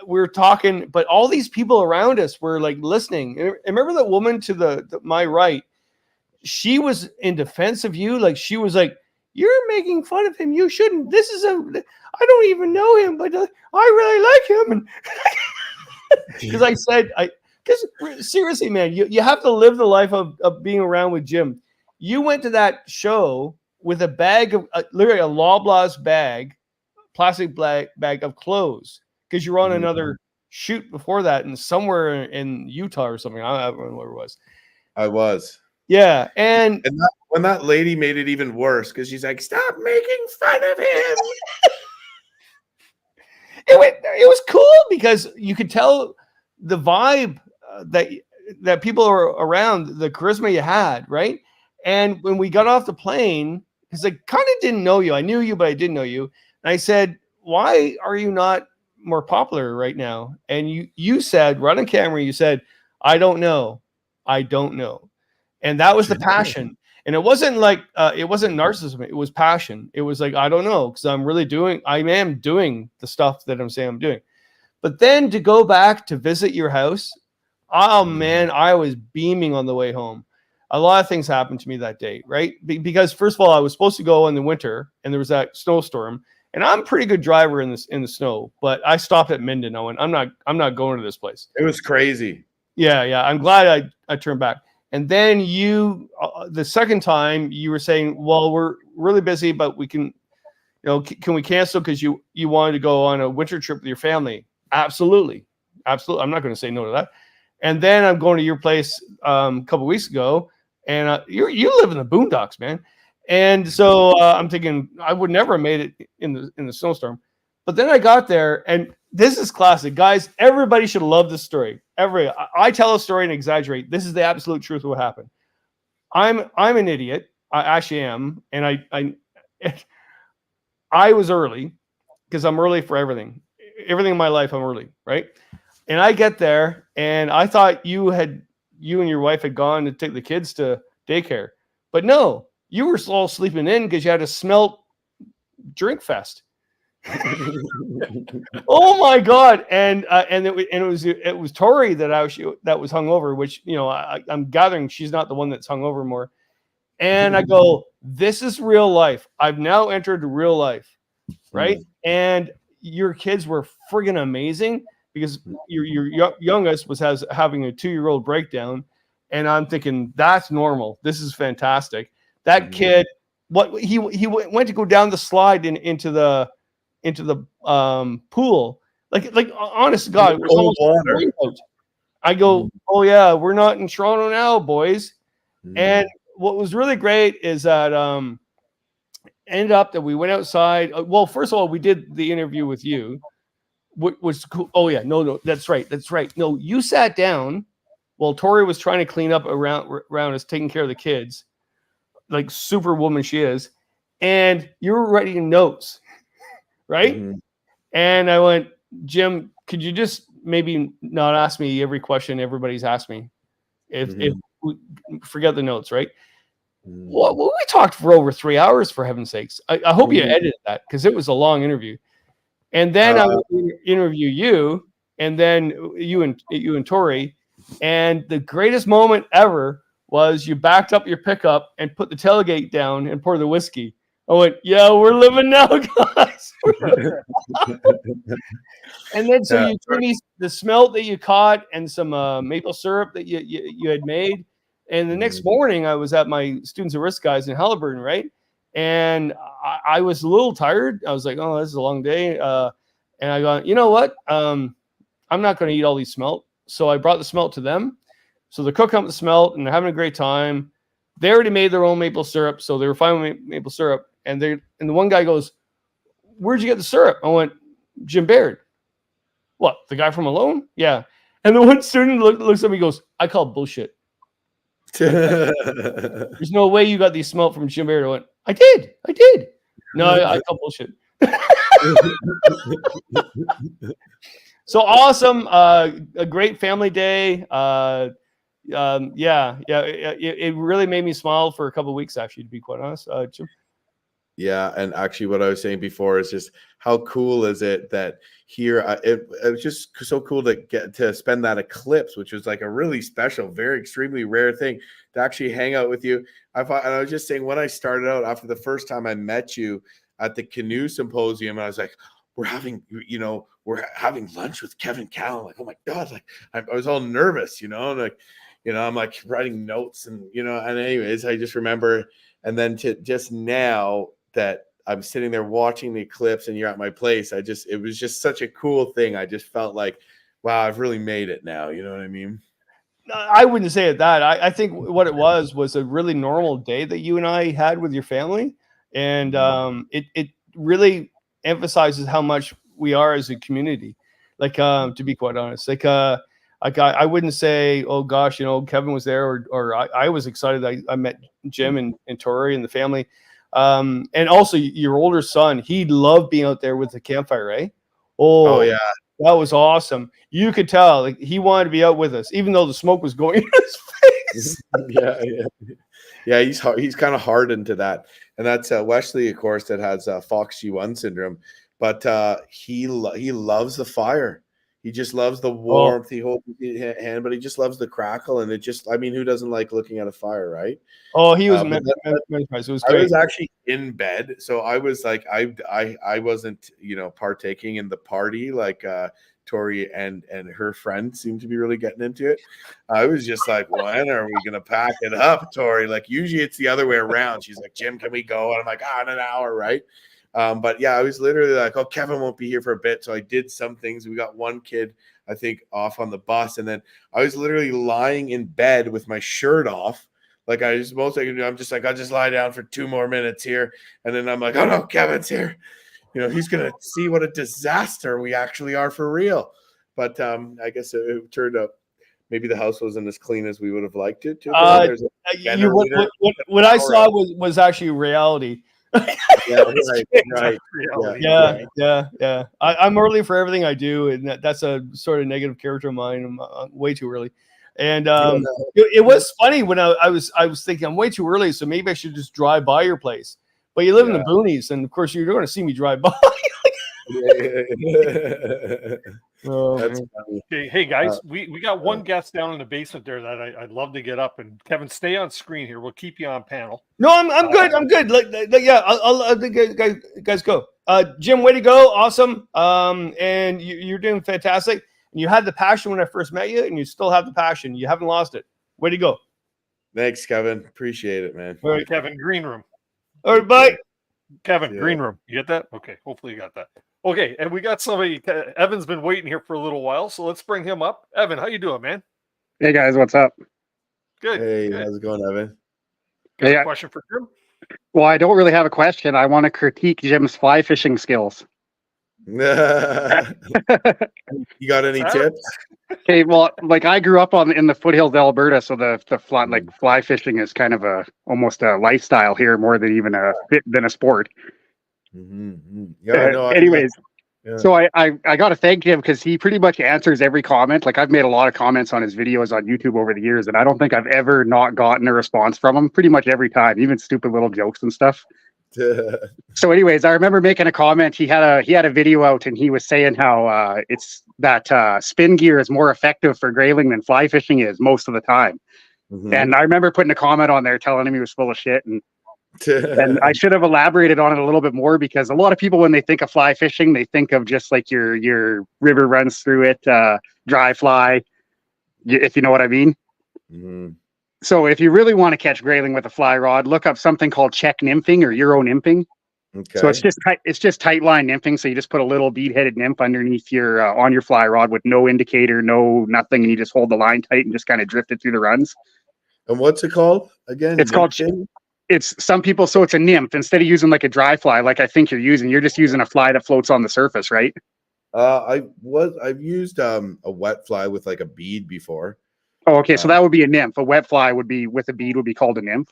we were talking, but all these people around us were like listening. And remember that woman to my right? She was in defense of you. Like, she was like, "You're making fun of him. You shouldn't. I don't even know him, but I really like him." And because I said, because seriously, man, you have to live the life of being around with Jim. You went to that show with a bag of literally a Loblaws bag, plastic bag of clothes, because you're on another shoot before that, and somewhere in Utah or something. I don't know where it was. I was. Yeah, and when that lady made it even worse because she's like, "Stop making fun of him." It was cool because you could tell the vibe that people are around, the charisma you had, right? And when we got off the plane, because I kind of didn't know you, I knew you, but I didn't know you. And I said, "Why are you not more popular right now?" And you said, right on camera, you said, "I don't know, I don't know," and that was the passion. And it wasn't like it wasn't narcissism. It was passion. It was like, I don't know, because I am doing the stuff that I'm saying I'm doing. But then to go back to visit your house, oh man, I was beaming on the way home. A lot of things happened to me that day, right? Because first of all, I was supposed to go in the winter, and there was that snowstorm. And I'm a pretty good driver in the snow, but I stopped at Minden. I went, I'm not going to this place. It was crazy. Yeah. I'm glad I turned back. And then you, the second time, you were saying, "Well, we're really busy, but we can, can we cancel because you wanted to go on a winter trip with your family?" Absolutely. I'm not going to say no to that. And then I'm going to your place a couple weeks ago, and you live in the boondocks, man. And so I'm thinking I would never have made it in the snowstorm. But then I got there, and this is classic, guys. Everybody should love this story. I tell a story and exaggerate. This is the absolute truth of what happened. I'm an idiot. I actually am, and I was early because I'm early for everything. Everything in my life, I'm early, right? And I get there, and I thought you and your wife had gone to take the kids to daycare, but no, you were all sleeping in because you had a smelt drink fest. Oh my god! And it was Tori that was hungover, which I'm gathering she's not the one that's hungover more. And I go, "This is real life. I've now entered real life, right?" And your kids were friggin' amazing because your youngest was having a 2-year-old breakdown, and I'm thinking that's normal. This is fantastic. That kid, he went to go down the slide into the pool, like honest to God, it was almost water. I go, "Oh yeah, we're not in Toronto now, boys." And what was really great is that ended up that we went outside. Well, first of all, we did the interview with you, which was cool. Oh yeah, no, that's right. No, you sat down while Tori was trying to clean up around us, taking care of the kids, like superwoman she is, and you were writing notes. Right? And I went, "Jim, could you just maybe not ask me every question everybody's asked me? If we forget the notes, right?" Well, we talked for over 3 hours, for heaven's sakes. I hope you edited that because it was a long interview. And then I would interview you, and then you and Tori. And the greatest moment ever was you backed up your pickup and put the tailgate down and poured the whiskey. I went, "Yeah, we're living now, guys." And then so you told me the smelt that you caught and some maple syrup that you had made. And the next morning I was at my Students at Risk guys in Halliburton, right? And I was a little tired. I was like, "Oh, this is a long day." And I go, "You know what? I'm not going to eat all these smelt." So I brought the smelt to them. So they're cooking up the smelt and they're having a great time. They already made their own maple syrup, so they were fine with maple syrup. And the one guy goes, "Where'd you get the syrup?" I went, "Jim Baird." "What, the guy from Malone?" "Yeah." And the one student looks at me and goes, "I call bullshit. There's no way you got these smelt from Jim Baird." I went, I did. "No, I call bullshit." So awesome. A great family day. It really made me smile for a couple of weeks, actually, to be quite honest, Jim. Yeah, and actually what I was saying before is just how cool is it that here it was just so cool to get to spend that eclipse, which was like a really special, very extremely rare thing to actually hang out with you. And I was just saying when I started out after the first time I met you at the Canoe Symposium, I was like, we're having lunch with Kevin Callan. Like, oh my God, like I was all nervous, I'm like writing notes and anyways, I just remember, and then to just now that I'm sitting there watching the eclipse and you're at my place, it was just such a cool thing. I just felt like, wow, I've really made it now. You know what I mean? I wouldn't say it that. I think what it was a really normal day that you and I had with your family, and it really emphasizes how much we are as a community. Like, to be quite honest, like I wouldn't say, oh gosh, Kevin was there, or I was excited. I met Jim and Tori and the family, and also your older son. He loved being out there with the campfire, right? Oh yeah. That was awesome. You could tell like he wanted to be out with us, even though the smoke was going in his face. Yeah. He's kind of hardened to that, and that's Wesley, of course, that has Fox G1 syndrome. But he loves the fire. He just loves the warmth. He holds his hand, but he just loves the crackle, and who doesn't like looking at a fire, right? Oh, he was mesmerized. It was great. I was actually in bed, so I was like, I wasn't, partaking in the party like Tori and her friend seemed to be really getting into it. I was just like, when are we gonna pack it up, Tori? Like usually it's the other way around. She's like, Jim, can we go? And I'm like, in an hour, right? But yeah, I was literally like, oh, Kevin won't be here for a bit. So I did some things. We got one kid, I think, off on the bus. And then I was literally lying in bed with my shirt off. Like most I can do. I'm just like, I'll just lie down for 2 more minutes here. And then I'm like, oh no, Kevin's here. He's going to see what a disaster we actually are for real. But I guess it turned out maybe the house wasn't as clean as we would have liked it to. What I saw was actually reality. Right. Yeah. I'm early for everything I do, and that's a sort of negative character of mine. I'm way too early, and it was funny when I was thinking I'm way too early, so maybe I should just drive by your place. But you live in the boonies, and of course you're going to see me drive by. Hey guys, we got one guest down in the basement there that I'd love to get up. And Kevin, stay on screen here. We'll keep you on panel. No, I'm good. I'm good. Yeah, I'll guys go. Jim, way to go! Awesome. And you're doing fantastic. And you had the passion when I first met you, and you still have the passion. You haven't lost it. Way to go! Thanks, Kevin. Appreciate it, man. All right, Kevin, green room. All right, bye. Kevin, green room. You get that? Okay. Hopefully you got that. Okay, and we got somebody. Evan's been waiting here for a little while, so let's bring him up. Evan, how you doing, man? Hey guys, what's up? Good. Hey, how's it going, Evan? Got a question for Jim? Well, I don't really have a question. I want to critique Jim's fly fishing skills. You got any tips? Okay, well, like I grew up in the foothills of Alberta, so the fly fishing is kind of almost a lifestyle here more than even a sport. Yeah. Anyways, so I got to thank him because he pretty much answers every comment. Like I've made a lot of comments on his videos on YouTube over the years, and I don't think I've ever not gotten a response from him. Pretty much every time, even stupid little jokes and stuff. So, anyways, I remember making a comment. He had a video out, and he was saying how it's that spin gear is more effective for grayling than fly fishing is most of the time. And I remember putting a comment on there telling him he was full of shit, and I should have elaborated on it a little bit more because a lot of people, when they think of fly fishing, they think of just like your river runs through it, dry fly, if you know what I mean. So if you really want to catch grayling with a fly rod, look up something called check nymphing or Euro nymphing. Okay. So it's just tight line nymphing. So you just put a little bead-headed nymph underneath your on your fly rod with no indicator, no nothing, and you just hold the line tight and just kind of drift it through the runs. And what's it called again? It's called. It's some people. So it's a nymph instead of using like a dry fly, like I think you're using. You're just using a fly that floats on the surface, right? I've used a wet fly with like a bead before. Oh, okay. So that would be a nymph. A wet fly would be with a bead would be called a nymph.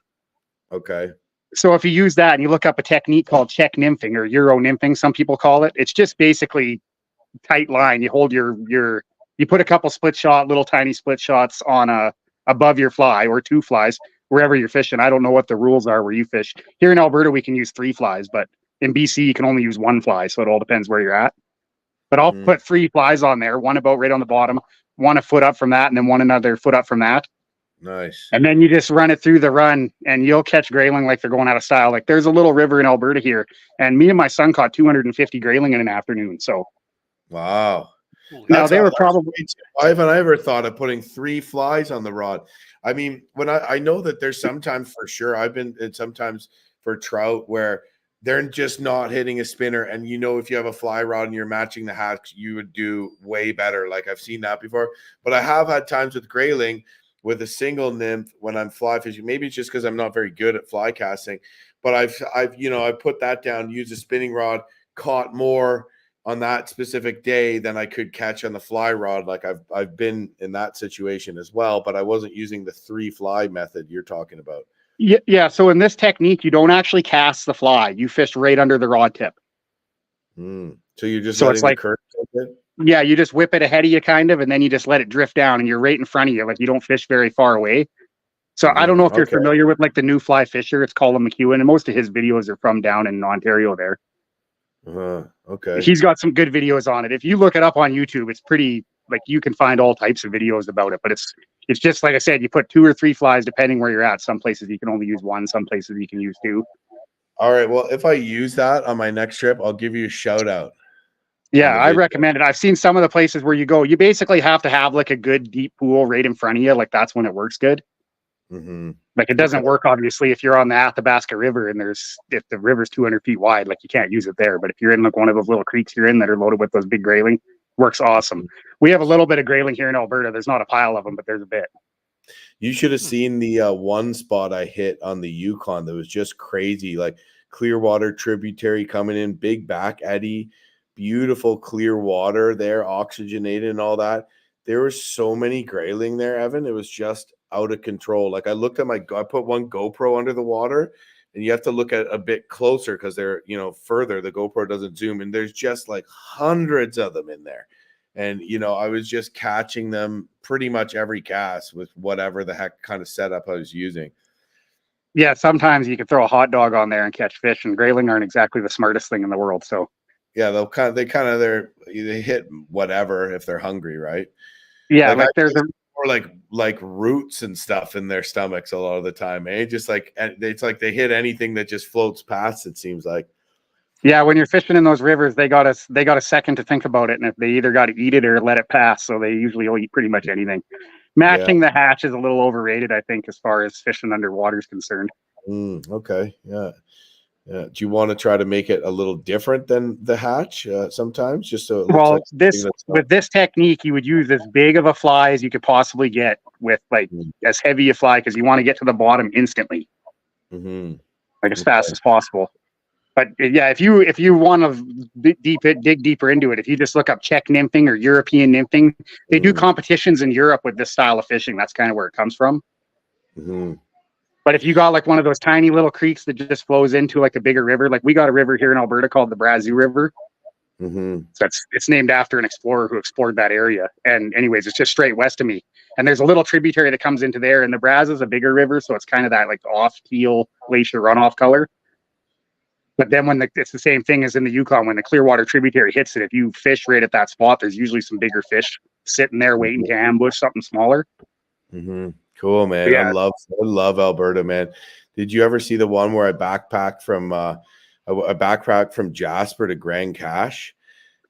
Okay. So if you use that and you look up a technique called check nymphing or Euro nymphing, some people call it. It's just basically tight line. You hold you put a couple little tiny split shots on above your fly or 2 flies wherever you're fishing. I don't know what the rules are where you fish. Here in Alberta, we can use 3 flies, but in BC, you can only use 1 fly. So it all depends where you're at. But I'll put 3 flies on there, one about right on the bottom, one a foot up from that, and then one another foot up from that. Nice. And then you just run it through the run and you'll catch grayling like they're going out of style. Like there's a little river in Alberta here, and me and my son caught 250 grayling in an afternoon. So wow. Now they were probably. Why haven't I ever thought of putting 3 flies on the rod? I mean, when I know that there's sometimes for sure I've been and sometimes for trout where they're just not hitting a spinner, and if you have a fly rod and you're matching the hatch, you would do way better. Like I've seen that before, but I have had times with grayling with a single nymph when I'm fly fishing. Maybe it's just because I'm not very good at fly casting, but I put that down, used a spinning rod, caught more on that specific day than I could catch on the fly rod. Like I've been in that situation as well, but I wasn't using the 3 fly method you're talking about. Yeah. So in this technique, you don't actually cast the fly. You fish right under the rod tip. So you're just So letting it's the like, current take it? yeah, you just whip it ahead of you kind of, and then you just let it drift down and you're right in front of you. Like you don't fish very far away. So I don't know if you're Okay. familiar with like the new fly fisher. It's Callan McEwen, and most of his videos are from down in Ontario there. Okay. He's got some good videos on it. If you look it up on YouTube, it's pretty, like, you can find all types of videos about it, but it's just like I said, you put 2 or 3 flies depending where you're at. Some places you can only use 1, some places you can use 2. All right. Well, if I use that on my next trip, I'll give you a shout out. Yeah, I recommend it. I've seen some of the places where you go, you basically have to have like a good deep pool right in front of you. Like that's when it works good. Like it doesn't work obviously if you're on the Athabasca River and if the river's 200 feet wide, like you can't use it there. But if you're in like one of those little creeks you're in that are loaded with those big grayling, works awesome. We have a little bit of grayling here in Alberta. There's not a pile of them, but there's a bit. You should have seen the one spot I hit on the Yukon that was just crazy, like Clearwater tributary coming in, big back eddy, beautiful clear water there, oxygenated and all that. There were so many grayling there, Evan. It was just out of control. Like I looked at I put one GoPro under the water, and you have to look at a bit closer because they're, further. The GoPro doesn't zoom, and there's just like hundreds of them in there. And, I was just catching them pretty much every cast with whatever the heck kind of setup I was using. Yeah, sometimes you can throw a hot dog on there and catch fish, and grayling aren't exactly the smartest thing in the world. So yeah, they hit whatever if they're hungry, right? Yeah, like there's more like roots and stuff in their stomachs a lot of the time, eh? Just like it's like they hit anything that just floats past, it seems like. Yeah, when you're fishing in those rivers, they got a second to think about it, and if they either got to eat it or let it pass, so they usually will eat pretty much anything. Matching the hatch is a little overrated, I think, as far as fishing underwater is concerned. Okay, yeah. Do you want to try to make it a little different than the hatch sometimes, just so it looks with this technique, you would use as big of a fly as you could possibly get with like as heavy a fly because you want to get to the bottom instantly, like as fast as possible. But yeah, if you want to dig deeper into it, if you just look up Czech nymphing or European nymphing, they do competitions in Europe with this style of fishing. That's kind of where it comes from. But if you got like one of those tiny little creeks that just flows into like a bigger river, like we got a river here in Alberta called the Brazos River. So it's named after an explorer who explored that area. And anyways, it's just straight west of me. And there's a little tributary that comes into there, and the Brazos is a bigger river, so it's kind of that like off teal glacier runoff color. But then it's the same thing as in the Yukon, when the Clearwater tributary hits it, if you fish right at that spot, there's usually some bigger fish sitting there waiting to ambush something smaller. Cool, man. Yeah. I love Alberta, man. Did you ever see the one where I backpacked from Jasper to Grand Cache?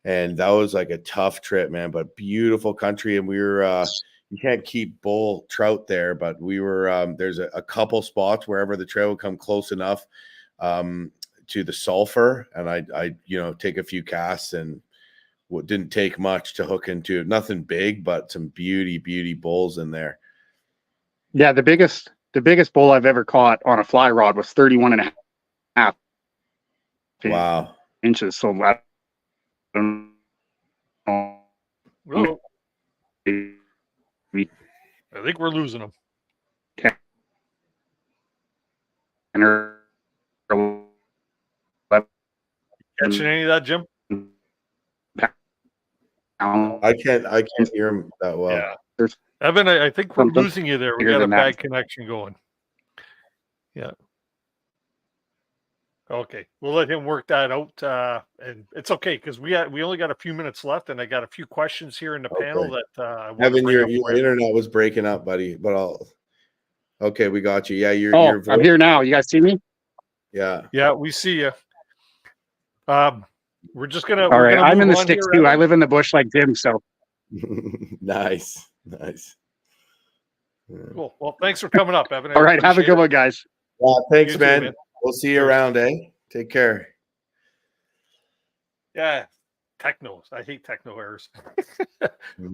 And that was like a tough trip, man, but beautiful country. And we were you can't keep bull trout there, but we were there's a couple spots wherever the trail would come close enough to the sulfur, and I take a few casts, and what didn't take much to hook into. Nothing big, but some beauty bulls in there. Yeah, the biggest bull I've ever caught on a fly rod was 31.5 inches. So I don't know. I think we're losing them. Catching any of that, Jim? I can't hear him that well. Yeah. Evan, I think we're losing you there. We got a bad connection going. Yeah. Okay, we'll let him work that out, and it's okay because we only got a few minutes left, and I got a few questions here in the panel that I want Evan, to your internet was breaking up, buddy. But okay, we got you. Yeah, your I'm here now. You guys see me? Yeah, we see you. We're just gonna. All right, I'm in the sticks too. I live in the bush like Jim, so. Nice. Cool. Well, thanks for coming up, Evan. All right, have a good one, guys. Thanks, man. We'll see you around, eh? Take care. Yeah. technos. I hate techno errors.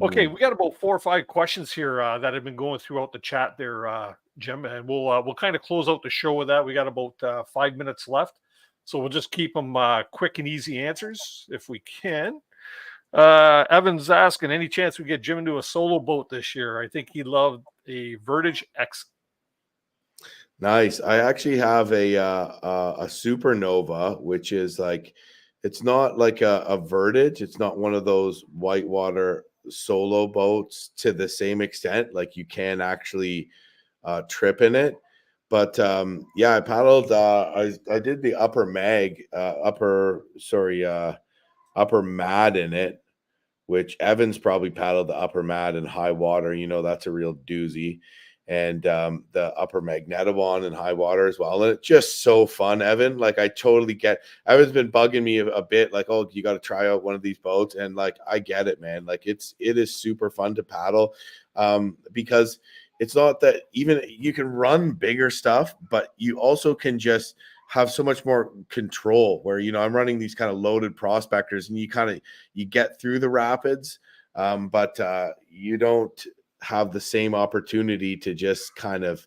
Okay, we got about 4 or 5 questions here that have been going throughout the chat there, Jim, and we'll kind of close out the show with that. We got about 5 minutes left, so we'll just keep them quick and easy answers if we can. Evan's asking, any chance we get Jim into a solo boat this year? I think he loved a Vertige X. Nice. I actually have a Supernova, which is like, it's not like a Vertige. It's not one of those whitewater solo boats to the same extent. Like you can actually trip in it. But yeah, I paddled. I did the upper mad in it, which Evans probably paddled the upper mad in high water. You know, that's a real doozy. And the upper Magnetovon in high water as well. And it's just so fun, Evan. Like, I totally get. Evan's been bugging me a bit, like, oh, you got to try out one of these boats. And like, I get it, man. Like, it is super fun to paddle, because it's not that even you can run bigger stuff, but you also can just have so much more control. Where, you know, I'm running these kind of loaded prospectors, and you get through the rapids, but you don't have the same opportunity to just kind of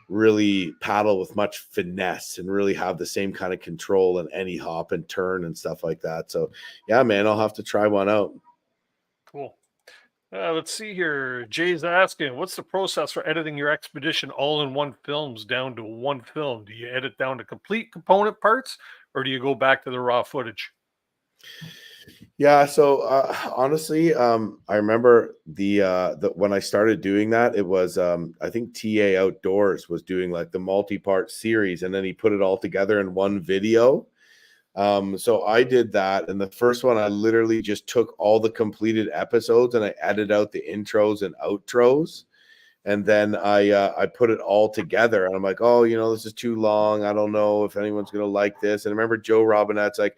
really paddle with much finesse and really have the same kind of control in any hop and turn and stuff like that. So yeah, man, I'll have to try one out. Cool. Let's see here. Jay's asking, what's the process for editing your expedition all-in-one films down to one film? Do you edit down to complete component parts, or do you go back to the raw footage? Yeah, so honestly, I remember the when I started doing that, it was I think TA Outdoors was doing like the multi-part series, and then he put it all together in one video. So I did that, and the first one I literally just took all the completed episodes and I edited out the intros and outros, and then I put it all together. And I'm like, oh, you know, this is too long. I don't know if anyone's gonna like this. And I remember Joe Robinette's like,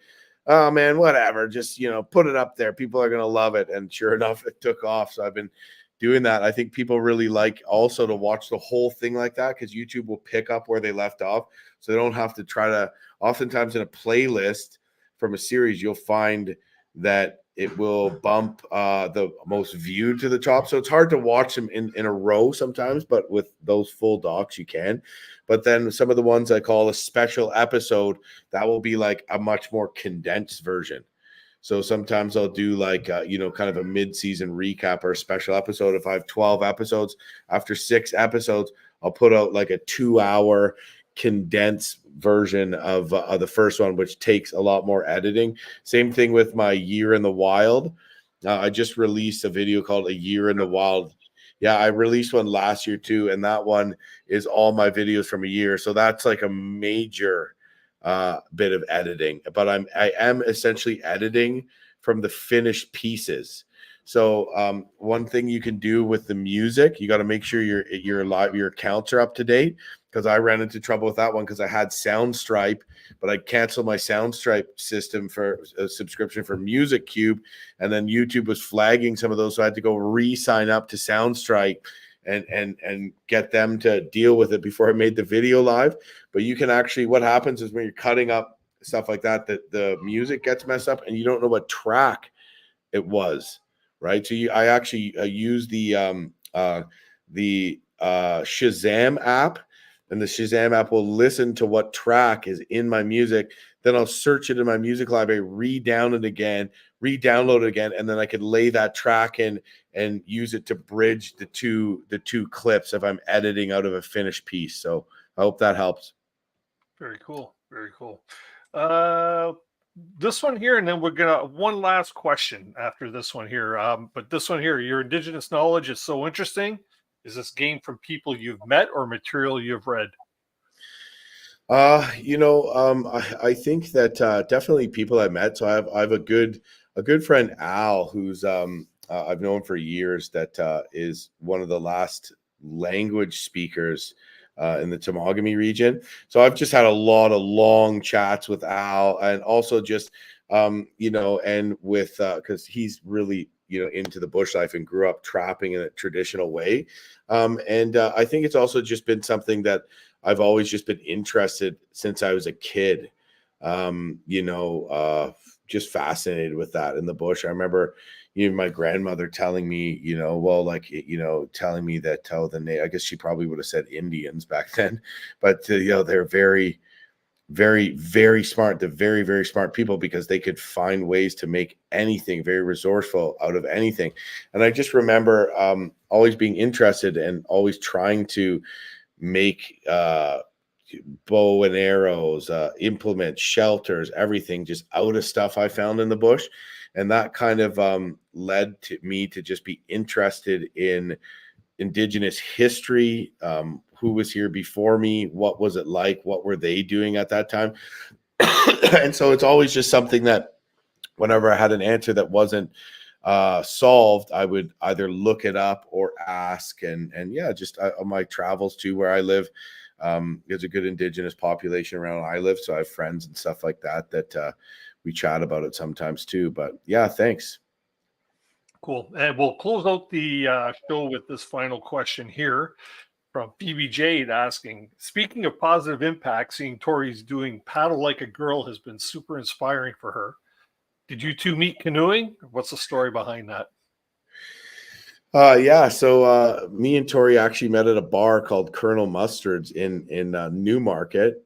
oh man, whatever, just, you know, put it up there, people are going to love it. And sure enough, it took off. So I've been doing that. I think people really like also to watch the whole thing like that, because YouTube will pick up where they left off, so they don't have to try to. Oftentimes in a playlist from a series, you'll find that it will bump the most viewed to the top. So it's hard to watch them in a row sometimes, but with those full docs, you can. But then some of the ones I call a special episode, that will be like a much more condensed version. So sometimes I'll do like, you know, kind of a mid-season recap or a special episode. If I have 12 episodes, after 6 episodes, I'll put out like a 2-hour condensed version of the first one, which takes a lot more editing. Same thing with my Year in the Wild. I just released a video called A Year in the Wild. Yeah, I released one last year too, and that one is all my videos from a year. So that's like a major bit of editing. But I am essentially editing from the finished pieces. So one thing you can do with the music, you got to make sure your accounts are up to date, because I ran into trouble with that one because I had Soundstripe, but I canceled my Soundstripe system for a subscription for Music Cube, and then YouTube was flagging some of those, so I had to go re-sign up to Soundstripe and get them to deal with it before I made the video live. But you can actually, what happens is when you're cutting up stuff like that, that the music gets messed up and you don't know what track it was, right? So I actually use the Shazam app, and the Shazam app will listen to what track is in my music. Then I'll search it in my music library, re-download it again, and then I could lay that track in and use it to bridge the two clips if I'm editing out of a finished piece. So I hope that helps. Very cool. Very cool. This one here, and then we're gonna one last question after this one here. But this one here, your Indigenous knowledge is so interesting. Is this gained from people you've met or material you've read? I think that definitely people I've met. So I have a good friend, Al, who's I've known for years, that is one of the last language speakers in the Temagami region. So I've just had a lot of long chats with Al, and also just and with because he's really into the bush life and grew up trapping in a traditional way. I think it's also just been something that I've always just been interested since I was a kid. just fascinated with that in the bush. I remember even my grandmother telling me, well, like, telling me that, I guess she probably would have said Indians back then, but they're very, very, very smart. They're very, very smart people because they could find ways to make anything, very resourceful out of anything. And I just remember always being interested and always trying to make bow and arrows, implements, shelters, everything just out of stuff I found in the bush. And that kind of led to me to just be interested in Indigenous history, who was here before me, what was it like, what were they doing at that time. And so it's always just something that whenever I had an answer that wasn't solved, I would either look it up or ask. And yeah, just on my travels to where I live, there's a good Indigenous population around where I live, so I have friends and stuff like that we chat about it sometimes too. But yeah, thanks. Cool. And we'll close out the show with this final question here from Phoebe Jade asking, speaking of positive impact, seeing Tori's doing paddle like a girl has been super inspiring for her. Did you two meet canoeing? What's the story behind that? Yeah, so me and Tori actually met at a bar called Colonel Mustard's in Newmarket.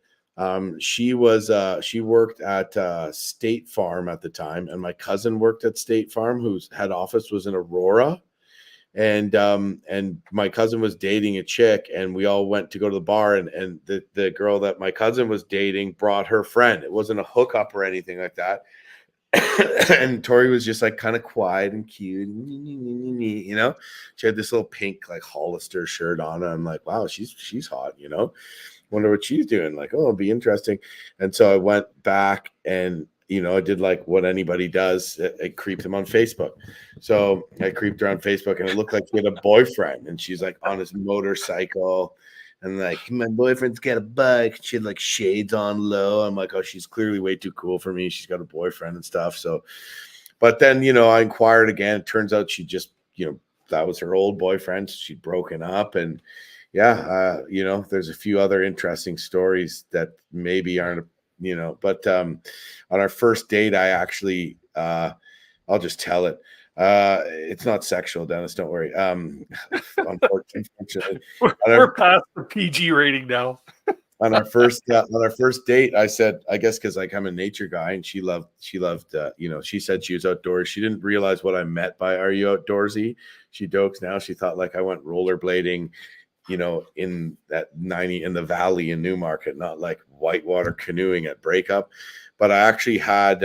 She worked at State Farm at the time, and my cousin worked at State Farm, whose head office was in Aurora. And my cousin was dating a chick, and we all went to go to the bar, and the girl that my cousin was dating brought her friend. It wasn't a hookup or anything like that. And Tori was just like kind of quiet and cute, she had this little pink like Hollister shirt on. I'm like, wow, she's hot, wonder what she's doing. Like, oh, it'll be interesting. And so I went back and I did like what anybody does. I creeped him on Facebook. So I creeped her on Facebook, and it looked like she had a boyfriend, and she's like on his motorcycle. And like, my boyfriend's got a bike. She had like shades on low. I'm like, oh, she's clearly way too cool for me. She's got a boyfriend and stuff. So, but then, I inquired again. It turns out she just, that was her old boyfriend. She'd broken up. And yeah, there's a few other interesting stories that maybe aren't, but on our first date, I actually, I'll just tell it. It's not sexual, Dennis, don't worry. Unfortunately, we're past the PG rating now. on our first date, I said, I guess because like I'm a nature guy, and she loved she said she was outdoors. She didn't realize what I meant by "Are you outdoorsy?" She jokes now. She thought like I went rollerblading, in that 90 in the valley in Newmarket, not like whitewater canoeing at breakup. But I actually had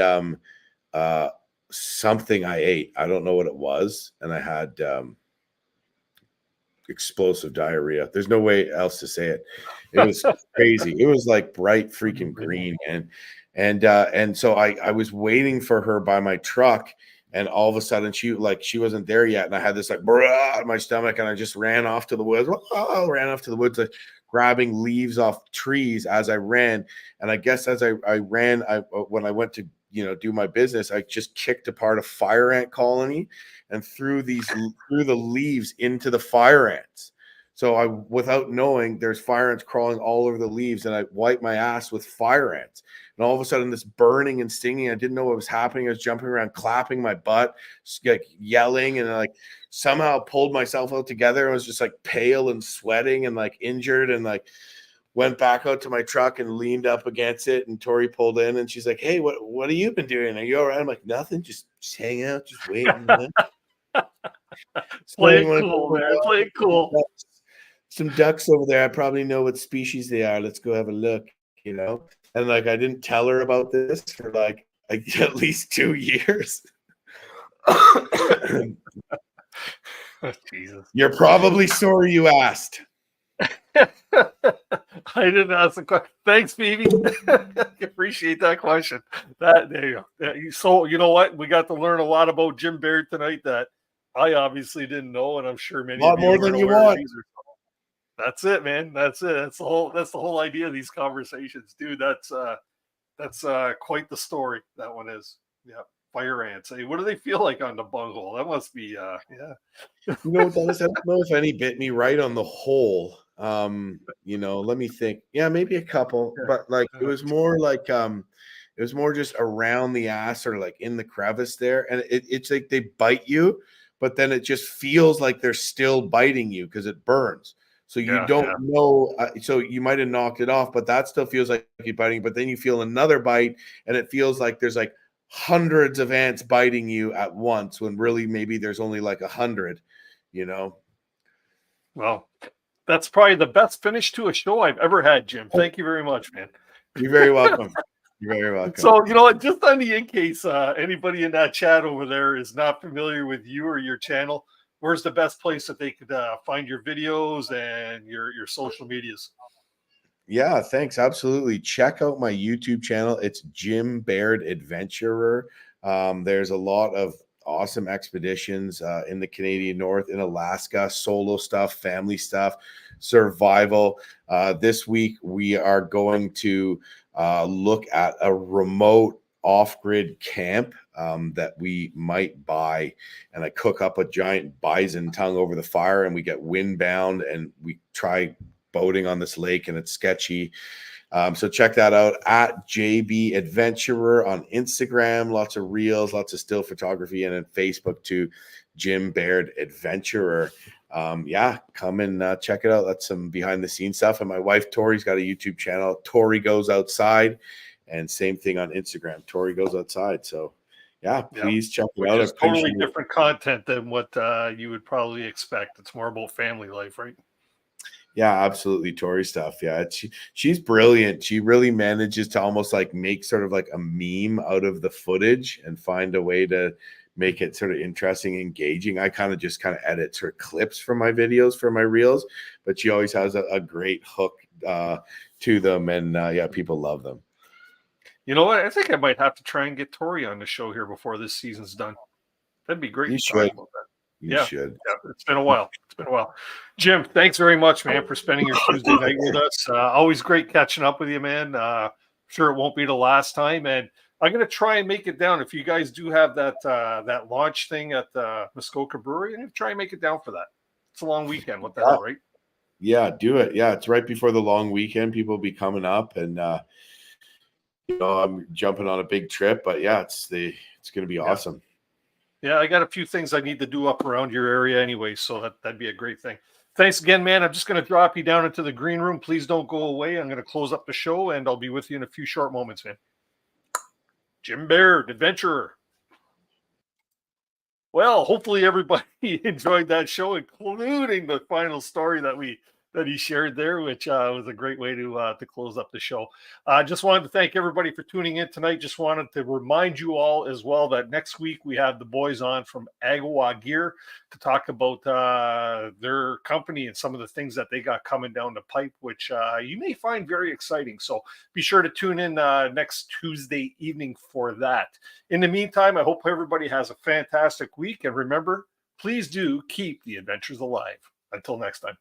something I ate. I don't know what it was. And I had explosive diarrhea. There's no way else to say it. It was crazy. It was like bright freaking green. And so I was waiting for her by my truck, and all of a sudden she wasn't there yet. And I had this like in my stomach, and I just ran off to the woods. Ran off to the woods, like, grabbing leaves off trees as I ran. And I guess as I ran, when I went to do my business, I just kicked apart a fire ant colony and threw the leaves into the fire ants. So without knowing, there's fire ants crawling all over the leaves, and I wiped my ass with fire ants. And all of a sudden, this burning and stinging, I didn't know what was happening. I was jumping around, clapping my butt, like yelling, and like somehow pulled myself out together. I was just like pale and sweating and like injured, and like went back out to my truck and leaned up against it. And Tori pulled in, and she's like, "Hey, what have you been doing? Are you all right?" I'm like, "Nothing, just hang out, just waiting." Play it cool, man. Play it cool. Some ducks over there. I probably know what species they are. Let's go have a look, And like, I didn't tell her about this for like at least 2 years. Jesus. You're probably sorry you asked. I didn't ask the question. Thanks, Phoebe. Appreciate that question. There you go. So you know what? We got to learn a lot about Jim Baird tonight that I obviously didn't know, and I'm sure many of you more than you want. That's it, man. That's it. That's the whole idea of these conversations, dude. That's quite the story. That one is. Yeah. Fire ants. Hey, what do they feel like on the bunghole? That must be yeah. Dennis, I don't know if any bit me right on the whole. Let me think. Yeah, maybe a couple, but like it was more like It was more just around the ass or like in the crevice there. And it's like they bite you, but then it just feels like they're still biting you because it burns. So you don't know. So you might have knocked it off, but that still feels like you're biting. But then you feel another bite, and it feels like there's like hundreds of ants biting you at once when really maybe there's only like 100, you know? Well, that's probably the best finish to a show I've ever had, Jim. Thank you very much, man. You're very welcome. You're very welcome. So, you know what, just on the in case anybody in that chat over there is not familiar with you or your channel, where's the best place that they could find your videos and your social medias? Yeah, thanks. Absolutely. Check out my YouTube channel. It's Jim Baird Adventurer. There's a lot of awesome expeditions in the Canadian North, in Alaska, solo stuff, family stuff, survival. This week, we are going to look at a remote off-grid camp that we might buy, and I cook up a giant bison tongue over the fire, and we get windbound, and we try boating on this lake, and it's sketchy. So check that out at JB Adventurer on Instagram. Lots of reels, lots of still photography, and then Facebook too, Jim Baird Adventurer. Yeah, come and check it out. That's some behind the scenes stuff. And my wife Tori's got a YouTube channel, Tori Goes Outside, and same thing on Instagram, Tori Goes Outside. So yeah, please check it out. It's totally different content than what you would probably expect. It's more about family life, right? Yeah, absolutely. Tori stuff. Yeah, she's brilliant. She really manages to almost like make sort of like a meme out of the footage and find a way to make it sort of interesting, engaging. I kind of edit sort of clips from my videos for my reels, but she always has a great hook to them, and yeah, people love them. You know what? I think I might have to try and get Tori on the show here before this season's done. That'd be great. You should. You should. Yeah, it's been a while. Jim, thanks very much, man, for spending your Tuesday night with us. Always great catching up with you, man. Sure it won't be the last time. And I'm going to try and make it down. If you guys do have that launch thing at the Muskoka Brewery, I'm going to try and make it down for that. It's a long weekend. What the hell, right? Yeah, do it. Yeah, it's right before the long weekend. People will be coming up, and I'm jumping on a big trip. But yeah, it's going to be awesome. Yeah, I got a few things I need to do up around your area anyway, so that'd be a great thing. Thanks again, man. I'm just going to drop you down into the green room. Please don't go away. I'm going to close up the show, and I'll be with you in a few short moments, man. Jim Baird, Adventurer. Well, hopefully everybody enjoyed that show, including the final story that he shared there, which was a great way to close up the show. Just wanted to thank everybody for tuning in tonight. Just wanted to remind you all as well that next week we have the boys on from Agawa Gear to talk about their company and some of the things that they got coming down the pipe, which you may find very exciting. So be sure to tune in next Tuesday evening for that. In the meantime, I hope everybody has a fantastic week. And remember, please do keep the adventures alive. Until next time.